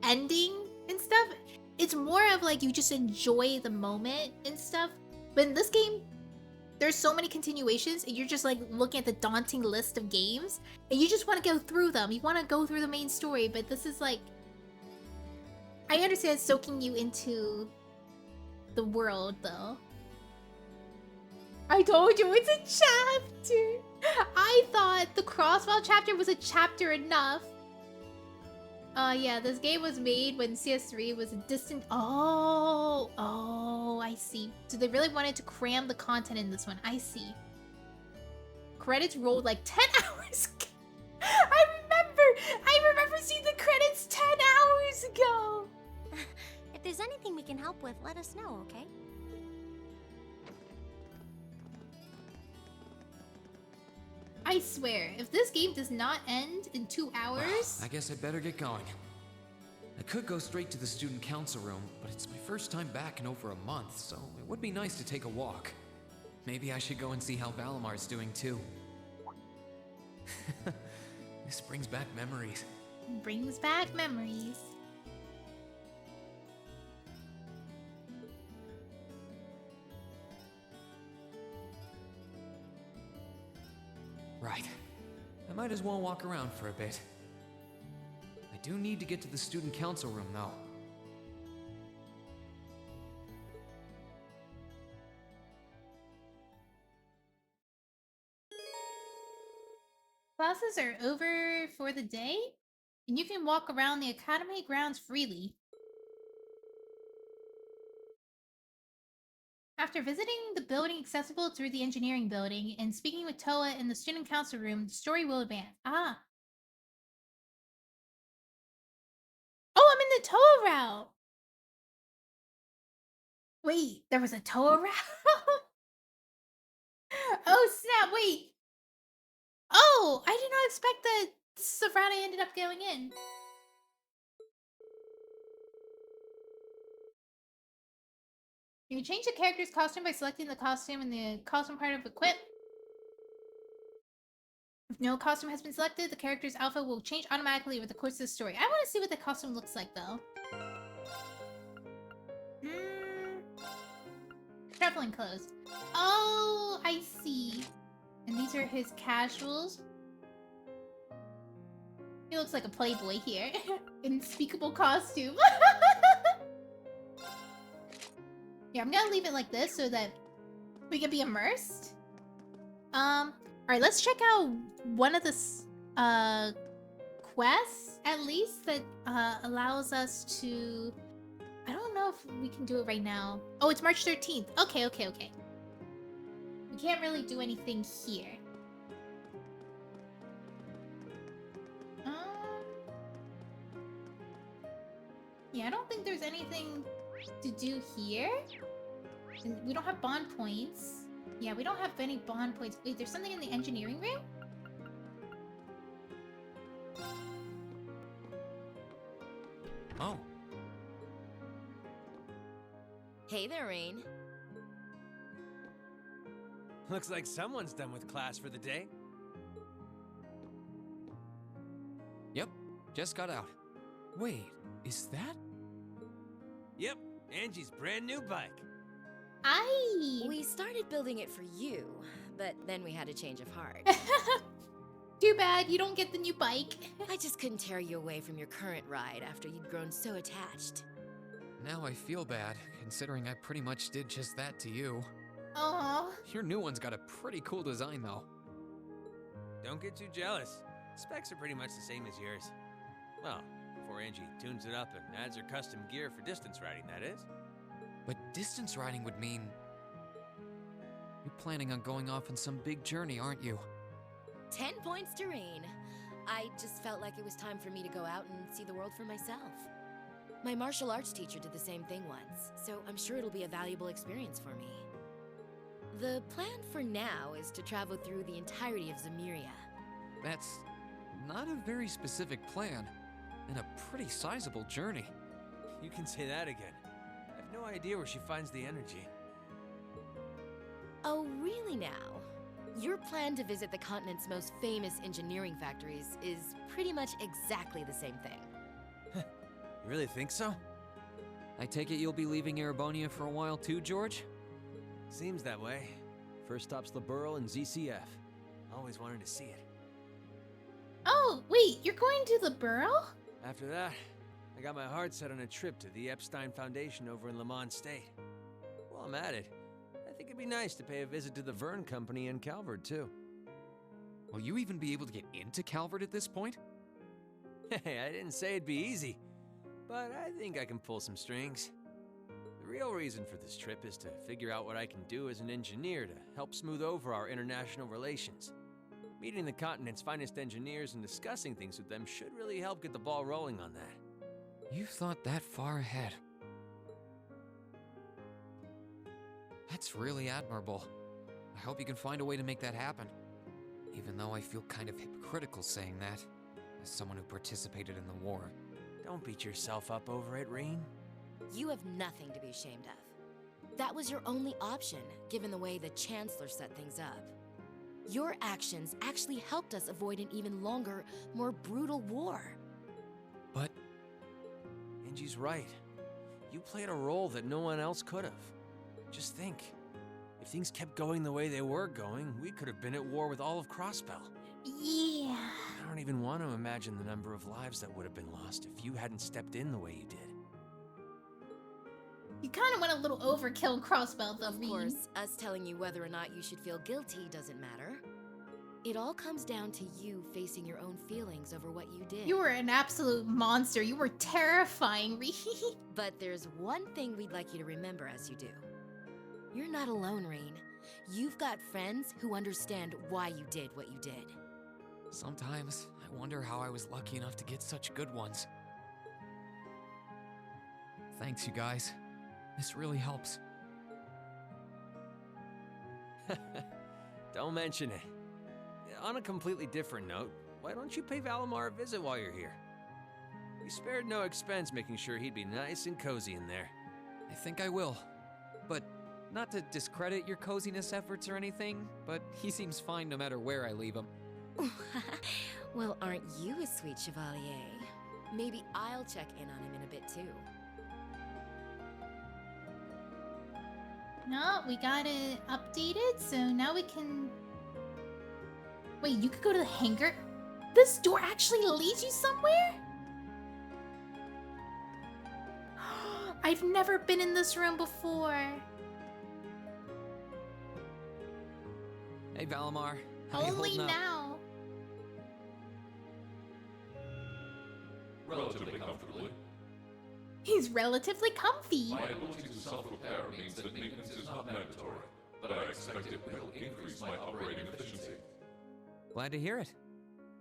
ending and stuff. It's more of like you just enjoy the moment and stuff. But in this game, there's so many continuations and you're just like looking at the daunting list of games and you just want to go through them. You want to go through the main story, but this is like, I understand soaking you into the world though. I told you it's a chapter. I thought the Crossbell chapter was a chapter enough. Yeah, this game was made when CS3 was a distant. Oh, I see. So they really wanted to cram the content in this one. I see. Credits rolled like 10 hours ago. I remember seeing the credits 10 hours ago. If there's anything we can help with, let us know, okay? I swear, if this game does not end in 2 hours... I guess I better get going. I could go straight to the student council room, but it's my first time back in over a month, so it would be nice to take a walk. Maybe I should go and see how Valamar's doing too. This brings back memories. Brings back memories. Right. I might as well walk around for a bit. I do need to get to the student council room, though. Classes are over for the day, and you can walk around the academy grounds freely. After visiting the building accessible through the engineering building and speaking with Toa in the student council room, the story will advance. Ah. Oh, I'm in the Toa route! Wait, there was a Toa route? Oh, snap, wait! Oh, I did not expect that this is the route I ended up going in. You can change the character's costume by selecting the costume in the costume part of Equip. If no costume has been selected, the character's outfit will change automatically over the course of the story. I want to see what the costume looks like, though. Traveling clothes. Oh, I see. And these are his casuals. He looks like a playboy here. Unspeakable costume. Yeah, I'm gonna leave it like this so that we can be immersed. Alright, let's check out one of the quests, at least, that allows us to... I don't know if we can do it right now. Oh, it's March 13th. Okay. We can't really do anything here. Yeah, I don't think there's anything to do here. And we don't have bond points. Yeah, we don't have any bond points. Wait, there's something in the engineering room? Oh. Hey there, Rean. Looks like someone's done with class for the day. Yep, just got out. Wait, is that? Yep, Angie's brand new bike. We started building it for you, but then we had a change of heart. Too bad you don't get the new bike. I just couldn't tear you away from your current ride after you'd grown so attached. Now I feel bad, considering I pretty much did just that to you. Aww. Your new one's got a pretty cool design, though. Don't get too jealous. Specs are pretty much the same as yours. Well, before Angie tunes it up and adds her custom gear for distance riding, that is. But distance riding would mean... You're planning on going off on some big journey, aren't you? 10 points to Rean. I just felt like it was time for me to go out and see the world for myself. My martial arts teacher did the same thing once, so I'm sure it'll be a valuable experience for me. The plan for now is to travel through the entirety of Zemuria. That's not a very specific plan, and a pretty sizable journey. You can say that again. I have no idea where she finds the energy. Oh, really now? Your plan to visit the continent's most famous engineering factories is pretty much exactly the same thing. You really think so? I take it you'll be leaving Erebonia for a while too, George? Seems that way. First stop's the Burl and ZCF. Always wanted to see it. Oh, wait, you're going to the Burrow? After that, I got my heart set on a trip to the Epstein Foundation over in Lamont State. While I'm at it, I think it'd be nice to pay a visit to the Vern Company in Calvert, too. Will you even be able to get into Calvert at this point? Hey, I didn't say it'd be easy, but I think I can pull some strings. The real reason for this trip is to figure out what I can do as an engineer to help smooth over our international relations. Meeting the continent's finest engineers and discussing things with them should really help get the ball rolling on that. You've thought that far ahead. That's really admirable. I hope you can find a way to make that happen. Even though I feel kind of hypocritical saying that, as someone who participated in the war. Don't beat yourself up over it, Rean. You have nothing to be ashamed of. That was your only option, given the way the Chancellor set things up. Your actions actually helped us avoid an even longer, more brutal war. But... Angie's right. You played a role that no one else could have. Just think. If things kept going the way they were going, we could have been at war with all of Crossbell. Yeah. I don't even want to imagine the number of lives that would have been lost if you hadn't stepped in the way you did. You kind of went a little overkill, Crossbell, though, Of course, us telling you whether or not you should feel guilty doesn't matter. It all comes down to you facing your own feelings over what you did. You were an absolute monster. You were terrifying, Rean. But there's one thing we'd like you to remember as you do. You're not alone, Rean. You've got friends who understand why you did what you did. Sometimes I wonder how I was lucky enough to get such good ones. Thanks, you guys. This really helps. Don't mention it. On a completely different note, why don't you pay Valimar a visit while you're here? We spared no expense making sure he'd be nice and cozy in there. I think I will. But not to discredit your coziness efforts or anything, but he seems fine no matter where I leave him. Well, aren't you a sweet chevalier? Maybe I'll check in on him in a bit too. No, we got it updated, so now we can... Wait, you could go to the hangar? This door actually leads you somewhere? I've never been in this room before. Hey, Valimar. How you Only holding up? now. Relatively comfortably. He's relatively comfy. My ability to self-repair means that maintenance is not mandatory, but I expect it will increase my operating efficiency. Glad to hear it.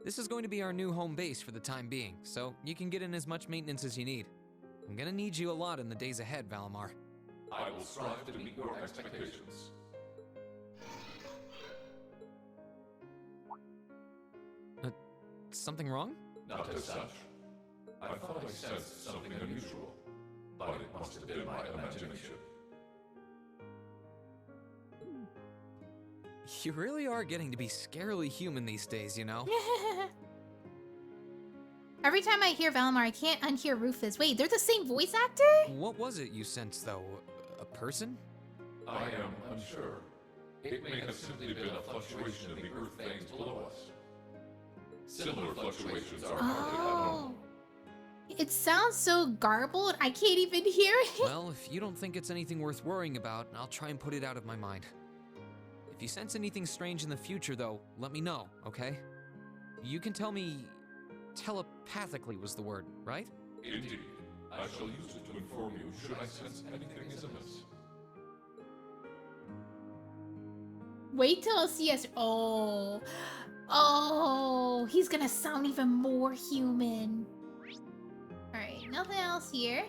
This is going to be our new home base for the time being, so you can get in as much maintenance as you need. I'm gonna need you a lot in the days ahead, Valimar. I will strive to meet your expectations. Something wrong? Not as such. I thought I sensed something unusual, but it must have been my imagination. You really are getting to be scarily human these days, you know? Every time I hear Valimar, I can't unhear Rufus. Wait, they're the same voice actor? What was it you sensed, though? A person? I am unsure. It may have simply been a fluctuation in the earth veins below us. Similar fluctuations are hardly abnormal. It sounds so garbled, I can't even hear it. Well, if you don't think it's anything worth worrying about, I'll try and put it out of my mind. If you sense anything strange in the future, though, let me know, okay? You can tell me... telepathically was the word, right? Indeed. I shall use it to inform you should I sense anything is amiss. Wait till I see us. Oh, he's gonna sound even more human. Alright, nothing else here.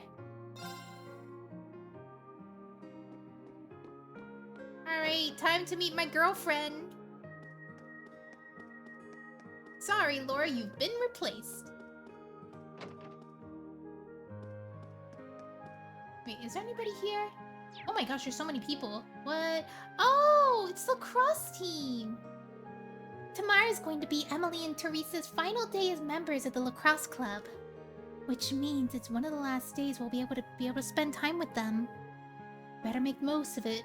Alright, time to meet my girlfriend. Sorry, Laura, you've been replaced. is there anybody here? Oh my gosh, there's so many people. What? Oh, it's the lacrosse team. Tomorrow is going to be Emily and Teresa's final day as members of the lacrosse club. Which means it's one of the last days we'll be able to spend time with them. Better make most of it.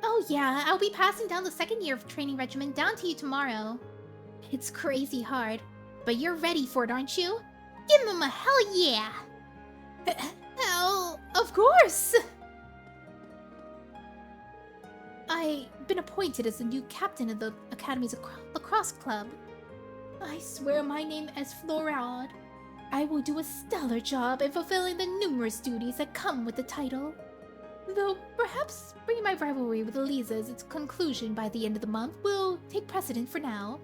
Oh yeah, I'll be passing down the second year of training regimen down to you tomorrow. It's crazy hard, but you're ready for it, aren't you? Give them a hell yeah! Hell, of course! I've been appointed as the new captain of the Academy's lacrosse club. I swear my name is Florade. I will do a stellar job in fulfilling the numerous duties that come with the title. Though perhaps bringing my rivalry with Eliza as its conclusion by the end of the month will take precedent for now.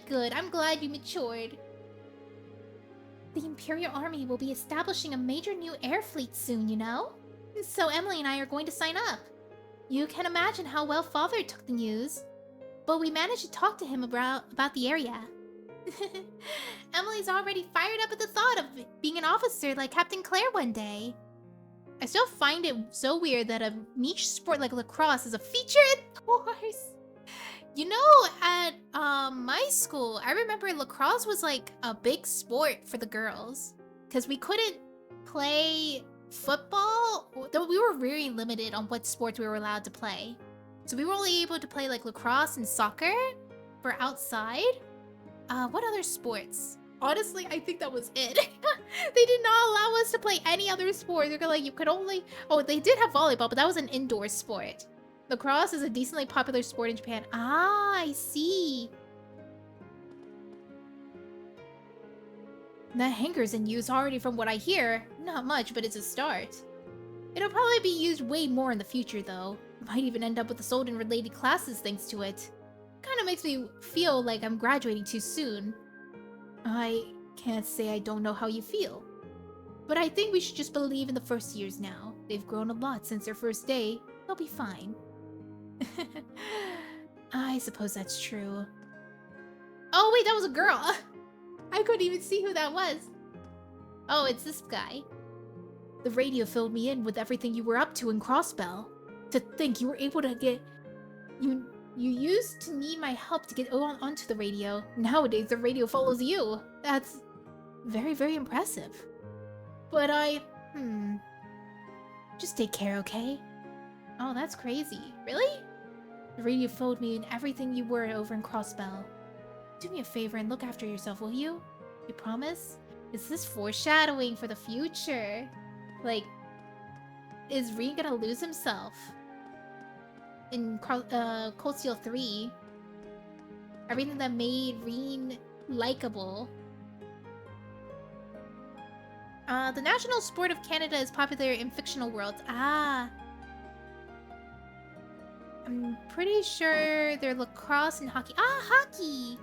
Good. I'm glad you matured. The Imperial Army will be establishing a major new air fleet soon, you know? So Emily and I are going to sign up. You can imagine how well Father took the news. But we managed to talk to him about the area. Emily's already fired up at the thought of being an officer like Captain Claire one day. I still find it so weird that a niche sport like lacrosse is a feature in tours. You know, at my school, I remember lacrosse was like a big sport for the girls. Because we couldn't play football. We were very limited on what sports we were allowed to play. So we were only able to play like lacrosse and soccer for outside. What other sports? Honestly, I think that was it. They did not allow us to play any other sport. They're like, you could only... Oh, they did have volleyball, but that was an indoor sport. Lacrosse is a decently popular sport in Japan. Ah, I see. The hangar's in use already from what I hear. Not much, but it's a start. It'll probably be used way more in the future, though. Might even end up with the Solden-related classes thanks to it. Kinda makes me feel like I'm graduating too soon. I can't say I don't know how you feel. But I think we should just believe in the first years now. They've grown a lot since their first day. They'll be fine. I suppose that's true. Oh wait, that was a girl! I couldn't even see who that was. Oh, it's this guy. The radio filled me in with everything you were up to in Crossbell. To think you were able to get... You used to need my help to get onto the radio. Nowadays, the radio follows you. That's very, very impressive. But just take care, okay? Oh, that's crazy. Really? The radio phoned me and everything you were over in Crossbell. Do me a favor and look after yourself, will you? You promise? Is this foreshadowing for the future? Like, is Rean gonna lose himself? In Cold Steel 3, everything that made Rean likable. The national sport of Canada is popular in fictional worlds. Ah. I'm pretty sure they're lacrosse and hockey. Ah, hockey!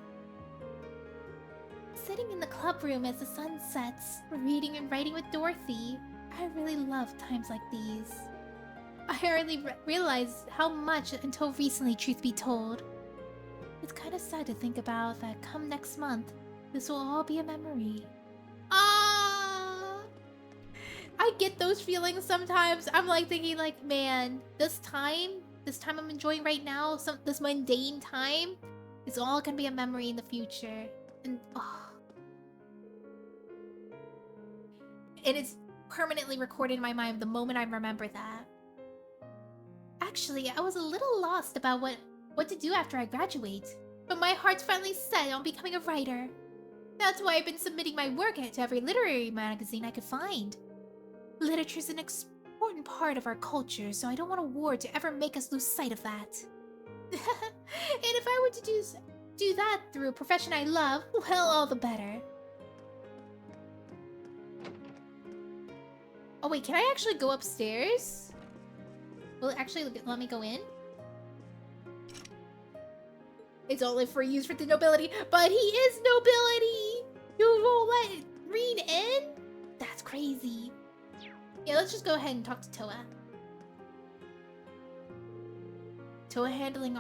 Sitting in the club room as the sun sets, reading and writing with Dorothy. I really love times like these. I hardly realized how much until recently, truth be told. It's kind of sad to think about that come next month, this will all be a memory. Ah! I get those feelings sometimes. I'm like thinking like, man, this time I'm enjoying right now, this mundane time, it's all gonna be a memory in the future. And and it's permanently recorded in my mind the moment I remember that. Actually, I was a little lost about what to do after I graduate, but my heart's finally set on becoming a writer. That's why I've been submitting my work to every literary magazine I could find. Literature's an important part of our culture, so I don't want a war to ever make us lose sight of that. And if I were to do that through a profession I love, well, all the better. Oh wait, can I actually go upstairs? Will it actually let me go in? It's only for use for the nobility, but he is nobility! You won't let Rean in? That's crazy. Yeah, let's just go ahead and talk to Toa. Toa handling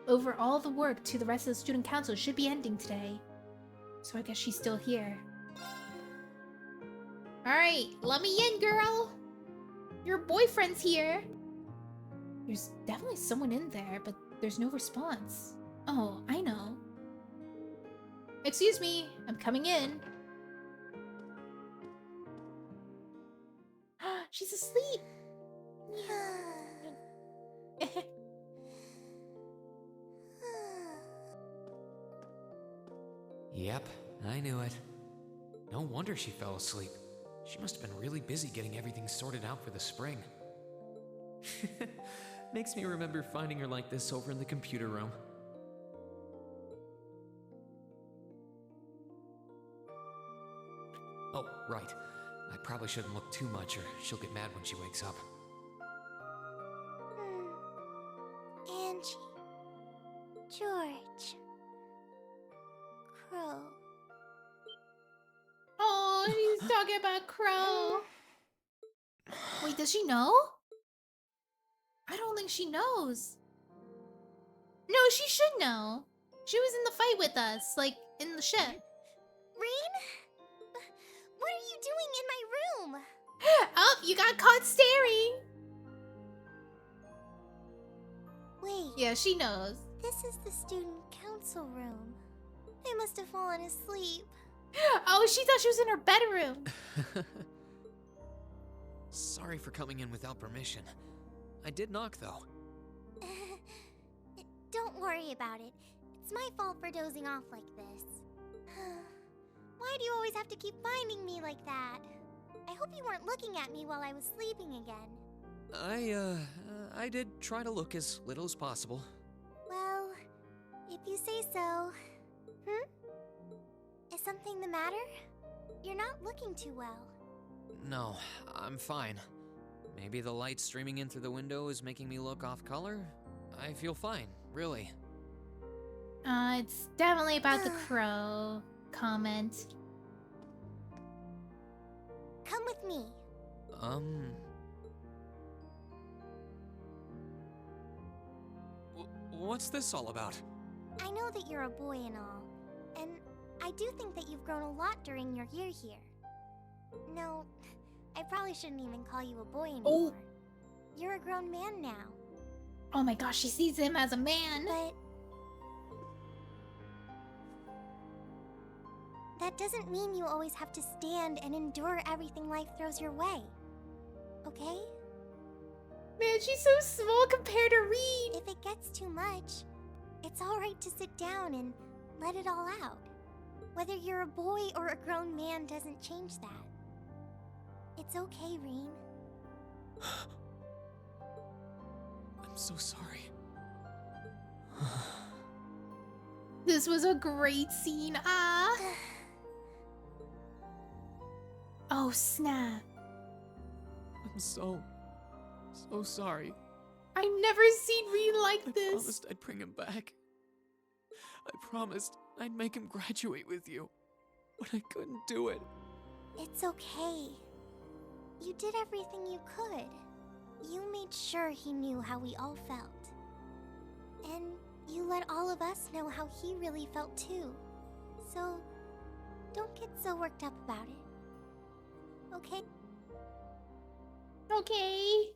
over all the work to the rest of the student council should be ending today. So I guess she's still here. Alright, let me in, girl. Your boyfriend's here. There's definitely someone in there, but there's no response. Oh, I know. Excuse me, I'm coming in. She's asleep. Yep, I knew it. No wonder she fell asleep. She must have been really busy getting everything sorted out for the spring. Makes me remember finding her like this over in the computer room. Oh, right. I probably shouldn't look too much or she'll get mad when she wakes up. Angie. George. Crow. Oh, he's talking about Crow. Wait, does she know? I don't think she knows. No, she should know. She was in the fight with us, like, in the ship. Rean? What are you doing in my room? Oh, you got caught staring. Wait. Yeah, she knows. This is the student council room. I must have fallen asleep. Oh, she thought she was in her bedroom. Sorry for coming in without permission. I did knock, though. Don't worry about it. It's my fault for dozing off like this. Why do you always have to keep finding me like that? I hope you weren't looking at me while I was sleeping again. I did try to look as little as possible. Well, if you say so. Is something the matter? You're not looking too well. No, I'm fine. Maybe the light streaming in through the window is making me look off color? I feel fine, really. It's definitely about the crow comment. Come with me. What's this all about? I know that you're a boy and all, and I do think that you've grown a lot during your year here. No, I probably shouldn't even call you a boy anymore. You're a grown man now. Oh my gosh, she sees him as a man. But that doesn't mean you always have to stand and endure everything life throws your way. Okay? Man, she's so small compared to Rean. If it gets too much, it's alright to sit down and let it all out. Whether you're a boy or a grown man doesn't change that. It's okay, Rean. I'm so sorry. This was a great scene. Oh, snap. I'm so sorry. I've never seen Rean like this. I promised I'd bring him back. I promised I'd make him graduate with you. But I couldn't do it. It's okay. You did everything you could. You made sure he knew how we all felt. And you let all of us know how he really felt too. So, don't get so worked up about it. Okay? Okay.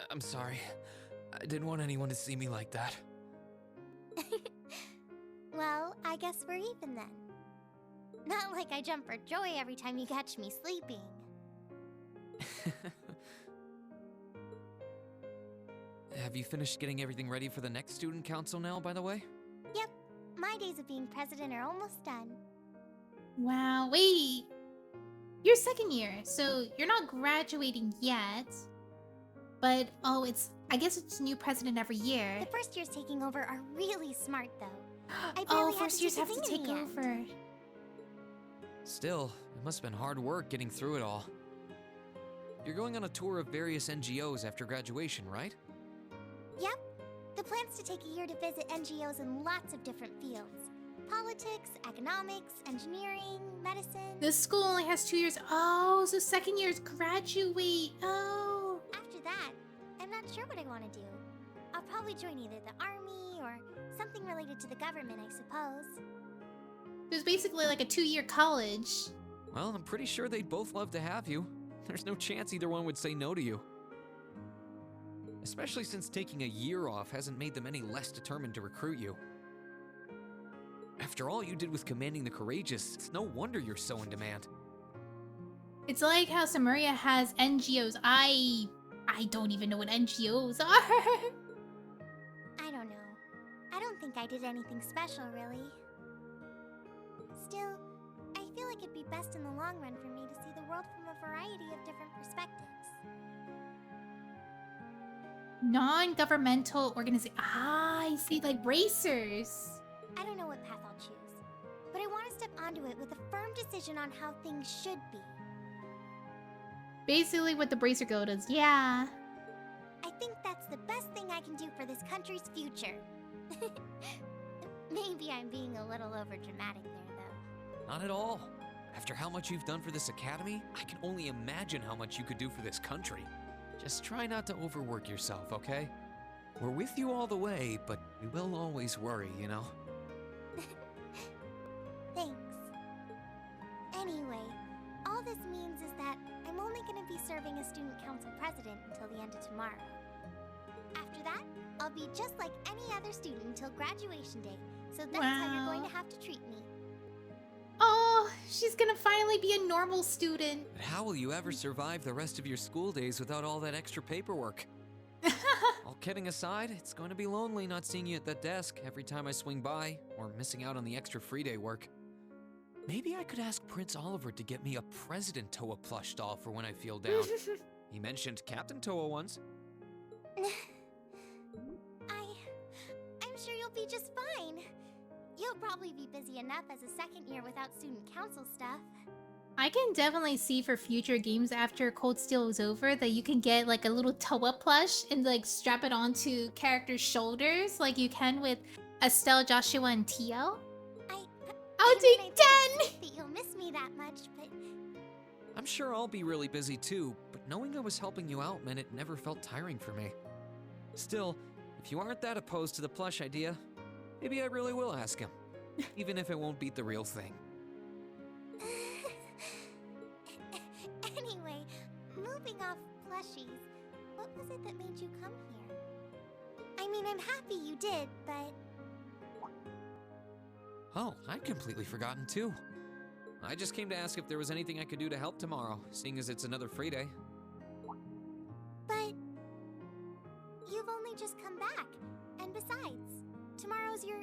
I'm sorry. I didn't want anyone to see me like that. Well, I guess we're even then. Not like I jump for joy every time you catch me sleeping. Have you finished getting everything ready for the next student council now, by the way? Yep, my days of being president are almost done. Wow, wait. You're second year, so you're not graduating yet. But, oh, I guess it's new president every year. The first years taking over are really smart, though. I Oh, barely first years have to do anything take in the end. over. Still, it must have been hard work getting through it all. You're going on a tour of various NGOs after graduation, right? Yep. The plan's to take a year to visit NGOs in lots of different fields. Politics, economics, engineering, medicine. This school only has 2 years. Oh, so second years graduate. Oh. After that, I'm not sure what I want to do. I'll probably join either the army or something related to the government, I suppose. It was basically like a 2-year college. Well, I'm pretty sure they'd both love to have you. There's no chance either one would say no to you. Especially since taking a year off hasn't made them any less determined to recruit you. After all you did with commanding the courageous, it's no wonder you're so in demand. It's like how Samaria has NGOs. I don't even know what NGOs are. I don't know. I don't think I did anything special, really. Still, I feel like it'd be best in the long run for me to see the world from a variety of different perspectives. Non-governmental organization. Ah, I see, like bracers. I don't know what path I'll choose, but I want to step onto it with a firm decision on how things should be. Basically what the bracer girl does, yeah. I think that's the best thing I can do for this country's future. Maybe I'm being a little overdramatic there, though. Not at all. After how much you've done for this academy, I can only imagine how much you could do for this country. Just try not to overwork yourself, okay? We're with you all the way, but we will always worry, you know? Thanks. Anyway, all this means is that I'm only going to be serving as student council president until the end of tomorrow. After that, I'll be just like any other student until graduation day, so that's how you're going to have to treat me. Oh, she's gonna finally be a normal student. But how will you ever survive the rest of your school days without all that extra paperwork? All kidding aside, it's going to be lonely not seeing you at that desk every time I swing by, or missing out on the extra free day work. Maybe I could ask Prince Oliver to get me a President Toa plush doll for when I feel down. He mentioned Captain Toa once. I'm sure you'll be just fine. You'll probably be busy enough as a second year without student council stuff. I can definitely see for future games after Cold Steel is over that you can get like a little Toa plush and like strap it onto characters' shoulders like you can with Estelle, Joshua, and Tio. I'll take 10! That you'll miss me that much, but... I'm sure I'll be really busy too, but knowing I was helping you out meant it never felt tiring for me. Still, if you aren't that opposed to the plush idea, maybe I really will ask him, even if it won't beat the real thing. Anyway, moving off plushies, what was it that made you come here? I mean, I'm happy you did, but... Oh, I'd completely forgotten too. I just came to ask if there was anything I could do to help tomorrow, seeing as it's another free day. But... you've only just come back, and besides, tomorrow's your...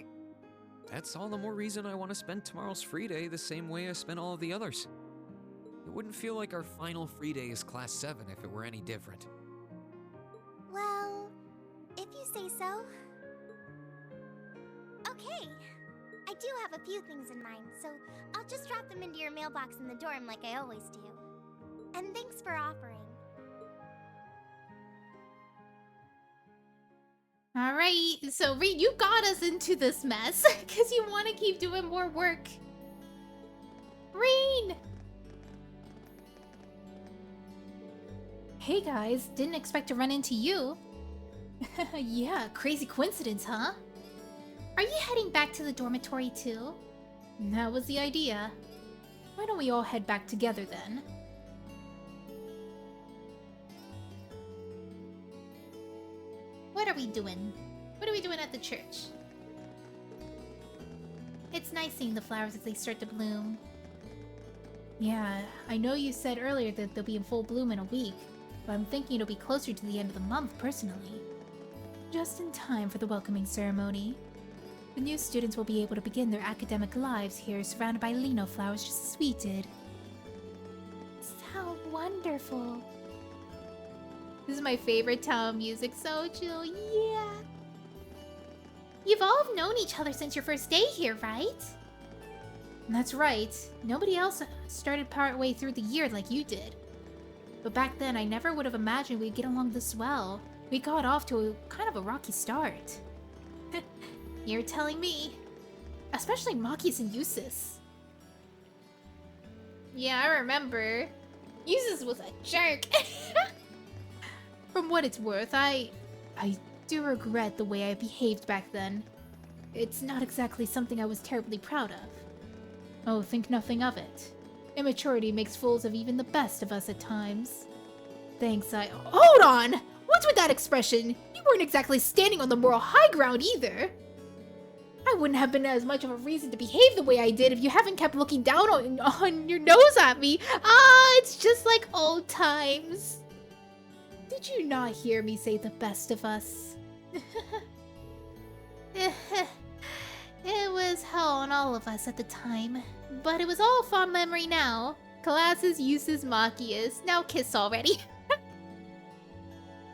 That's all the more reason I want to spend tomorrow's free day the same way I spent all of the others. It wouldn't feel like our final free day is Class 7 if it were any different. Well, if you say so. Okay. I do have a few things in mind, so I'll just drop them into your mailbox in the dorm like I always do. And thanks for offering. Alright, so Rean, you got us into this mess because you want to keep doing more work. Rean! Hey guys, didn't expect to run into you. Yeah, crazy coincidence, huh? Are you heading back to the dormitory too? That was the idea. Why don't we all head back together then? What are we doing? What are we doing at the church? It's nice seeing the flowers as they start to bloom. Yeah, I know you said earlier that they'll be in full bloom in a week, but I'm thinking it'll be closer to the end of the month personally. Just in time for the welcoming ceremony. The new students will be able to begin their academic lives here surrounded by lino flowers just as we did. So wonderful. This is my favorite town music, so chill, yeah. You've all known each other since your first day here, right? That's right. Nobody else started partway through the year like you did. But back then, I never would have imagined we'd get along this well. We got off to a kind of a rocky start. You're telling me. Especially Maki's and Eustace. Yeah, I remember. Eustace was a jerk. From what it's worth, I do regret the way I behaved back then. It's not exactly something I was terribly proud of. Oh, think nothing of it. Immaturity makes fools of even the best of us at times. Thanks, Hold on! What's with that expression? You weren't exactly standing on the moral high ground either. I wouldn't have been as much of a reason to behave the way I did if you haven't kept looking down on your nose at me. It's just like old times. Did you not hear me say the best of us? It was hell on all of us at the time, but it was all fond memory now. Classes uses Machias. Now kiss already.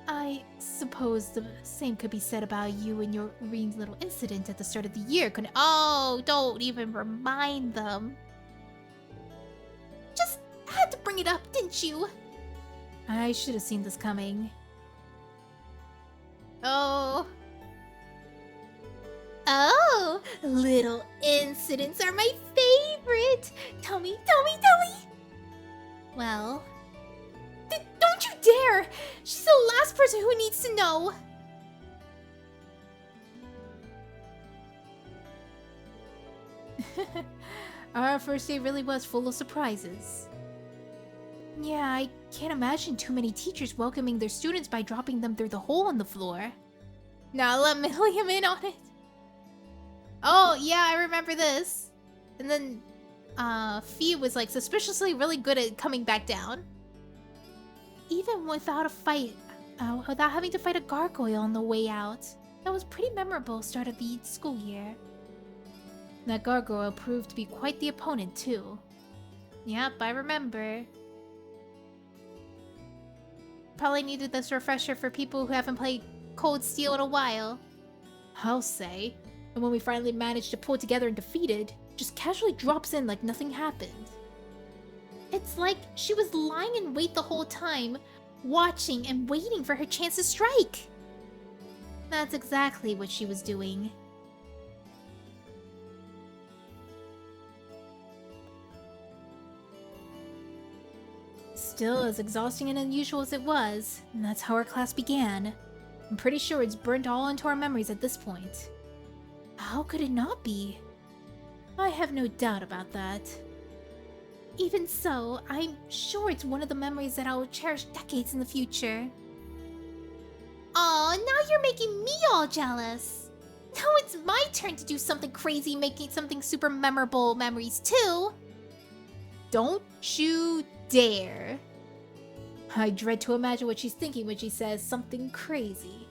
I suppose the same could be said about you and your Rean's little incident at the start of the year, couldn't— Oh, don't even remind them. Just had to bring it up, didn't you? I should have seen this coming. Oh, little incidents are my favorite. Tell me. Well, don't you dare! She's the last person who needs to know. Our first day really was full of surprises. Yeah, I can't imagine too many teachers welcoming their students by dropping them through the hole in the floor. Now let me let him in on it. Oh, yeah, I remember this. And then, Fee was like suspiciously really good at coming back down. Even without a fight, without having to fight a gargoyle on the way out. That was pretty memorable start of the school year. That gargoyle proved to be quite the opponent too. Yep, I remember. Probably needed this refresher for people who haven't played Cold Steel in a while. I'll say. And when we finally managed to pull together and defeat it, just casually drops in like nothing happened. It's like she was lying in wait the whole time, watching and waiting for her chance to strike. That's exactly what she was doing. Still, as exhausting and unusual as it was, and that's how our class began. I'm pretty sure it's burnt all into our memories at this point. How could it not be? I have no doubt about that. Even so, I'm sure it's one of the memories that I will cherish decades in the future. Aw, now you're making me all jealous. Now it's my turn to do something crazy, making something super memorable memories too. Don't you dare. I dread to imagine what she's thinking when she says something crazy.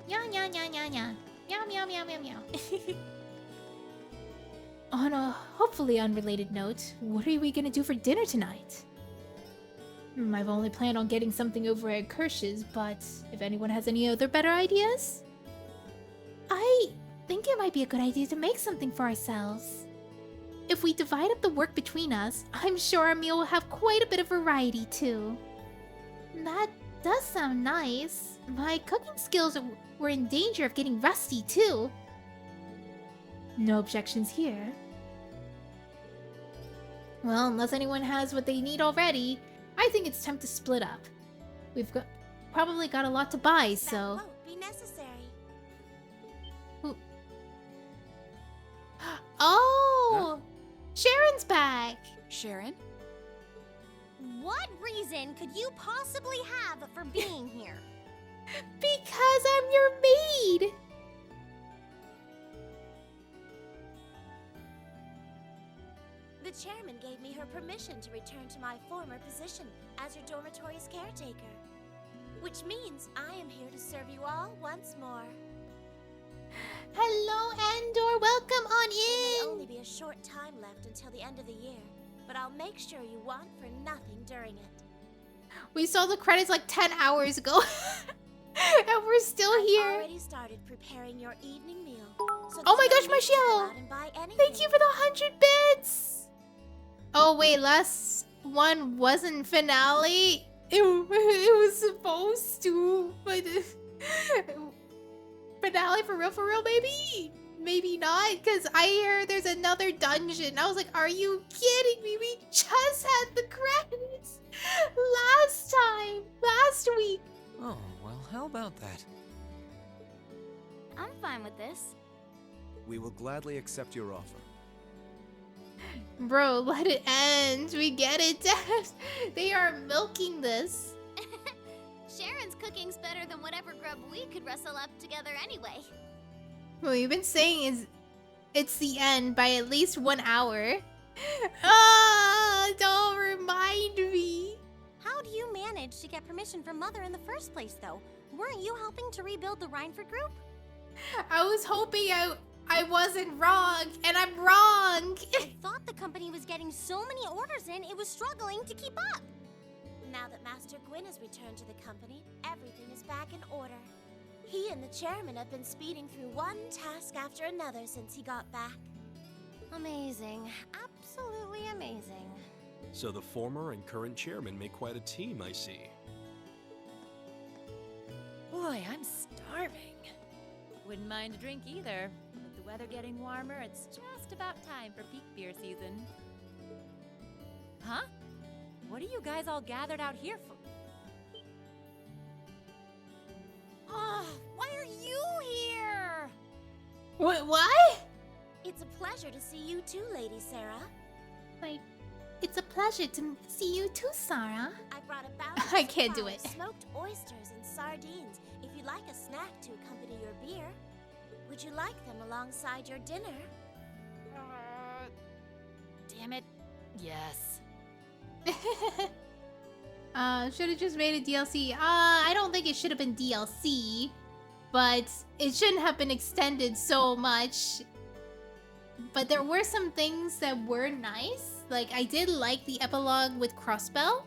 Nya nya nya nya nya. Meow meow meow meow meow. On a hopefully unrelated note, what are we gonna do for dinner tonight? I've only planned on getting something over at Kirsch's, but if anyone has any other better ideas? I think it might be a good idea to make something for ourselves. If we divide up the work between us, I'm sure our meal will have quite a bit of variety too. That does sound nice. My cooking skills were in danger of getting rusty too. No objections here. Well, unless anyone has what they need already, I think it's time to split up. We've probably got a lot to buy, so... That won't be necessary. Oh! Huh? Sharon's back! Sharon? What reason could you possibly have for being here? Because I'm your maid! The chairman gave me her permission to return to my former position as your dormitory's caretaker. Which means I am here to serve you all once more. Hello, Andor. Welcome on in. There may only be a short time left until the end of the year, but I'll make sure you want for nothing during it. We saw the credits like 10 hours ago. And we're still here. I've already started preparing your evening meal. So oh my gosh, Michelle! Thank you for the 100 bits! Oh wait, last one wasn't finale? It was supposed to, but... finale for real, maybe? Maybe not, because I hear there's another dungeon. I was like, are you kidding me? We just had the credits last week. Oh, well, how about that? I'm fine with this. We will gladly accept your offer. Bro, let it end. We get it, Dad. They are milking this. Sharon's cooking's better than whatever grub we could rustle up together anyway. What you've been saying is it's the end by at least 1 hour. Ah, don't remind me. How do you manage to get permission from Mother in the first place, though? Weren't you helping to rebuild the Rhineford group? I was hoping I wasn't wrong, and I'm wrong. I thought the company was getting so many orders in, it was struggling to keep up. Now that Master Gwyn has returned to the company, everything is back in order. He and the chairman have been speeding through one task after another since he got back. Amazing. Absolutely amazing. So the former and current chairman make quite a team, I see. Boy, I'm starving. Wouldn't mind a drink either. With the weather getting warmer, it's just about time for peak beer season. Huh? What are you guys all gathered out here for? Oh, why are you here? What? It's a pleasure to see you too, Lady Sarah. Like, it's a pleasure to see you too, Sarah. I brought a bounty I can't do it. smoked oysters and sardines. If you'd like a snack to accompany your beer, would you like them alongside your dinner? Damn it. Yes. Should have just made a DLC. I don't think it should have been DLC, but it shouldn't have been extended so much. But there were some things that were nice. Like, I did like the epilogue with Crossbell.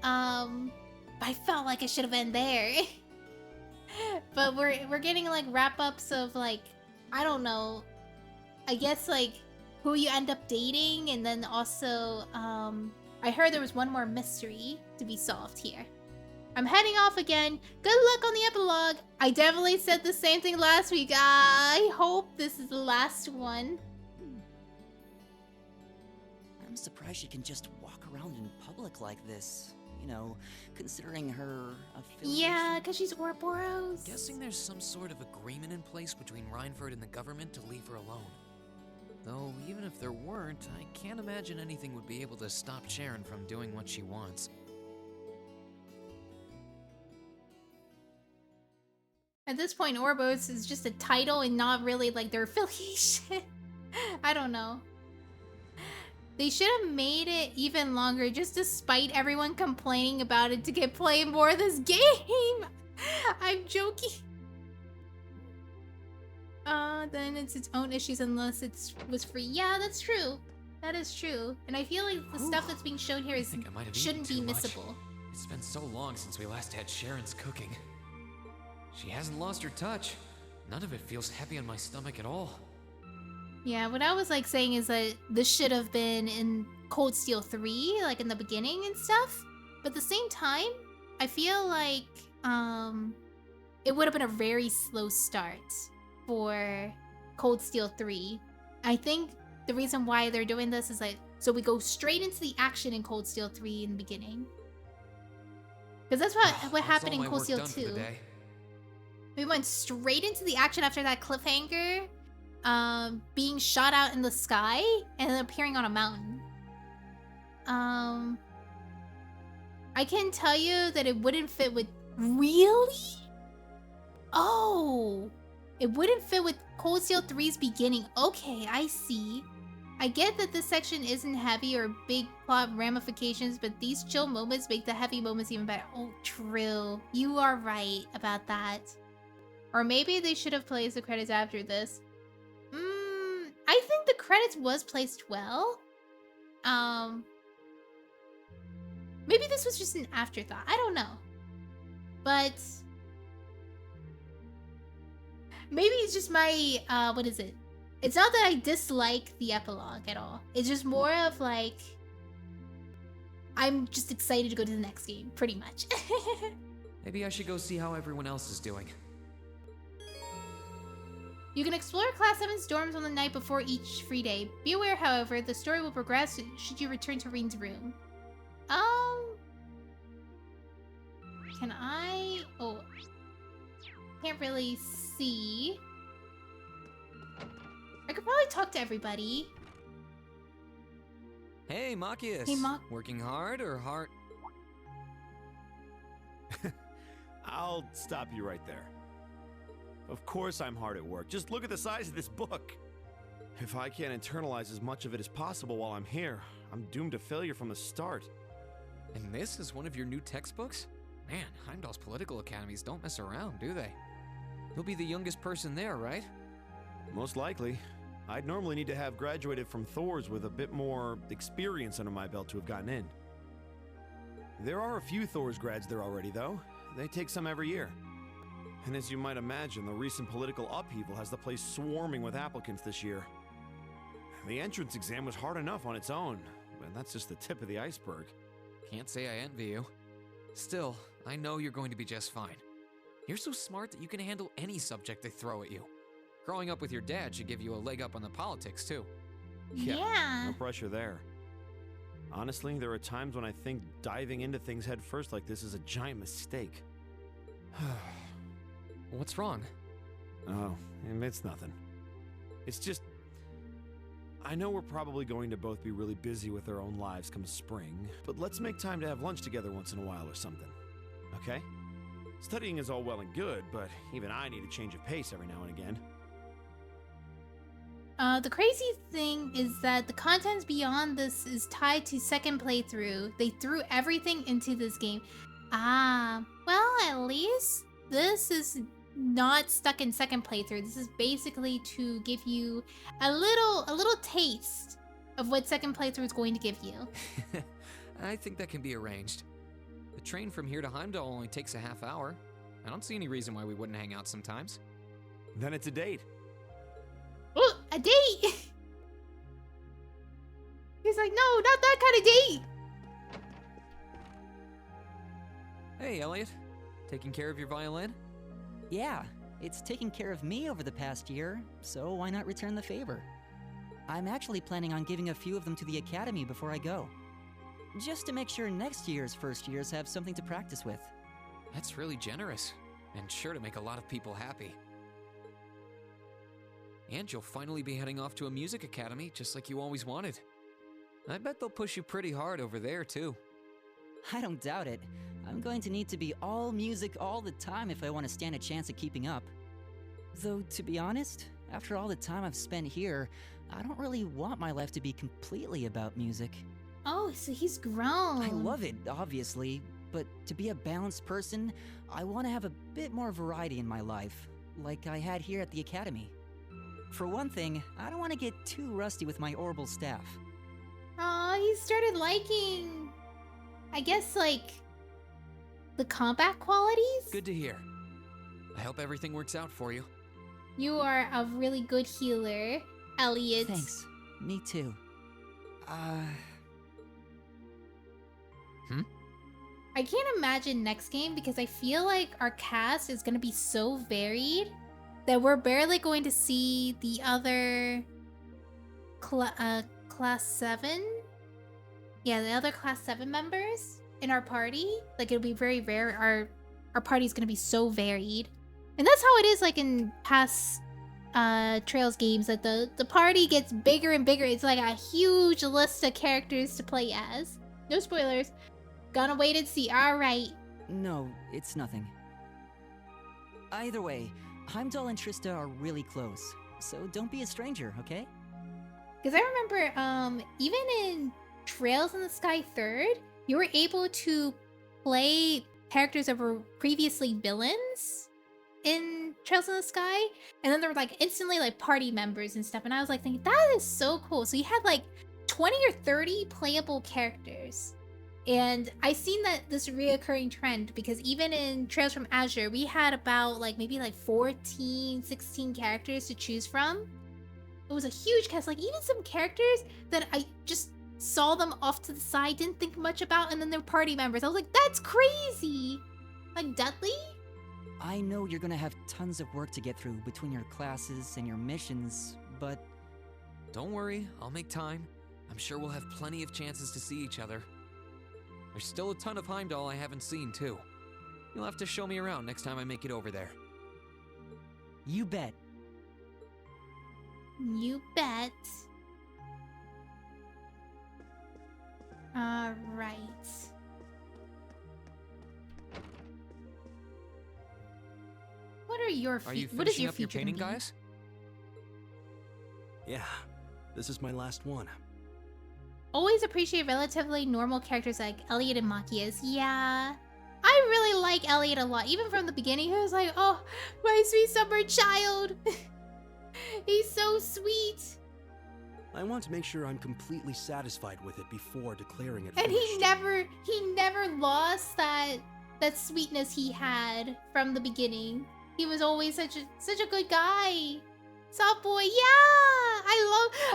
But I felt like it should have been there. But we're getting like wrap-ups of like, I don't know, I guess like who you end up dating, and then also I heard there was one more mystery to be solved here. I'm heading off again. Good luck on the epilogue. I definitely said the same thing last week. I hope this is the last one. I'm surprised she can just walk around in public like this. You know, considering her affiliation. Yeah, because she's Ouroboros. Guessing there's some sort of agreement in place between Rhineford and the government to leave her alone. Though, even if there weren't, I can't imagine anything would be able to stop Sharon from doing what she wants. At this point, Ouroboros is just a title and not really like their affiliation. I don't know. They should have made it even longer just to spite everyone complaining about it to get playing more of this game. I'm joking. Then it's its own issues unless it was free. Yeah, that's true. That is true. And I feel like the stuff that's being shown here shouldn't be missable. It's been so long since we last had Sharon's cooking. She hasn't lost her touch. None of it feels heavy on my stomach at all. Yeah, what I was like saying is that this should have been in Cold Steel 3, like in the beginning and stuff. But at the same time, I feel like it would have been a very slow start for Cold Steel 3. I think the reason why they're doing this is like, so we go straight into the action in Cold Steel 3 in the beginning. Because that's what happened in Cold Steel 2. We went straight into the action after that cliffhanger, being shot out in the sky and then appearing on a mountain. I can tell you that it wouldn't fit with... Really? Oh! It wouldn't fit with Cold Steel 3's beginning. Okay, I see. I get that this section isn't heavy or big plot ramifications, but these chill moments make the heavy moments even better. Oh, true. You are right about that. Or maybe they should have placed the credits after this. I think the credits was placed well. Maybe this was just an afterthought. I don't know. But maybe it's just my, what is it? It's not that I dislike the epilogue at all. It's just more of like, I'm just excited to go to the next game, pretty much. Maybe I should go see how everyone else is doing. You can explore Class 7's dorms on the night before each free day. Be aware, however, the story will progress should you return to Rean's room. Can I... Oh. Can't really see. I could probably talk to everybody. Hey, Machias. Hey, Working hard or hard? I'll stop you right there. Of course I'm hard at work. Just look at the size of this book. If I can't internalize as much of it as possible while I'm here, I'm doomed to failure from the start. And this is one of your new textbooks? Man, Heimdall's political academies don't mess around, do they? You'll be the youngest person there, right? Most likely. I'd normally need to have graduated from Thor's with a bit more experience under my belt to have gotten in. There are a few Thor's grads there already, though. They take some every year. And as you might imagine, the recent political upheaval has the place swarming with applicants this year. The entrance exam was hard enough on its own, but that's just the tip of the iceberg. Can't say I envy you. Still, I know you're going to be just fine. You're so smart that you can handle any subject they throw at you. Growing up with your dad should give you a leg up on the politics, too. Yeah. No pressure there. Honestly, there are times when I think diving into things head first like this is a giant mistake. What's wrong? Oh, it's nothing. It's just... I know we're probably going to both be really busy with our own lives come spring, but let's make time to have lunch together once in a while or something. Okay? Studying is all well and good, but even I need a change of pace every now and again. The crazy thing is that the contents beyond this is tied to second playthrough. They threw everything into this game. Ah, well, at least this is not stuck in second playthrough. This is basically to give you a little taste of what second playthrough is going to give you. I think that can be arranged. The train from here to Heimdall only takes a half hour. I don't see any reason why we wouldn't hang out sometimes. Then it's a date. Oh, a date! He's like, no, not that kind of date! Hey, Elliot. Taking care of your violin? Yeah, it's taken care of me over the past year, so why not return the favor? I'm actually planning on giving a few of them to the Academy before I go. Just to make sure next year's first years have something to practice with. That's really generous, and sure to make a lot of people happy. And you'll finally be heading off to a music academy, just like you always wanted. I bet they'll push you pretty hard over there, too. I don't doubt it. I'm going to need to be all music all the time if I want to stand a chance at keeping up. Though, to be honest, after all the time I've spent here, I don't really want my life to be completely about music. Oh, so he's grown. I love it, obviously, but to be a balanced person, I want to have a bit more variety in my life, like I had here at the Academy. For one thing, I don't want to get too rusty with my orbital staff. Aw, he started liking, I guess, like, the combat qualities? Good to hear. I hope everything works out for you. You are a really good healer, Elliot. Thanks. Me too. I can't imagine next game because I feel like our cast is going to be so varied that we're barely going to see the other class 7. Yeah, the other class 7 members in our party. Like, it'll be very rare. Our party's going to be so varied. And that's how it is, like, in past Trails games, that the party gets bigger and bigger. It's like a huge list of characters to play as. No spoilers. Gonna wait and see. Alright. No, it's nothing. Either way, Heimdall and Trista are really close, so don't be a stranger, okay? Because I remember, even in Trails in the Sky 3rd, you were able to play characters that were previously villains in Trails in the Sky, and then there were like instantly like party members and stuff, and I was like thinking, that is so cool. So you had like 20 or 30 playable characters. And I seen that this reoccurring trend because even in Trails from Azure, we had about like maybe like 14, 16 characters to choose from. It was a huge cast, like even some characters that I just saw them off to the side, didn't think much about, and then they're party members. I was like, that's crazy! Like Dudley? I know you're gonna have tons of work to get through between your classes and your missions, but... Don't worry, I'll make time. I'm sure we'll have plenty of chances to see each other. There's still a ton of Heimdall I haven't seen, too. You'll have to show me around next time I make it over there. You bet. You bet. Alright. What are your Are you what is finishing your up your future painting, gonna be? guys? Yeah, this is my last one. Always appreciate relatively normal characters like Elliot and Machias. Yeah. I really like Elliot a lot. Even from the beginning, he was like, oh, my sweet summer child. He's so sweet. I want to make sure I'm completely satisfied with it before declaring it And finished. he never lost that sweetness he had from the beginning. He was always such a good guy. Soft boy, yeah!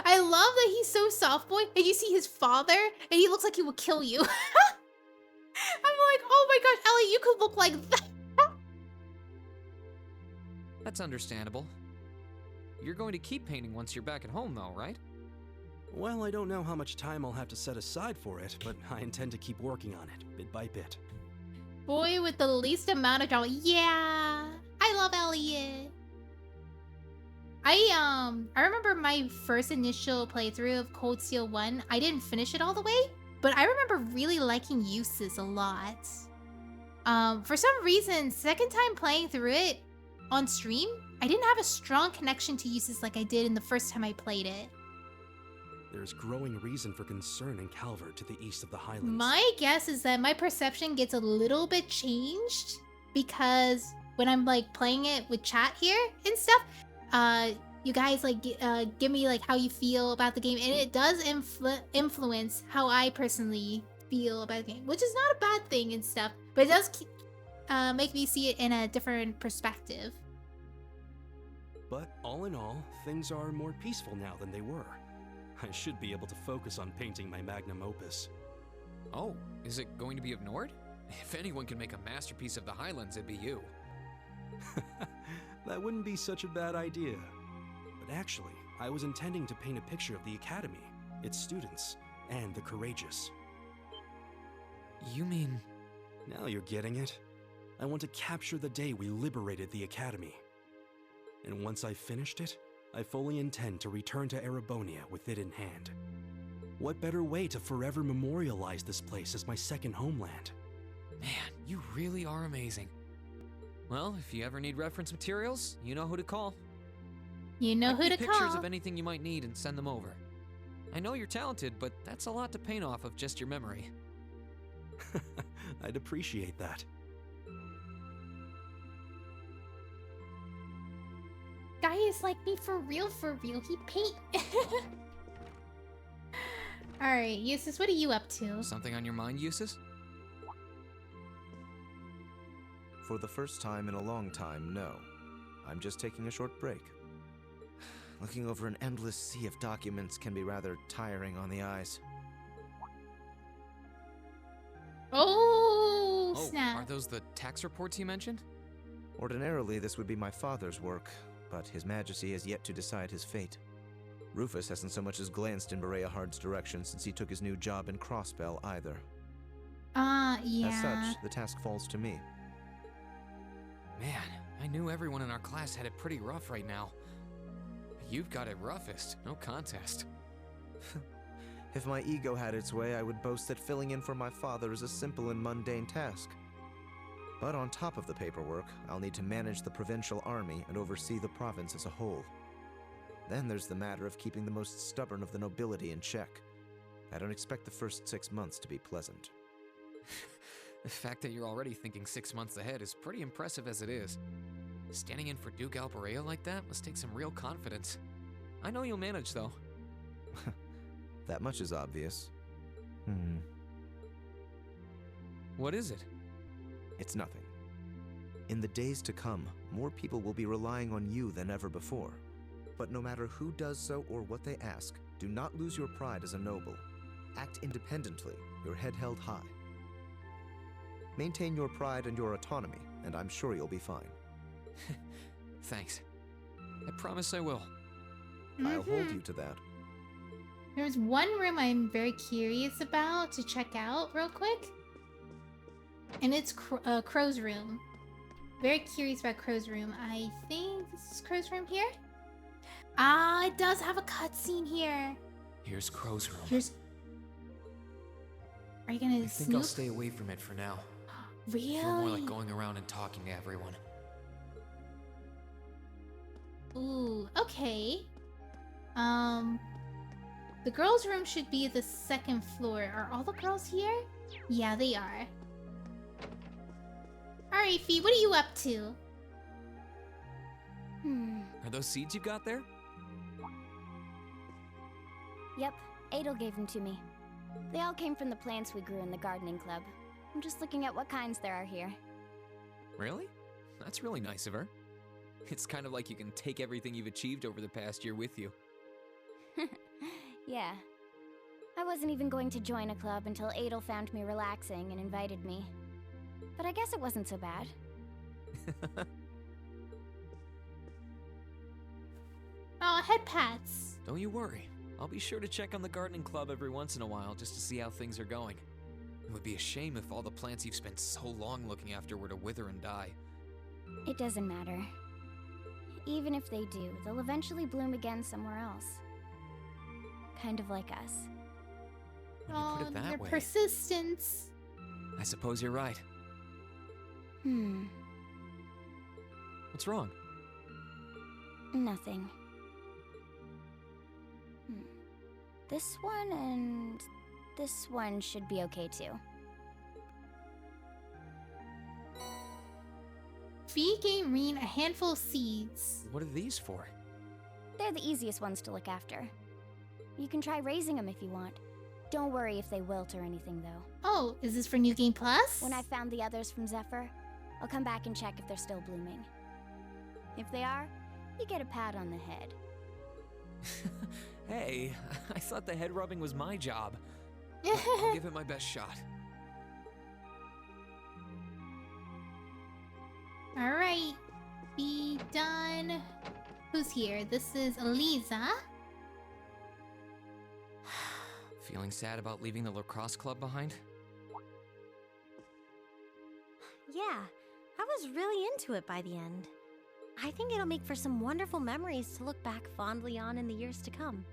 I love that he's so soft boy. And you see his father, and he looks like he would kill you. I'm like, oh my gosh, Ellie, you could look like that. That's understandable. You're going to keep painting once you're back at home, though, right? Well, I don't know how much time I'll have to set aside for it, but I intend to keep working on it, bit by bit. Boy with the least amount of drama. Yeah, I love Elliot. I remember my first initial playthrough of Cold Steel 1. I didn't finish it all the way, but I remember really liking Eustace a lot. For some reason, second time playing through it on stream, I didn't have a strong connection to Eustace like I did in the first time I played it. There's growing reason for concern in Calvert to the east of the Highlands. My guess is that my perception gets a little bit changed because when I'm like playing it with chat here and stuff, you guys like give me like how you feel about the game, and it does influence how I personally feel about the game, which is not a bad thing and stuff, but it does make me see it in a different perspective. But all in all, things are more peaceful now than they were. I should be able to focus on painting my magnum opus. Oh, is it going to be ignored? If anyone can make a masterpiece of the Highlands, it'd be you. That wouldn't be such a bad idea. But actually, I was intending to paint a picture of the Academy, its students, and the courageous. You mean... Now you're getting it. I want to capture the day we liberated the Academy. And once I've finished it, I fully intend to return to Erebonia with it in hand. What better way to forever memorialize this place as my second homeland? Man, you really are amazing. Well, if you ever need reference materials, you know who to call. You know I'd who keep to pictures call. of anything you might need and send them over. I know you're talented, but that's a lot to paint off of just your memory. I'd appreciate that. Guy is like me for real, for real. He paint. Alright, Eustace, what are you up to? Something on your mind, Eustace? For the first time in a long time, no. I'm just taking a short break. Looking over an endless sea of documents can be rather tiring on the eyes. Oh, snap. Are those the tax reports you mentioned? Ordinarily, this would be my father's work, but His Majesty has yet to decide his fate. Rufus hasn't so much as glanced in Berea Hard's direction since he took his new job in Crossbell either. Yeah. As such, the task falls to me. Man, I knew everyone in our class had it pretty rough right now. You've got it roughest, no contest. If my ego had its way, I would boast that filling in for my father is a simple and mundane task. But on top of the paperwork, I'll need to manage the provincial army and oversee the province as a whole. Then there's the matter of keeping the most stubborn of the nobility in check. I don't expect the first 6 months to be pleasant. The fact that you're already thinking 6 months ahead is pretty impressive as it is. Standing in for Duke Alberea like that must take some real confidence. I know you'll manage, though. That much is obvious. What is it? It's nothing. In the days to come, more people will be relying on you than ever before. But no matter who does so or what they ask, do not lose your pride as a noble. Act independently, your head held high. Maintain your pride and your autonomy, and I'm sure you'll be fine. Thanks. I promise I will. I'll hold you to that. There's one room I'm very curious about to check out real quick. And it's Crow's room. very curious about Crow's room. I think this is Crow's room here. Ah, it does have a cutscene here. Here's Crow's room. Here's. Are you gonna I think I'll stay away from it for now. Really? I feel more like going around and talking to everyone. Ooh, okay. The girls' room should be the second floor. Are all the girls here? Yeah, they are. Alright, Fee, what are you up to? Are those seeds you got there? Yep, Adel gave them to me. They all came from the plants we grew in the gardening club. I'm just looking at what kinds there are here. Really? That's really nice of her. It's kind of like you can take everything you've achieved over the past year with you. Yeah. I wasn't even going to join a club until Adel found me relaxing and invited me. But I guess it wasn't so bad. Aw, head pats. Don't you worry. I'll be sure to check on the gardening club every once in a while just to see how things are going. It would be a shame if all the plants you've spent so long looking after were to wither and die. It doesn't matter. Even if they do, they'll eventually bloom again somewhere else. Kind of like us. When you put it that their way, persistence. I suppose you're right. What's wrong? Nothing. This one and this one should be okay too. Fee gave Rean a handful of seeds. What are these for? They're the easiest ones to look after. You can try raising them if you want. Don't worry if they wilt or anything, though. Oh, is this for New Game Plus? When I found the others from Zephyr, I'll come back and check if they're still blooming. If they are, you get a pat on the head. Hey, I thought the head rubbing was my job. I'll give it my best shot. Alright, be done. Who's here? This is Eliza. Feeling sad about leaving the lacrosse club behind? Yeah, I was really into it by the end. I think it'll make for some wonderful memories to look back fondly on in the years to come.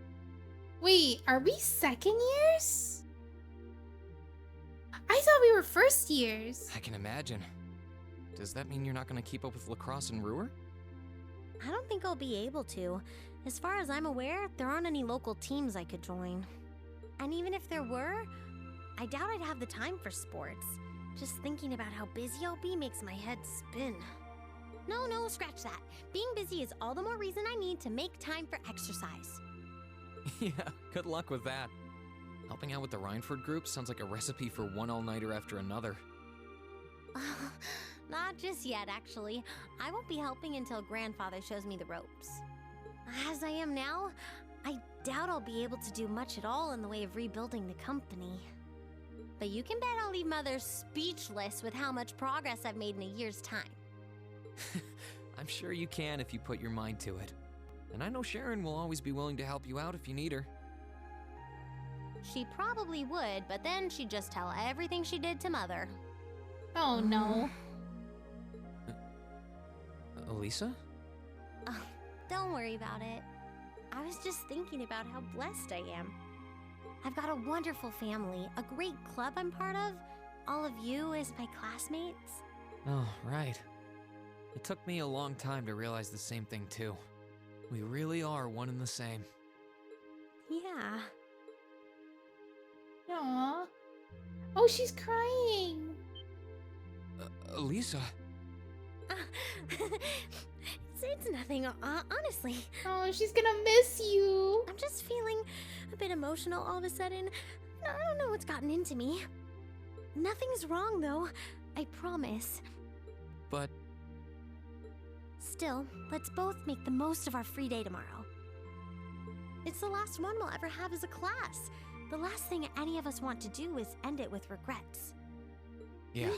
Wait, are we second years? I thought we were first years. I can imagine. Does that mean you're not going to keep up with lacrosse and Ruhr? I don't think I'll be able to. As far as I'm aware, there aren't any local teams I could join. And even if there were, I doubt I'd have the time for sports. Just thinking about how busy I'll be makes my head spin. No, scratch that. Being busy is all the more reason I need to make time for exercise. Yeah, good luck with that. Helping out with the Rhineford group sounds like a recipe for one all-nighter after another. Not just yet, actually. I won't be helping until Grandfather shows me the ropes. As I am now, I doubt I'll be able to do much at all in the way of rebuilding the company. But you can bet I'll leave Mother speechless with how much progress I've made in a year's time. I'm sure you can if you put your mind to it. And I know Sharon will always be willing to help you out if you need her. She probably would, but then she'd just tell everything she did to Mother. Oh no. Elisa? Oh, don't worry about it. I was just thinking about how blessed I am. I've got a wonderful family, a great club I'm part of, all of you as my classmates. Oh, right. It took me a long time to realize the same thing, too. We really are one and the same. Yeah. Aww. Oh, she's crying. Elisa? It's nothing, honestly. Oh, she's gonna miss you. I'm just feeling a bit emotional all of a sudden. I don't know what's gotten into me. Nothing's wrong, though. I promise. But... Still, let's both make the most of our free day tomorrow. It's the last one we'll ever have as a class. The last thing any of us want to do is end it with regrets. Yeah,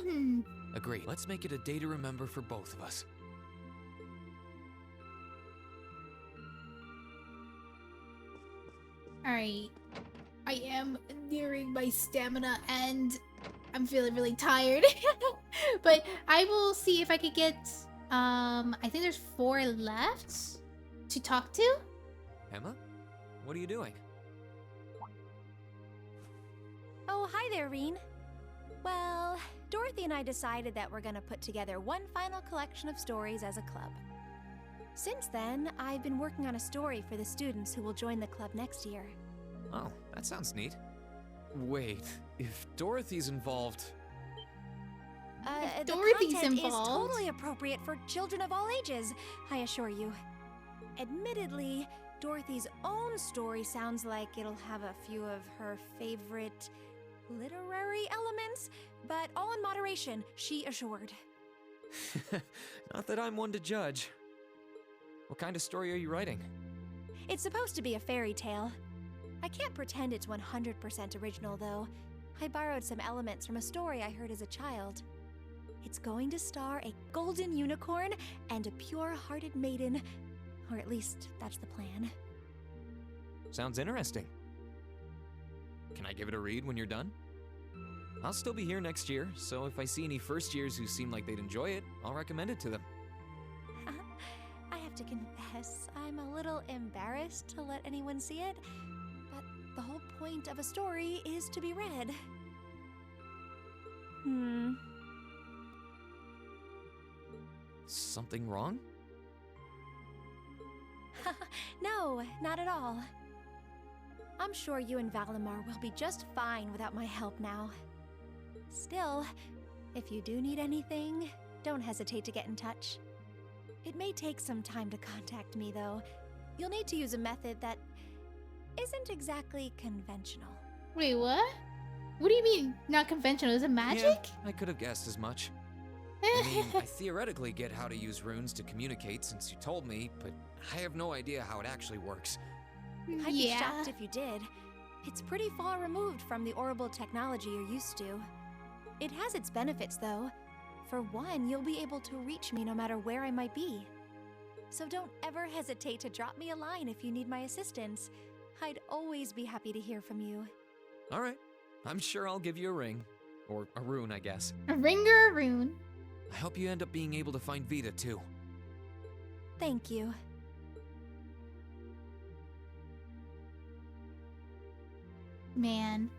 agree. Let's make it a day to remember for both of us. Alright. I am nearing my stamina and I'm feeling really tired. But I will see if I could get I think there's 4 left to talk to. Emma? What are you doing? Oh, hi there, Rean. Well, Dorothy and I decided that we're gonna put together one final collection of stories as a club. Since then, I've been working on a story for the students who will join the club next year. Oh, that sounds neat. Wait, if Dorothy's involved... The Dorothy's content involved. is totally appropriate for children of all ages, I assure you. Admittedly, Dorothy's own story sounds like it'll have a few of her favorite literary elements, but all in moderation, she assured. Not that I'm one to judge. What kind of story are you writing? It's supposed to be a fairy tale. I can't pretend it's 100% original, though. I borrowed some elements from a story I heard as a child. It's going to star a golden unicorn and a pure-hearted maiden, or at least that's the plan. Sounds interesting. Can I give it a read when you're done? I'll still be here next year, so if I see any first years who seem like they'd enjoy it, I'll recommend it to them. I have to confess, I'm a little embarrassed to let anyone see it, but the whole point of a story is to be read. Something wrong? No, not at all. I'm sure you and Valimar will be just fine without my help now. Still, if you do need anything, don't hesitate to get in touch. It may take some time to contact me, though. You'll need to use a method that isn't exactly conventional. Wait, what? What do you mean, not conventional? Is it magic? Yeah, I could have guessed as much. I mean, I theoretically get how to use runes to communicate since you told me, but I have no idea how it actually works. I'd be shocked if you did. It's pretty far removed from the orbital technology you're used to. It has its benefits, though. For one, you'll be able to reach me no matter where I might be. So don't ever hesitate to drop me a line if you need my assistance. I'd always be happy to hear from you. All right. I'm sure I'll give you a ring. Or a rune, I guess. A ring or a rune? I hope you end up being able to find Vita, too. Thank you. Man.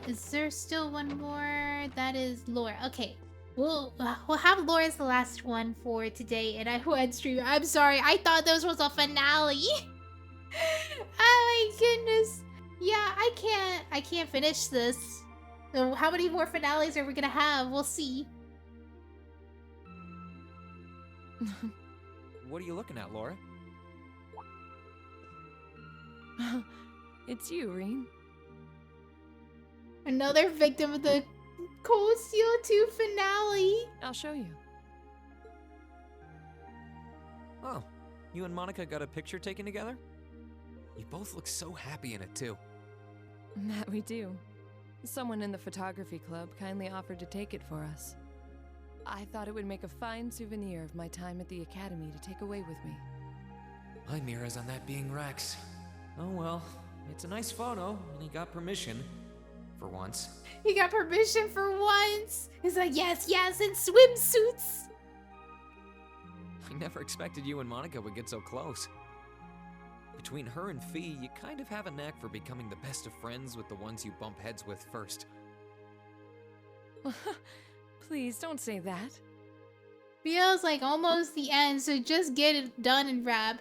Is there still one more? That is Laura. Okay. We'll have Laura as the last one for today, and I went stream. I'm sorry. I thought this was a finale. Oh my goodness. Yeah, I can't finish this. So how many more finales are we gonna have? We'll see. What are you looking at, Laura? It's you, Rean. Another victim of the Cold Steel 2 finale. I'll show you. Oh, you and Monica got a picture taken together? You both look so happy in it, too. That we do. Someone in the photography club kindly offered to take it for us. I thought it would make a fine souvenir of my time at the academy to take away with me. My mirror's on that being Rex. Oh well, it's a nice photo, and he got permission. For once. He got permission for once. He's like, yes, yes, in swimsuits. I never expected you and Monica would get so close. Between her and Fee, you kind of have a knack for becoming the best of friends with the ones you bump heads with first. Please, don't say that. Feels like almost the end, so just get it done and wrap.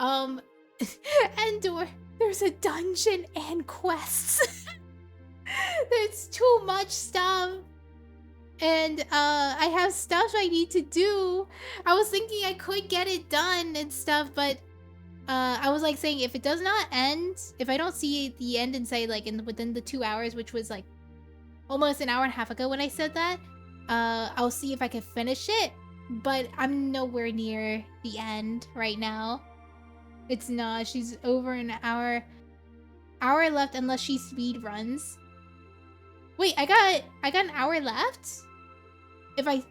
Endor, there's a dungeon and quests. There's too much stuff. And I have stuff I need to do. I was thinking I could get it done and stuff, but I was like saying if it does not end, if I don't see the end and say like within the 2 hours, which was like almost an hour and a half ago when I said that, I'll see if I can finish it. But I'm nowhere near the end right now. It's not. She's over an hour left unless she speed runs. Wait, I got an hour left? If I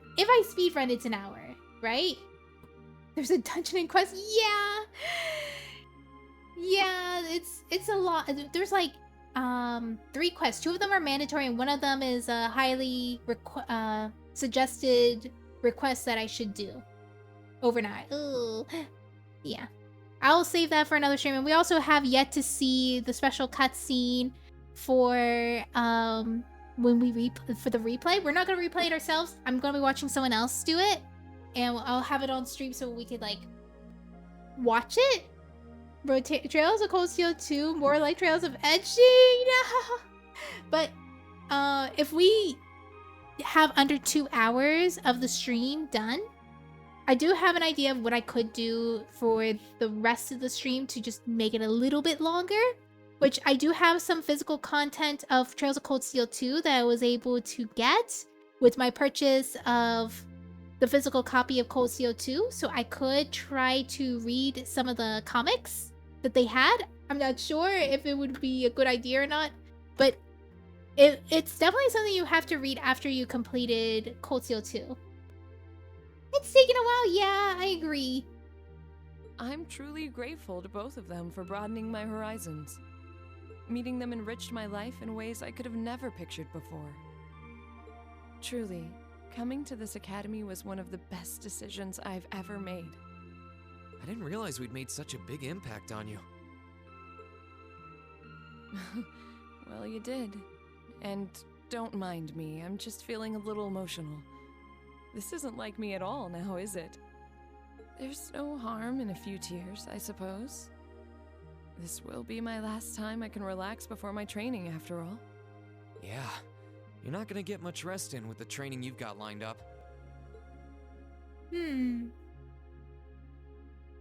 speed run, it's an hour, right? There's a dungeon and quest. Yeah. Yeah, it's a lot. There's like 3 quests. 2 of them are mandatory and one of them is a highly suggested request that I should do. overnight. Ooh. Yeah. I'll save that for another stream. And we also have yet to see the special cutscene for when we for the replay. We're not gonna replay it ourselves. I'm gonna be watching someone else do it, and I'll have it on stream so we could like watch it. Bro, Trails of Cold Steel 2, more like Trails of Edging. But if we have under 2 hours of the stream done, I do have an idea of what I could do for the rest of the stream to just make it a little bit longer, which I do have some physical content of Trails of Cold Steel 2 that I was able to get with my purchase of the physical copy of Cold Steel 2, so I could try to read some of the comics that they had. I'm not sure if it would be a good idea or not, but it's definitely something you have to read after you completed Cold Steel 2. It's taken a while, yeah, I agree. I'm truly grateful to both of them for broadening my horizons. Meeting them enriched my life in ways I could have never pictured before. Truly, coming to this academy was one of the best decisions I've ever made. I didn't realize we'd made such a big impact on you. Well, you did. And don't mind me, I'm just feeling a little emotional. This isn't like me at all now, is it? There's no harm in a few tears, I suppose. This will be my last time I can relax before my training, after all. Yeah, you're not gonna get much rest in with the training you've got lined up.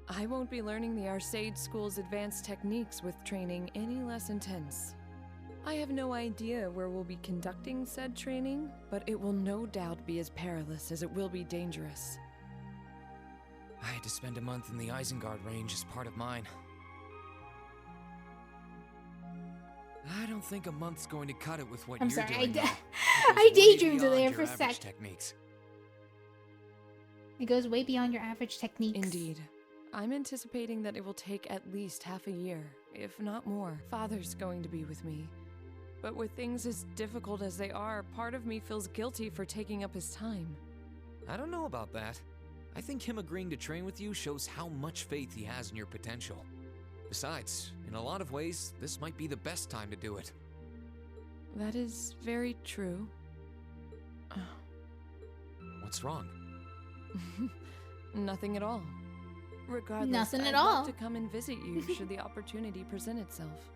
I won't be learning the Arcade School's advanced techniques with training any less intense. I have no idea where we'll be conducting said training, but it will no doubt be as perilous as it will be dangerous. I had to spend a month in the Isengard range as part of mine. I don't think a month's going to cut it with what I'm you're sorry, doing. I daydreamed there for a sec. Techniques. It goes way beyond your average techniques. Indeed. I'm anticipating that it will take at least half a year, if not more. Father's going to be with me. But with things as difficult as they are, part of me feels guilty for taking up his time. I don't know about that. I think him agreeing to train with you shows how much faith he has in your potential. Besides, in a lot of ways, this might be the best time to do it. That is very true. What's wrong? Nothing at all. Regardless, Nothing I'd at all. love to come and visit you should the opportunity present itself.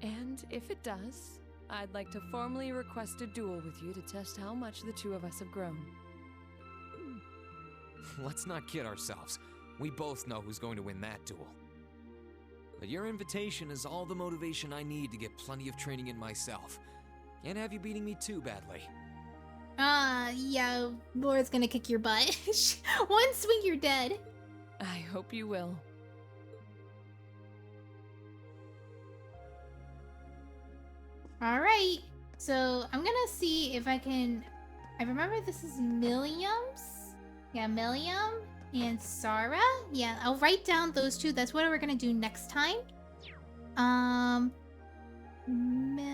And if it does, I'd like to formally request a duel with you to test how much the two of us have grown. Let's not kid ourselves. We both know who's going to win that duel. But your invitation is all the motivation I need to get plenty of training in myself. Can't have you beating me too badly. Yeah, Laura's gonna kick your butt. One swing, you're dead. I hope you will. Alright, so I'm gonna see if I can... I remember this is Milliam's? Yeah, Milliam and Sarah. Yeah, I'll write down those two. That's what we're gonna do next time. Milliam,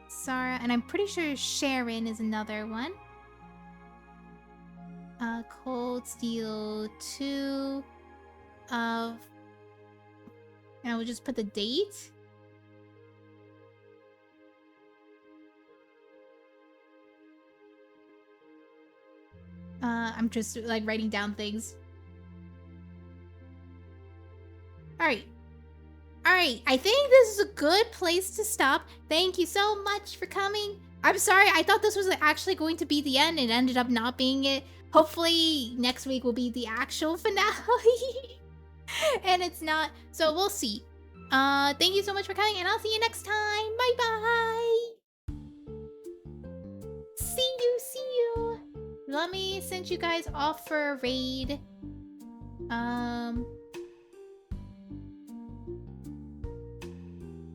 Sarah, and I'm pretty sure Sharon is another one. Cold Steel 2 of... And I will just put the date. I'm just like writing down things. Alright. Alright, I think this is a good place to stop. Thank you so much for coming. I'm sorry, I thought this was actually going to be the end. It ended up not being it. Hopefully next week will be the actual finale. And it's not, so we'll see. Thank you so much for coming, and I'll see you next time. Bye-bye. See you. Let me send you guys off for a raid.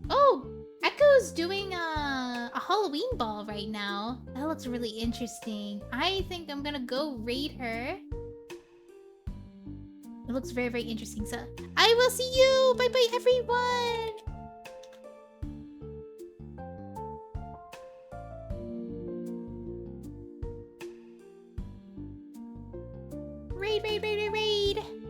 Oh, Echo's doing a Halloween ball right now. That looks really interesting. I think I'm gonna go raid her. It looks very, very interesting. So I will see you. Bye-bye, everyone. Raid, raid, raid, raid, raid.